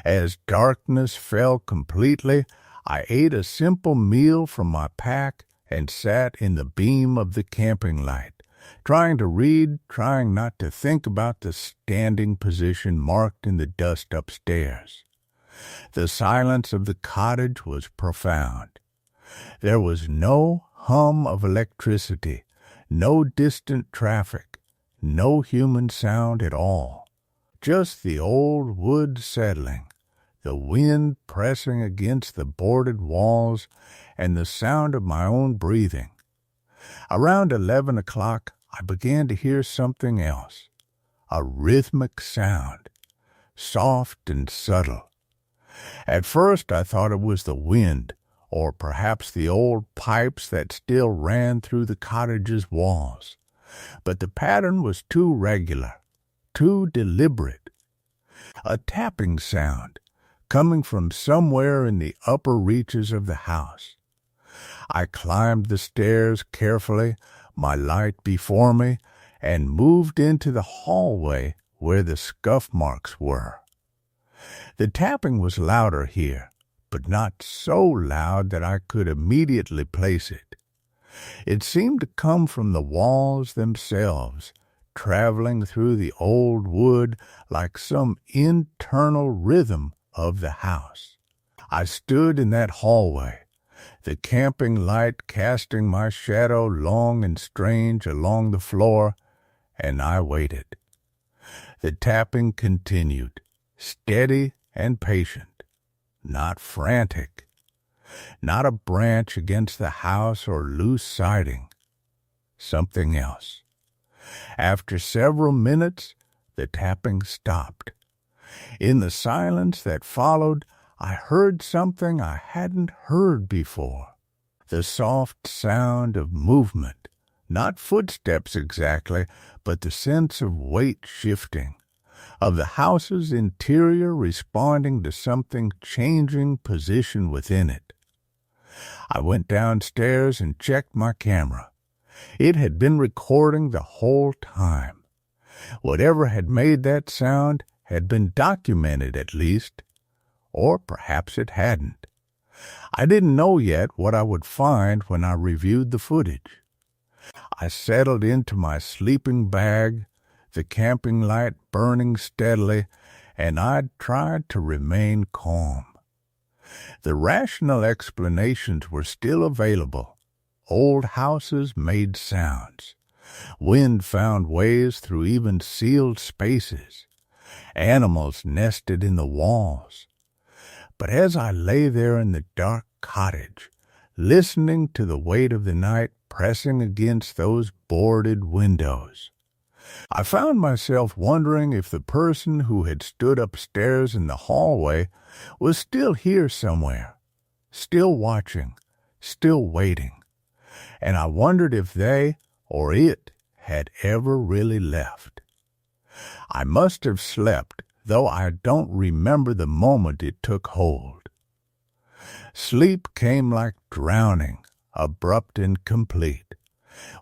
As darkness fell completely, I ate a simple meal from my pack and sat in the beam of the camping light, trying to read, trying not to think about the standing position marked in the dust upstairs. The silence of the cottage was profound. There was no hum of electricity, no distant traffic, no human sound at all. Just the old wood settling, the wind pressing against the boarded walls, and the sound of my own breathing. Around 11 o'clock, I began to hear something else, a rhythmic sound, soft and subtle. At first I thought it was the wind, or perhaps the old pipes that still ran through the cottage's walls. But the pattern was too regular, too deliberate. A tapping sound, coming from somewhere in the upper reaches of the house. I climbed the stairs carefully, my light before me, and moved into the hallway where the scuff marks were. The tapping was louder here, but not so loud that I could immediately place it. It seemed to come from the walls themselves, traveling through the old wood like some internal rhythm of the house. I stood in that hallway, the camping light casting my shadow long and strange along the floor, and I waited. The tapping continued, steady and patient, not frantic, not a branch against the house or loose siding, something else. After several minutes, the tapping stopped. In the silence that followed, I heard something I hadn't heard before, the soft sound of movement, not footsteps exactly, but the sense of weight shifting, of the house's interior responding to something changing position within it. I went downstairs and checked my camera. It had been recording the whole time. Whatever had made that sound had been documented at least, or perhaps it hadn't. I didn't know yet what I would find when I reviewed the footage. I settled into my sleeping bag, the camping light burning steadily, and I tried to remain calm. The rational explanations were still available. Old houses made sounds. Wind found ways through even sealed spaces. Animals nested in the walls. But as I lay there in the dark cottage, listening to the weight of the night pressing against those boarded windows. I found myself wondering if the person who had stood upstairs in the hallway was still here somewhere, still watching, still waiting, and I wondered if they, or it, had ever really left. I must have slept, though I don't remember the moment it took hold. Sleep came like drowning, abrupt and complete.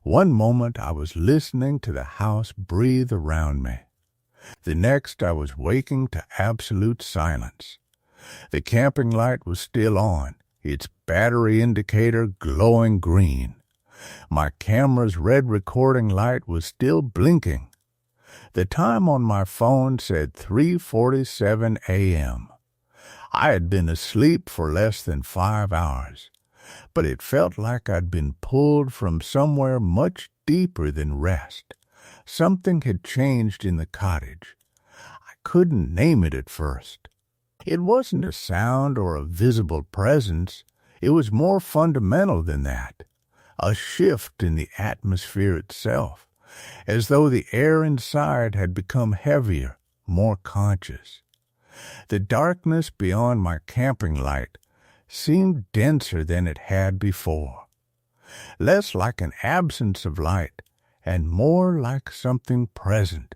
One moment I was listening to the house breathe around me. The next I was waking to absolute silence. The camping light was still on, its battery indicator glowing green. My camera's red recording light was still blinking. The time on my phone said 3:47 a.m. I had been asleep for less than 5 hours, but it felt like I'd been pulled from somewhere much deeper than rest. Something had changed in the cottage. I couldn't name it at first. It wasn't a sound or a visible presence. It was more fundamental than that. A shift in the atmosphere itself, as though the air inside had become heavier, more conscious. The darkness beyond my camping light seemed denser than it had before, less like an absence of light and more like something present.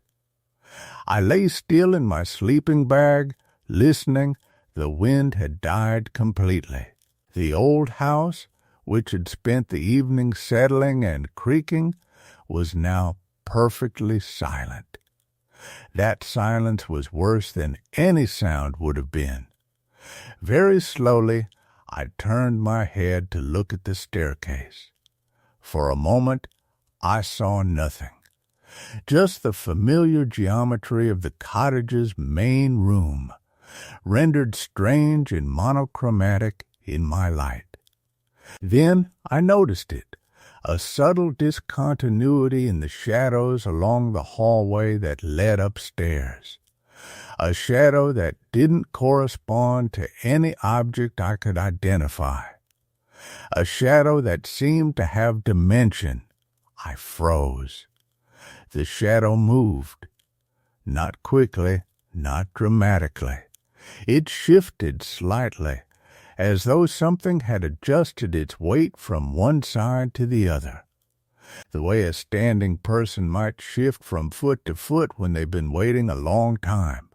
I lay still in my sleeping bag, listening. The wind had died completely. The old house, which had spent the evening settling and creaking, was now perfectly silent. That silence was worse than any sound would have been. Very slowly, I turned my head to look at the staircase. For a moment, I saw nothing. Just the familiar geometry of the cottage's main room, rendered strange and monochromatic in my light. Then I noticed it, a subtle discontinuity in the shadows along the hallway that led upstairs. A shadow that didn't correspond to any object I could identify. A shadow that seemed to have dimension. I froze. The shadow moved. Not quickly, not dramatically. It shifted slightly, as though something had adjusted its weight from one side to the other, the way a standing person might shift from foot to foot when they've been waiting a long time.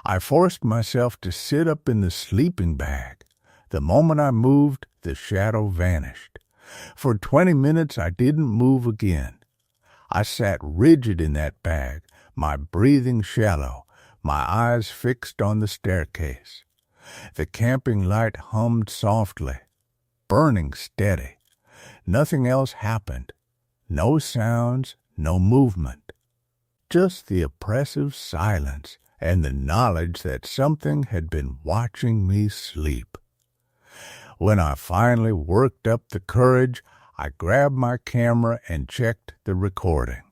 I forced myself to sit up in the sleeping bag. The moment I moved, the shadow vanished. For 20 minutes I didn't move again. I sat rigid in that bag, my breathing shallow, my eyes fixed on the staircase. The camping light hummed softly, burning steady. Nothing else happened. No sounds, no movement. Just the oppressive silence and the knowledge that something had been watching me sleep. When I finally worked up the courage, I grabbed my camera and checked the recording.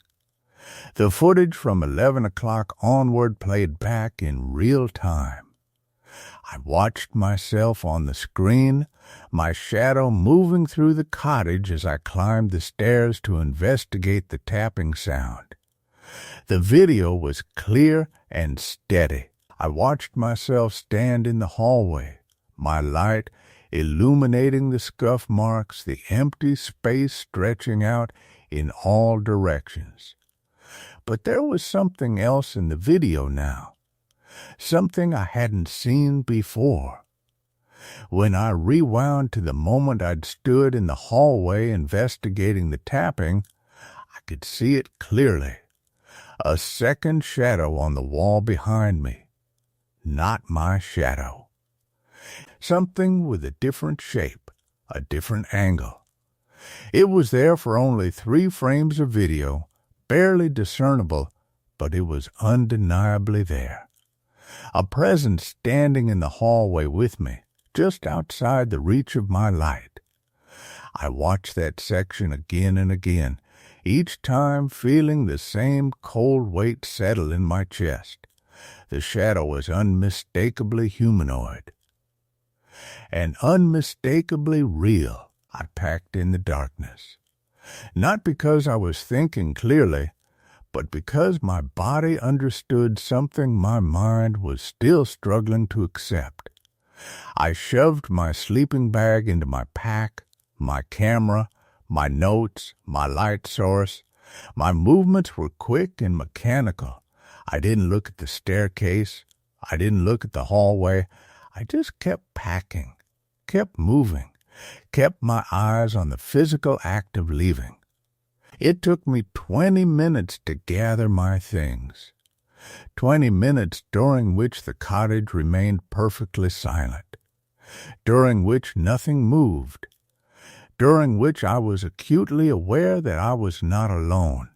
The footage from 11 o'clock onward played back in real time. I watched myself on the screen, my shadow moving through the cottage as I climbed the stairs to investigate the tapping sound. The video was clear and steady. I watched myself stand in the hallway, my light illuminating the scuff marks, the empty space stretching out in all directions. But there was something else in the video now, something I hadn't seen before. When I rewound to the moment I'd stood in the hallway investigating the tapping, I could see it clearly. A second shadow on the wall behind me. Not my shadow. Something with a different shape, a different angle. It was there for only 3 frames of video, barely discernible, but it was undeniably there. A presence standing in the hallway with me, just outside the reach of my light. I watched that section again and again, each time feeling the same cold weight settle in my chest. The shadow was unmistakably humanoid. And unmistakably real, I packed in the darkness. Not because I was thinking clearly, but because my body understood something my mind was still struggling to accept. I shoved my sleeping bag into my pack, my camera, my notes, my light source. My movements were quick and mechanical. I didn't look at the staircase. I didn't look at the hallway. I just kept packing, kept moving, kept my eyes on the physical act of leaving. It took me 20 minutes to gather my things. 20 minutes during which the cottage remained perfectly silent, during which nothing moved, during which I was acutely aware that I was not alone.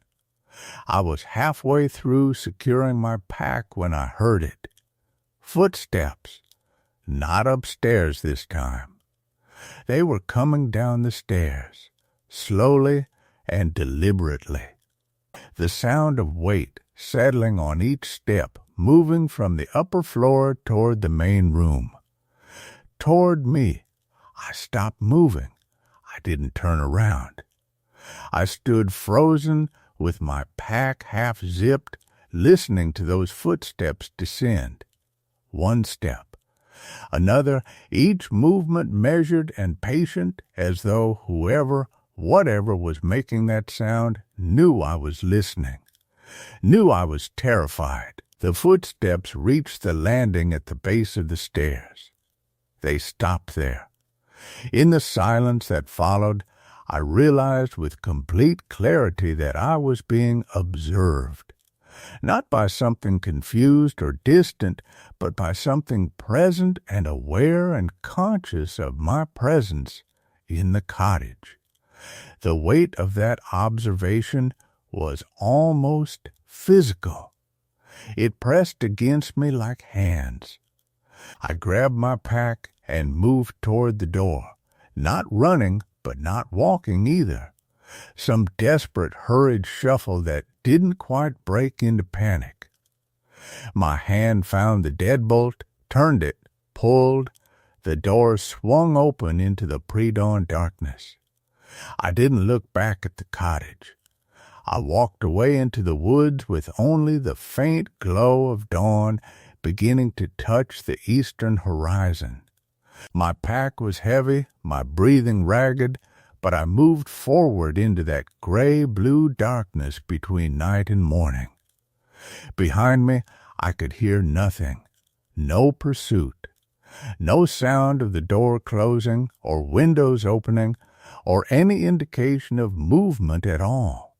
I was halfway through securing my pack when I heard it. Footsteps, not upstairs this time. They were coming down the stairs, slowly and deliberately. The sound of weight settling on each step, moving from the upper floor toward the main room. Toward me. I stopped moving. I didn't turn around. I stood frozen with my pack half zipped, listening to those footsteps descend. One step, another, each movement measured and patient, as though whoever, whatever was making that sound knew I was listening, knew I was terrified. The footsteps reached the landing at the base of the stairs. They stopped there. In the silence that followed, I realized with complete clarity that I was being observed, not by something confused or distant, but by something present and aware and conscious of my presence in the cottage. The weight of that observation was almost physical. It pressed against me like hands. I grabbed my pack and moved toward the door, not running, but not walking either. Some desperate, hurried shuffle that didn't quite break into panic. My hand found the deadbolt, turned it, pulled. The door swung open into the pre-dawn darkness. I didn't look back at the cottage. I walked away into the woods with only the faint glow of dawn beginning to touch the eastern horizon. My pack was heavy, my breathing ragged, but I moved forward into that gray-blue darkness between night and morning. Behind me, I could hear nothing, no pursuit, no sound of the door closing or windows opening or any indication of movement at all.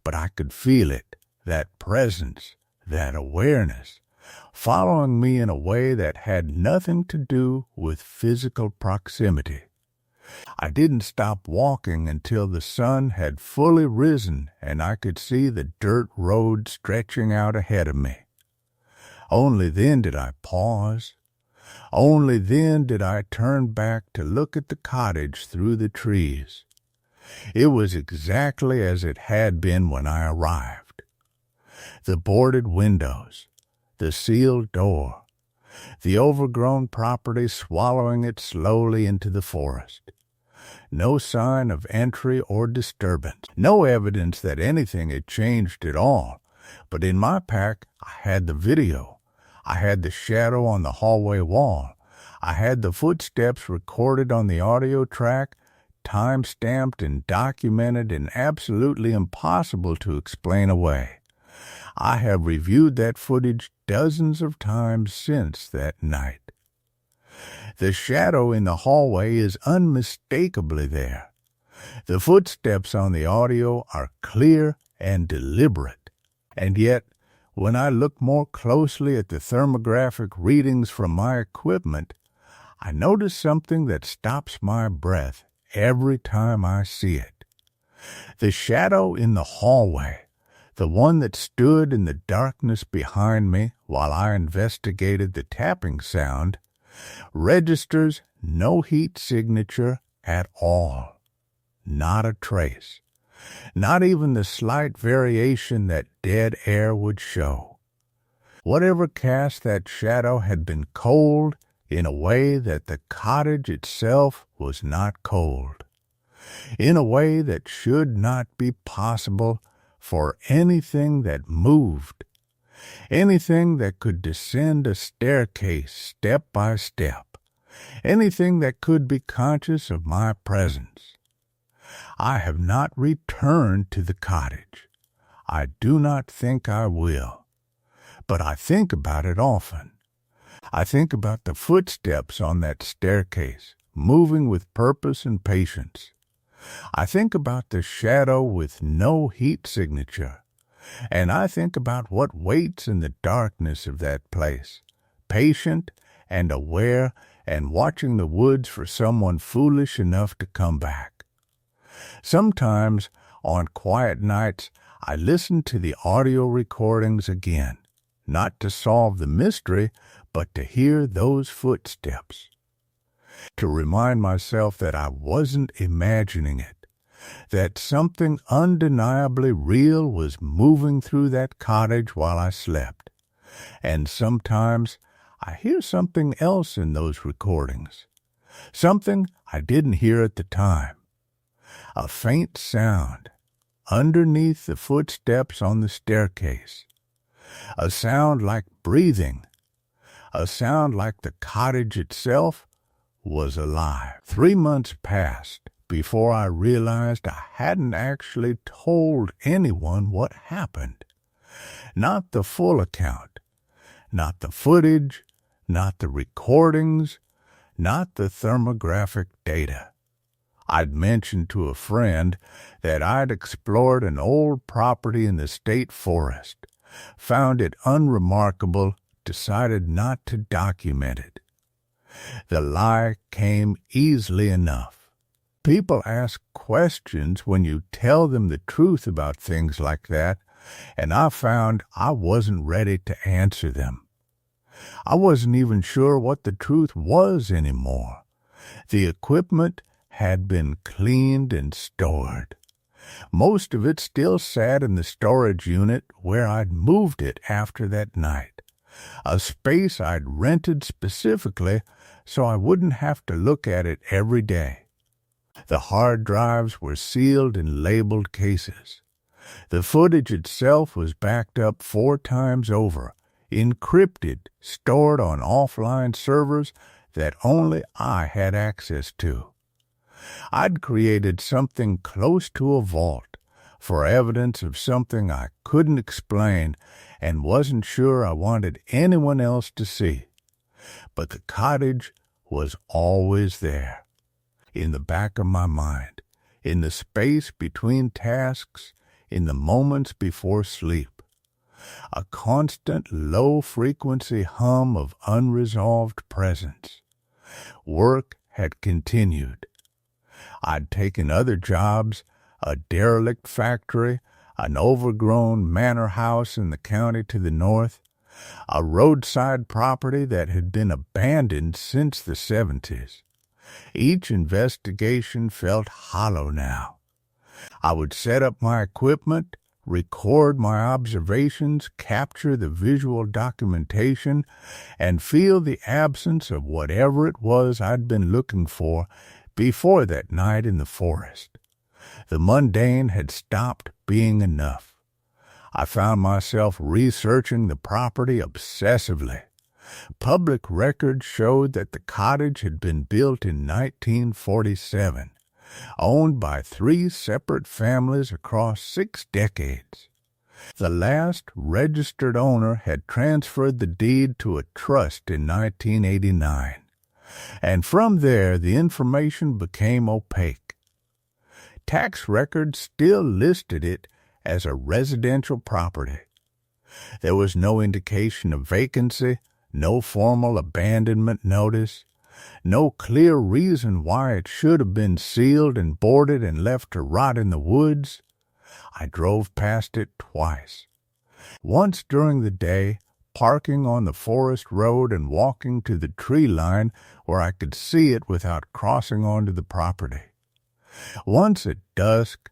But I could feel it, that presence, that awareness, following me in a way that had nothing to do with physical proximity. I didn't stop walking until the sun had fully risen and I could see the dirt road stretching out ahead of me. Only then did I pause. Only then did I turn back to look at the cottage through the trees. It was exactly as it had been when I arrived. The boarded windows, the sealed door, the overgrown property swallowing it slowly into the forest. No sign of entry or disturbance, no evidence that anything had changed at all. But in my pack, I had the video. I had the shadow on the hallway wall. I had the footsteps recorded on the audio track, time-stamped and documented and absolutely impossible to explain away. I have reviewed that footage dozens of times since that night. The shadow in the hallway is unmistakably there. The footsteps on the audio are clear and deliberate. And yet, when I look more closely at the thermographic readings from my equipment, I notice something that stops my breath every time I see it. The shadow in the hallway, the one that stood in the darkness behind me while I investigated the tapping sound, registers no heat signature at all. Not a trace. Not even the slight variation that dead air would show. Whatever cast that shadow had been cold in a way that the cottage itself was not cold. in a way that should not be possible for anything that moved, anything that could descend a staircase step by step, anything that could be conscious of my presence. I have not returned to the cottage. I do not think I will, but I think about it often. I think about the footsteps on that staircase, moving with purpose and patience. I think about the shadow with no heat signature, and I think about what waits in the darkness of that place, patient and aware and watching the woods for someone foolish enough to come back. Sometimes, on quiet nights, I listen to the audio recordings again, not to solve the mystery, but to hear those footsteps. To remind myself that I wasn't imagining it, that something undeniably real was moving through that cottage while I slept. And sometimes I hear something else in those recordings, something I didn't hear at the time. A faint sound underneath the footsteps on the staircase, a sound like breathing, a sound like the cottage itself was alive. 3 months passed before I realized I hadn't actually told anyone what happened. Not the full account, not the footage, not the recordings, not the thermographic data. I'd mentioned to a friend that I'd explored an old property in the state forest, found it unremarkable, decided not to document it. The lie came easily enough. People ask questions when you tell them the truth about things like that, and I found I wasn't ready to answer them. I wasn't even sure what the truth was anymore. The equipment had been cleaned and stored. Most of it still sat in the storage unit where I'd moved it after that night, a space I'd rented specifically so I wouldn't have to look at it every day. The hard drives were sealed in labeled cases. The footage itself was backed up 4 times over, encrypted, stored on offline servers that only I had access to. I'd created something close to a vault for evidence of something I couldn't explain and wasn't sure I wanted anyone else to see. But the cottage was always there, in the back of my mind, in the space between tasks, in the moments before sleep. A constant low-frequency hum of unresolved presence. Work had continued. I'd taken other jobs, a derelict factory, an overgrown manor house in the county to the north, a roadside property that had been abandoned since the 70s. Each investigation felt hollow now. I would set up my equipment, record my observations, capture the visual documentation, and feel the absence of whatever it was I'd been looking for before that night in the forest. The mundane had stopped being enough. I found myself researching the property obsessively. Public records showed that the cottage had been built in 1947, owned by 3 separate families across 6 decades. The last registered owner had transferred the deed to a trust in 1989, and from there the information became opaque. Tax records still listed it as a residential property. There was no indication of vacancy, no formal abandonment notice, no clear reason why it should have been sealed and boarded and left to rot in the woods. I drove past it twice. Once during the day, parking on the forest road and walking to the tree line where I could see it without crossing onto the property. Once at dusk,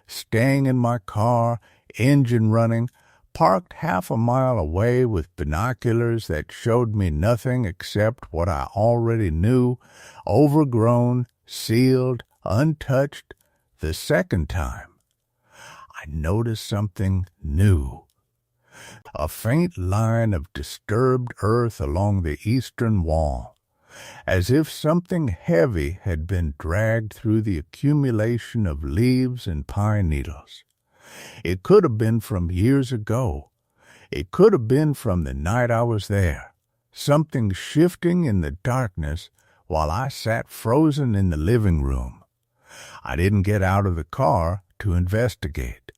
staying in my car, engine running, parked half a mile away with binoculars that showed me nothing except what I already knew, overgrown, sealed, untouched, The second time, I noticed something new. A faint line of disturbed earth along the eastern wall, as if something heavy had been dragged through the accumulation of leaves and pine needles. It could have been from years ago. It could have been from the night I was there. Something shifting in the darkness while I sat frozen in the living room. I didn't get out of the car to investigate.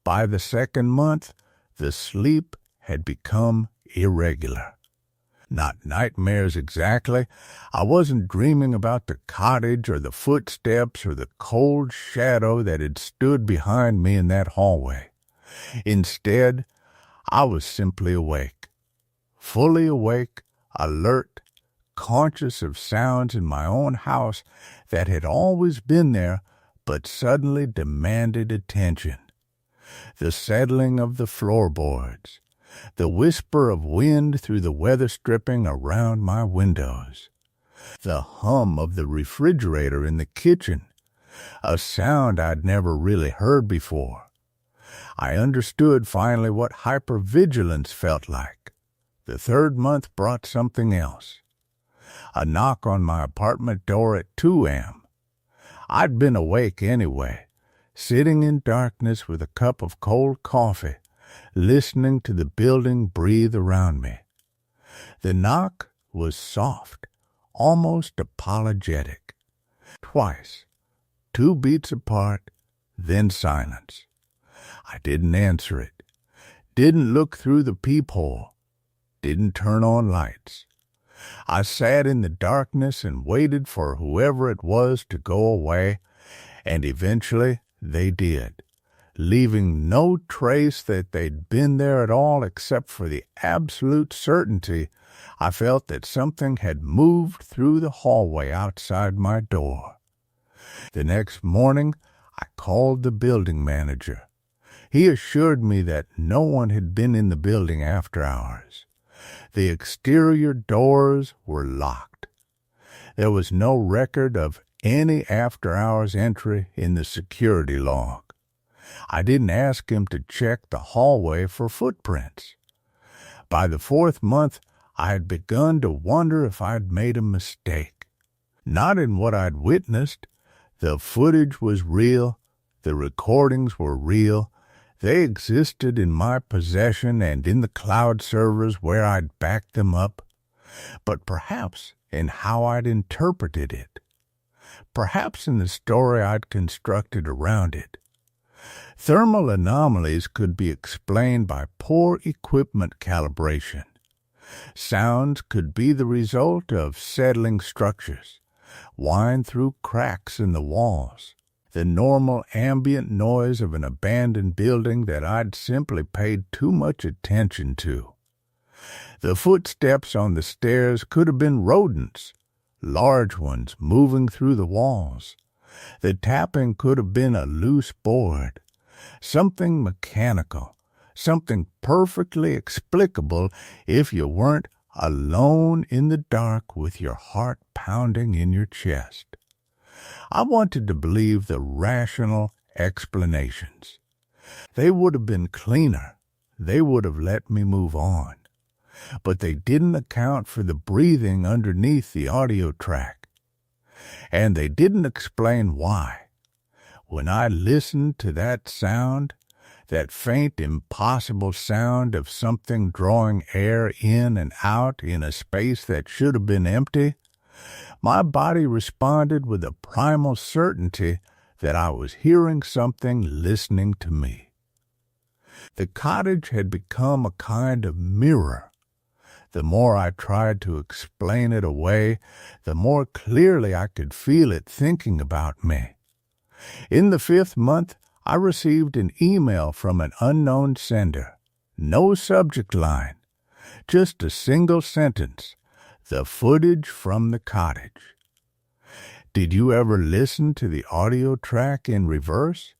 By the second month, the sleep had become irregular. Not nightmares exactly. I wasn't dreaming about the cottage or the footsteps or the cold shadow that had stood behind me in that hallway. Instead, I was simply awake. Fully awake, alert, conscious of sounds in my own house that had always been there but suddenly demanded attention. The settling of the floorboards, the whisper of wind through the weather stripping around my windows, the hum of the refrigerator in the kitchen, a sound I'd never really heard before. I understood finally what hypervigilance felt like. The third month brought something else. A knock on my apartment door at 2 a.m. I'd been awake anyway, sitting in darkness with a cup of cold coffee, listening to the building breathe around me. The knock was soft, almost apologetic. Twice, 2 beats apart, then silence. I didn't answer it, didn't look through the peephole, didn't turn on lights. I sat in the darkness and waited for whoever it was to go away, and eventually they did, leaving no trace that they'd been there at all except for the absolute certainty I felt that something had moved through the hallway outside my door. The next morning, I called the building manager. He assured me that no one had been in the building after hours. The exterior doors were locked. There was no record of any after-hours entry in the security log. I didn't ask him to check the hallway for footprints. By the 4th month, I had begun to wonder if I'd made a mistake. Not in what I'd witnessed. The footage was real. The recordings were real. They existed in my possession and in the cloud servers where I'd backed them up. But perhaps in how I'd interpreted it. Perhaps in the story I'd constructed around it. Thermal anomalies could be explained by poor equipment calibration. Sounds could be the result of settling structures, wind through cracks in the walls, the normal ambient noise of an abandoned building that I'd simply paid too much attention to. The footsteps on the stairs could have been rodents, large ones moving through the walls. The tapping could have been a loose board, something mechanical, something perfectly explicable if you weren't alone in the dark with your heart pounding in your chest. I wanted to believe the rational explanations. They would have been cleaner. They would have let me move on. But they didn't account for the breathing underneath the audio track. And they didn't explain why. When I listened to that sound, that faint, impossible sound of something drawing air in and out in a space that should have been empty, my body responded with a primal certainty that I was hearing something listening to me. The cottage had become a kind of mirror. The more I tried to explain it away, the more clearly I could feel it thinking about me. In the 5th month, I received an email from an unknown sender. No subject line, just a single sentence. The footage from the cottage. Did you ever listen to the audio track in reverse?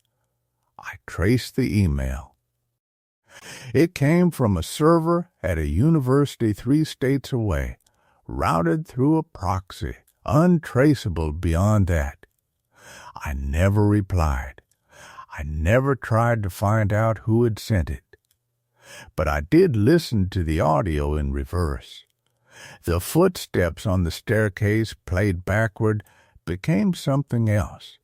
I traced the email. It came from a server at a university 3 states away, routed through a proxy, untraceable beyond that. I never replied. I never tried to find out who had sent it. But I did listen to the audio in reverse. The footsteps on the staircase played backward became something else.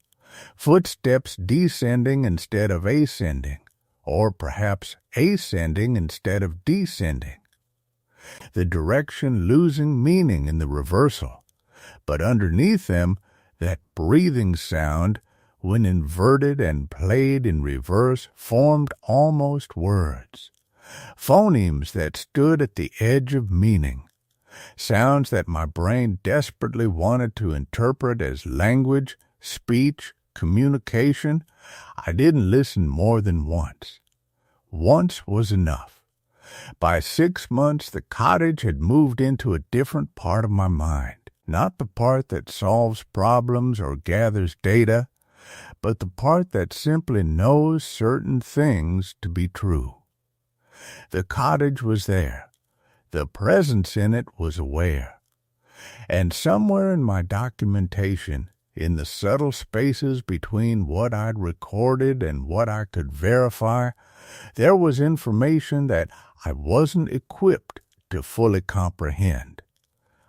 Footsteps descending instead of ascending, or perhaps ascending instead of descending. The direction losing meaning in the reversal, but underneath them, that breathing sound, when inverted and played in reverse, formed almost words. Phonemes that stood at the edge of meaning. Sounds that my brain desperately wanted to interpret as language, speech, communication. I didn't listen more than once. Once was enough. By 6 months, the cottage had moved into a different part of my mind. Not the part that solves problems or gathers data, but the part that simply knows certain things to be true. The cottage was there. The presence in it was aware. And somewhere in my documentation, in the subtle spaces between what I'd recorded and what I could verify, there was information that I wasn't equipped to fully comprehend.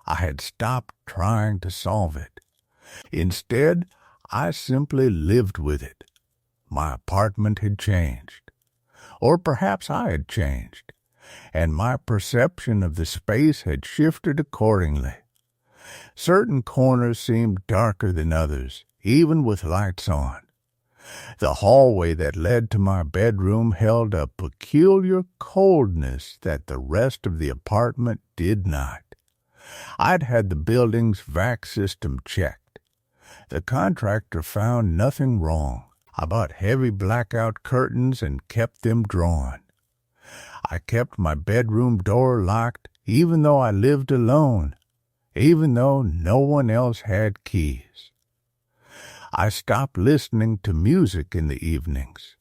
I had stopped trying to solve it. Instead, I simply lived with it. My apartment had changed. Or perhaps I had changed, and my perception of the space had shifted accordingly. Certain corners seemed darker than others, even with lights on. The hallway that led to my bedroom held a peculiar coldness that the rest of the apartment did not. I'd had the building's vac system checked. The contractor found nothing wrong. I bought heavy blackout curtains and kept them drawn. I kept my bedroom door locked even though I lived alone, even though no one else had keys. I stopped listening to music in the evenings.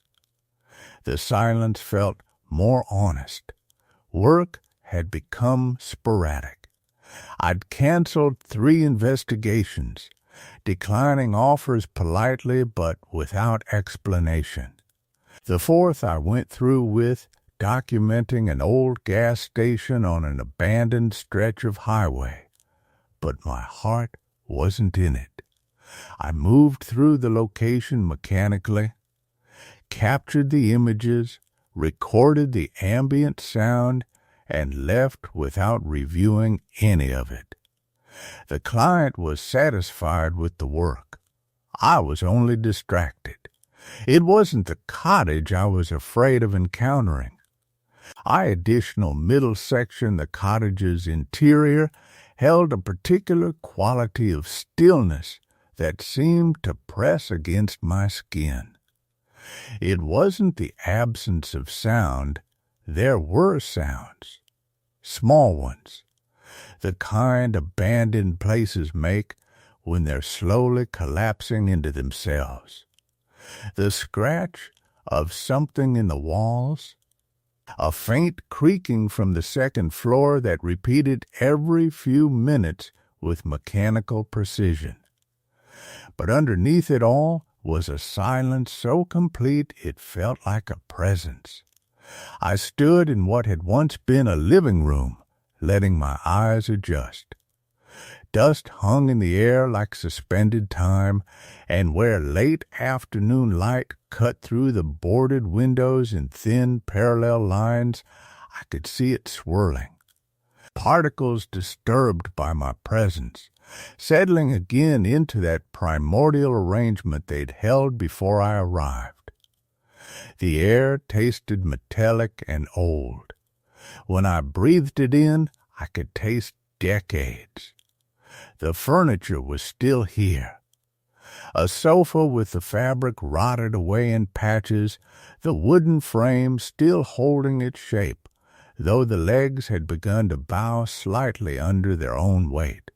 The silence felt more honest. Work had become sporadic. I'd canceled 3 investigations, declining offers politely but without explanation. The 4th I went through with documenting an old gas station on an abandoned stretch of highway, but my heart wasn't in it. I moved through the location mechanically, captured the images, recorded the ambient sound, and left without reviewing any of it. The client was satisfied with the work. I was only distracted. It wasn't the cottage I was afraid of encountering. Additional middle section, the cottage's interior, held a particular quality of stillness that seemed to press against my skin. It wasn't the absence of sound. There were sounds, small ones, the kind abandoned places make when they're slowly collapsing into themselves. The scratch of something in the walls, a faint creaking from the second floor that repeated every few minutes with mechanical precision. But underneath it all was a silence so complete it felt like a presence. I stood in what had once been a living room, letting my eyes adjust. Dust hung in the air like suspended time, and where late afternoon light cut through the boarded windows in thin parallel lines, I could see it swirling. Particles disturbed by my presence, settling again into that primordial arrangement they'd held before I arrived. The air tasted metallic and old. When I breathed it in, I could taste decades. The furniture was still here. A sofa with the fabric rotted away in patches, the wooden frame still holding its shape, though the legs had begun to bow slightly under their own weight.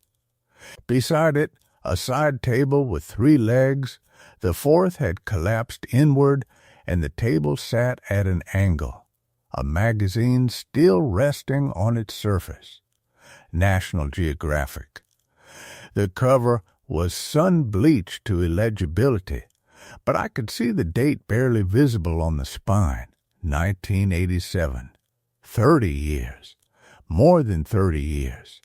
Beside it, a side table with 3 legs, the 4th had collapsed inward, and the table sat at an angle, a magazine still resting on its surface. National Geographic. The cover was sun-bleached to illegibility, but I could see the date barely visible on the spine, 1987. 30 years. More than 30 years.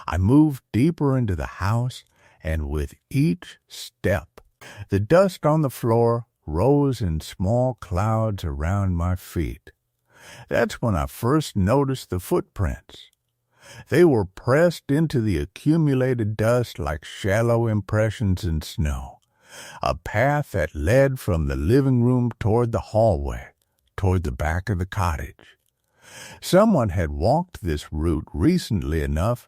I moved deeper into the house, and with each step, the dust on the floor rose in small clouds around my feet. That's when I first noticed the footprints. They were pressed into the accumulated dust like shallow impressions in snow, a path that led from the living room toward the hallway, toward the back of the cottage. Someone had walked this route recently enough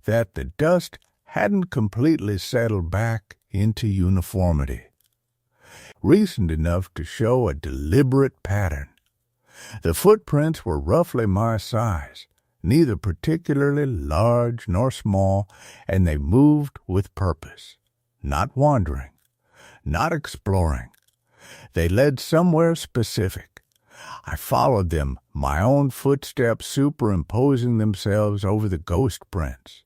that the dust hadn't completely settled back into uniformity. Recent enough to show a deliberate pattern. The footprints were roughly my size, neither particularly large nor small, and they moved with purpose, not wandering, not exploring. They led somewhere specific. I followed them, my own footsteps superimposing themselves over the ghost prints.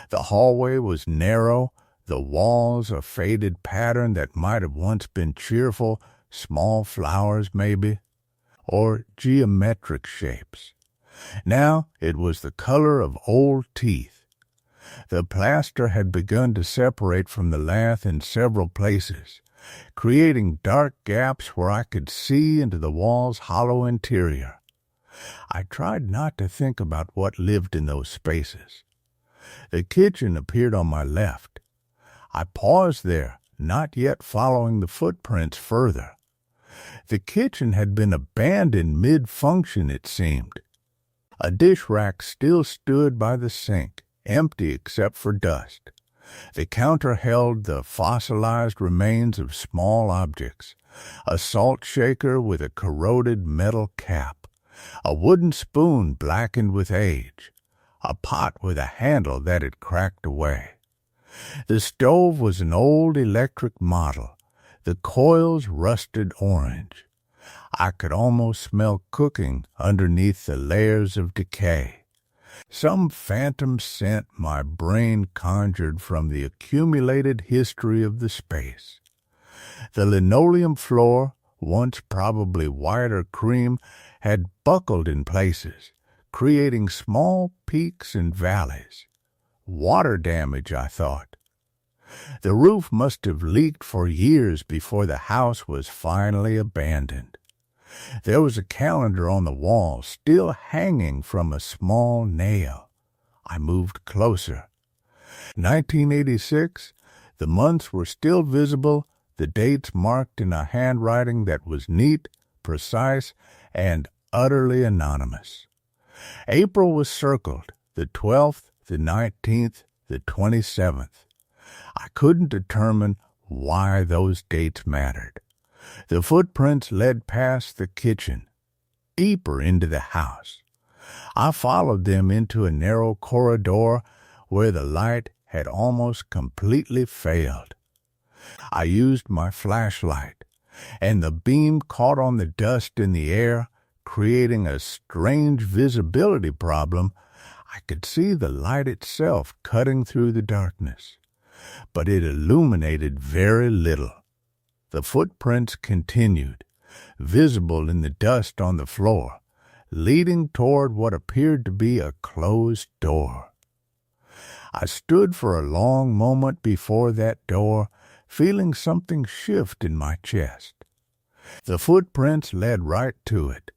The hallway was narrow, the walls a faded pattern that might have once been cheerful, small flowers maybe, or geometric shapes. Now it was the color of old teeth. The plaster had begun to separate from the lath in several places, creating dark gaps where I could see into the wall's hollow interior. I tried not to think about what lived in those spaces. The kitchen appeared on my left. I paused there, not yet following the footprints further. The kitchen had been abandoned mid-function, it seemed. A dish rack still stood by the sink, empty except for dust. The counter held the fossilized remains of small objects, a salt shaker with a corroded metal cap, a wooden spoon blackened with age, a pot with a handle that had cracked away. The stove was an old electric model, the coils rusted orange. I could almost smell cooking underneath the layers of decay. Some phantom scent my brain conjured from the accumulated history of the space. The linoleum floor, once probably white or cream, had buckled in places, creating small peaks and valleys. Water damage, I thought. The roof must have leaked for years before the house was finally abandoned. There was a calendar on the wall, still hanging from a small nail. I moved closer. 1986, the months were still visible, the dates marked in a handwriting that was neat, precise, and utterly anonymous. April was circled, the 12th, the 19th, the 27th. I couldn't determine why those dates mattered. The footprints led past the kitchen, deeper into the house. I followed them into a narrow corridor where the light had almost completely failed. I used my flashlight, and the beam caught on the dust in the air, creating a strange visibility problem. I could see the light itself cutting through the darkness, but it illuminated very little. The footprints continued, visible in the dust on the floor, leading toward what appeared to be a closed door. I stood for a long moment before that door, feeling something shift in my chest. The footprints led right to it,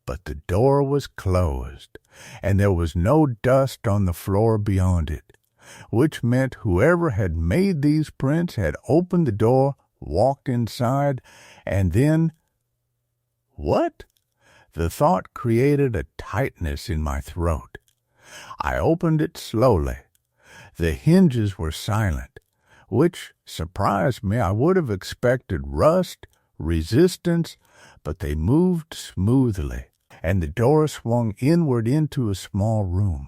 but the door was closed, and there was no dust on the floor beyond it, which meant whoever had made these prints had opened the door, walked inside, and then... What? The thought created a tightness in my throat. I opened it slowly. The hinges were silent, which surprised me. I would have expected rust, resistance, but they moved smoothly, and the door swung inward into a small room.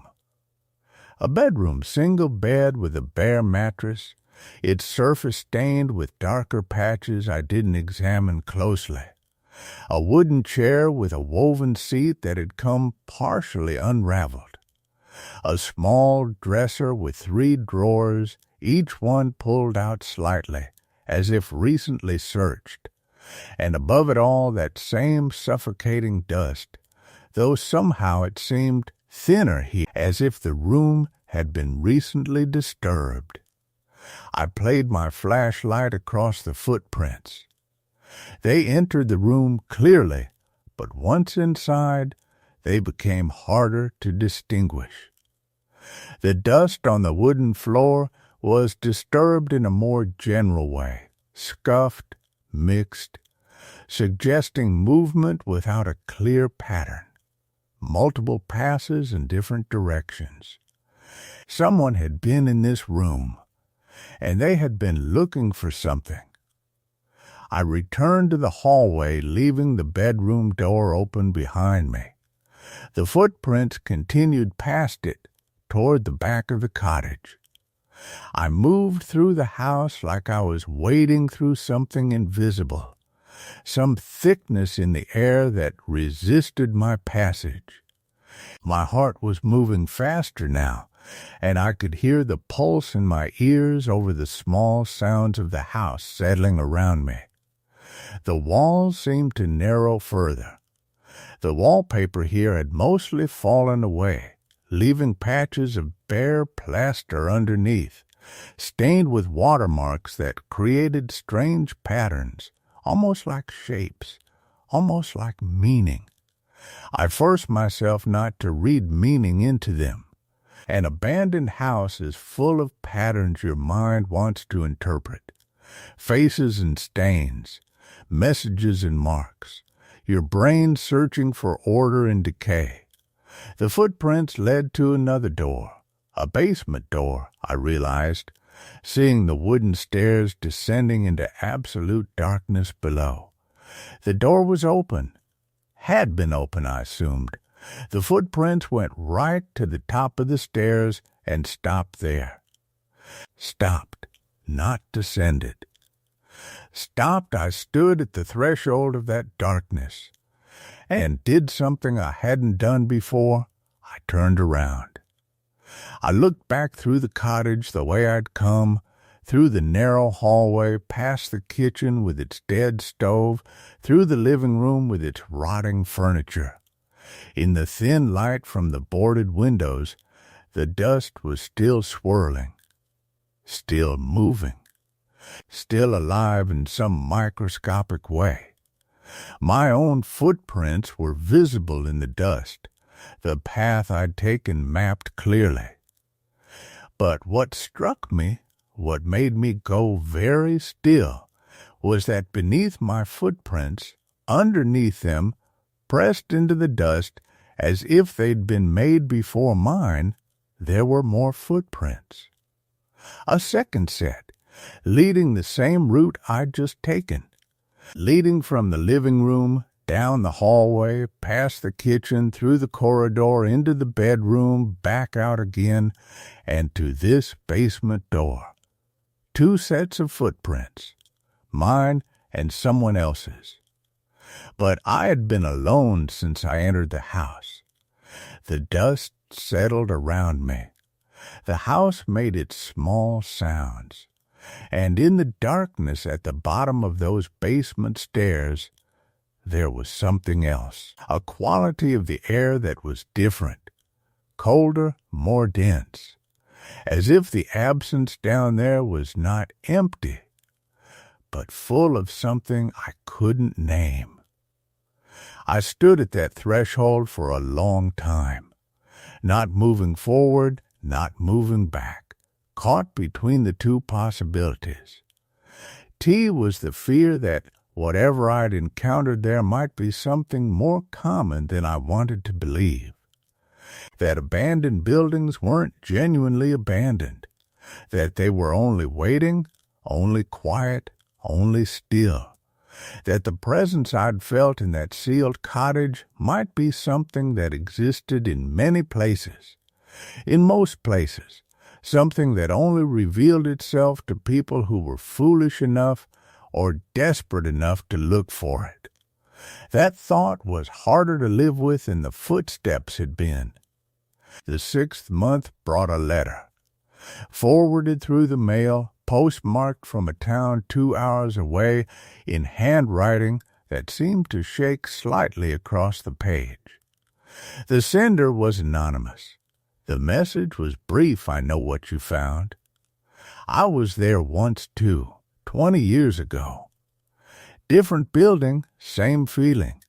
A bedroom, single bed with a bare mattress, its surface stained with darker patches I didn't examine closely. A wooden chair with a woven seat that had come partially unraveled. A small dresser with 3 drawers, each one pulled out slightly, as if recently searched. And above it all that same suffocating dust, though somehow it seemed thinner here, as if the room had been recently disturbed. I played my flashlight across the footprints. They entered the room clearly, but once inside, they became harder to distinguish. The dust on the wooden floor was disturbed in a more general way, scuffed, mixed, suggesting movement without a clear pattern, multiple passes in different directions. Someone had been in this room, and they had been looking for something. I returned to the hallway, leaving the bedroom door open behind me. The footprints continued past it, toward the back of the cottage. I moved through the house like I was wading through something invisible, some thickness in the air that resisted my passage. My heart was moving faster now, and I could hear the pulse in my ears over the small sounds of the house settling around me. The walls seemed to narrow further. The wallpaper here had mostly fallen away, leaving patches of bare plaster underneath, stained with watermarks that created strange patterns, almost like shapes, almost like meaning. I forced myself not to read meaning into them. An abandoned house is full of patterns your mind wants to interpret, faces and stains, messages and marks, your brain searching for order and decay. The footprints led to another door, a basement door, I realized, seeing the wooden stairs descending into absolute darkness below. The door was open, had been open, I assumed. The footprints went right to the top of the stairs and stopped there. Stopped, not descended. Stopped, I stood at the threshold of that darkness, and did something I hadn't done before. I turned around. I looked back through the cottage the way I'd come, through the narrow hallway, past the kitchen with its dead stove, through the living room with its rotting furniture. In the thin light from the boarded windows, the dust was still swirling, still moving, still alive in some microscopic way. My own footprints were visible in the dust, the path I'd taken mapped clearly. But what struck me, what made me go very still, was that beneath my footprints, underneath them, pressed into the dust as if they'd been made before mine, there were more footprints. A second set, leading the same route I'd just taken, leading from the living room, down the hallway, past the kitchen, through the corridor, into the bedroom, back out again, and to this basement door. 2 sets of footprints, mine and someone else's. But I had been alone since I entered the house. The dust settled around me. The house made its small sounds, and in the darkness at the bottom of those basement stairs, there was something else, a quality of the air that was different, colder, more dense, as if the absence down there was not empty, but full of something I couldn't name. I stood at that threshold for a long time, not moving forward, not moving back, caught between the 2 possibilities. T was the fear that whatever I'd encountered there might be something more common than I wanted to believe. That abandoned buildings weren't genuinely abandoned, that they were only waiting, only quiet, only still, that the presence I'd felt in that sealed cottage might be something that existed in many places, in most places, something that only revealed itself to people who were foolish enough or desperate enough to look for it. That thought was harder to live with than the footsteps had been. The 6th month brought a letter. forwarded through the mail, postmarked from a town 2 hours away, in handwriting that seemed to shake slightly across the page. The sender was anonymous. The message was brief. I know what you found. I was there once too, 20 years ago. Different building, same feeling.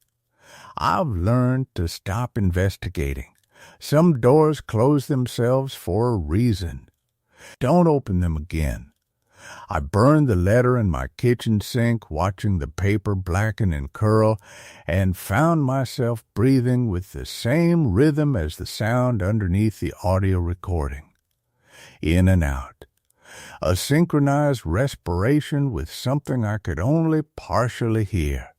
I've learned to stop investigating. Some doors close themselves for a reason. Don't open them again. I burned the letter in my kitchen sink, watching the paper blacken and curl, and found myself breathing with the same rhythm as the sound underneath the audio recording. In and out. A synchronized respiration with something I could only partially hear.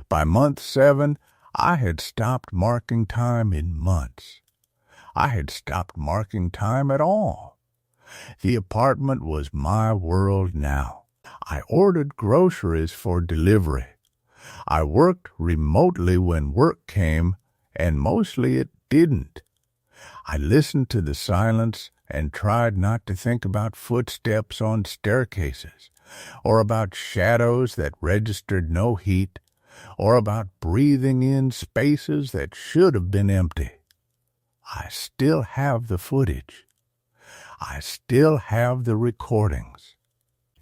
By month 7, I had stopped marking time in months. I had stopped marking time at all. The apartment was my world now. I ordered groceries for delivery. I worked remotely when work came, and mostly it didn't. I listened to the silence and tried not to think about footsteps on staircases, or about shadows that registered no heat, or about breathing in spaces that should have been empty. I still have the footage. I still have the recordings.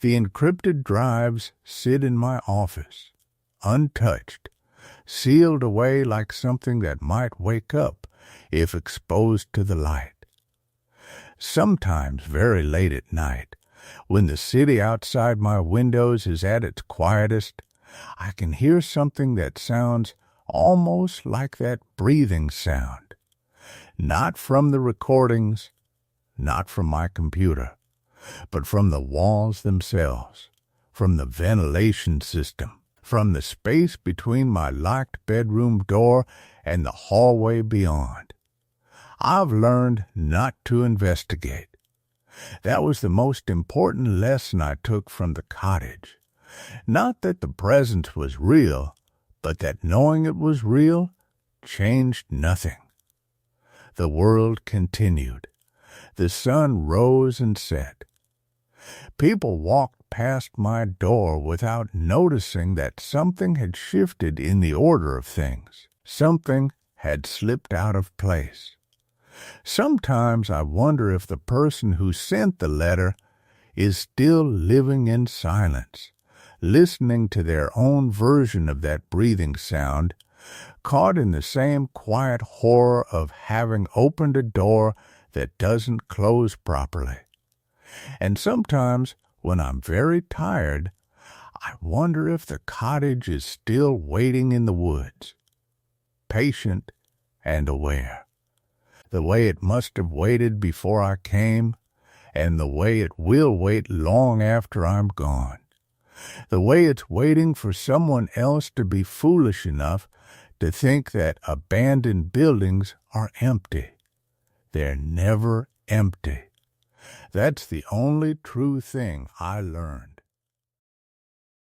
The encrypted drives sit in my office, untouched, sealed away like something that might wake up if exposed to the light. Sometimes very late at night, when the city outside my windows is at its quietest, I can hear something that sounds almost like that breathing sound. Not from the recordings, not from my computer, but from the walls themselves, from the ventilation system, from the space between my locked bedroom door and the hallway beyond. I've learned not to investigate. That was the most important lesson I took from the cottage. Not that the presence was real, but that knowing it was real changed nothing. The world continued. The sun rose and set. People walked past my door without noticing that something had shifted in the order of things. Something had slipped out of place. Sometimes I wonder if the person who sent the letter is still living in silence, listening to their own version of that breathing sound, caught in the same quiet horror of having opened a door that doesn't close properly. And sometimes, when I'm very tired, I wonder if the cottage is still waiting in the woods, patient and aware, the way it must have waited before I came, and the way it will wait long after I'm gone, the way it's waiting for someone else to be foolish enough to think that abandoned buildings are empty. They're never empty. That's the only true thing I learned.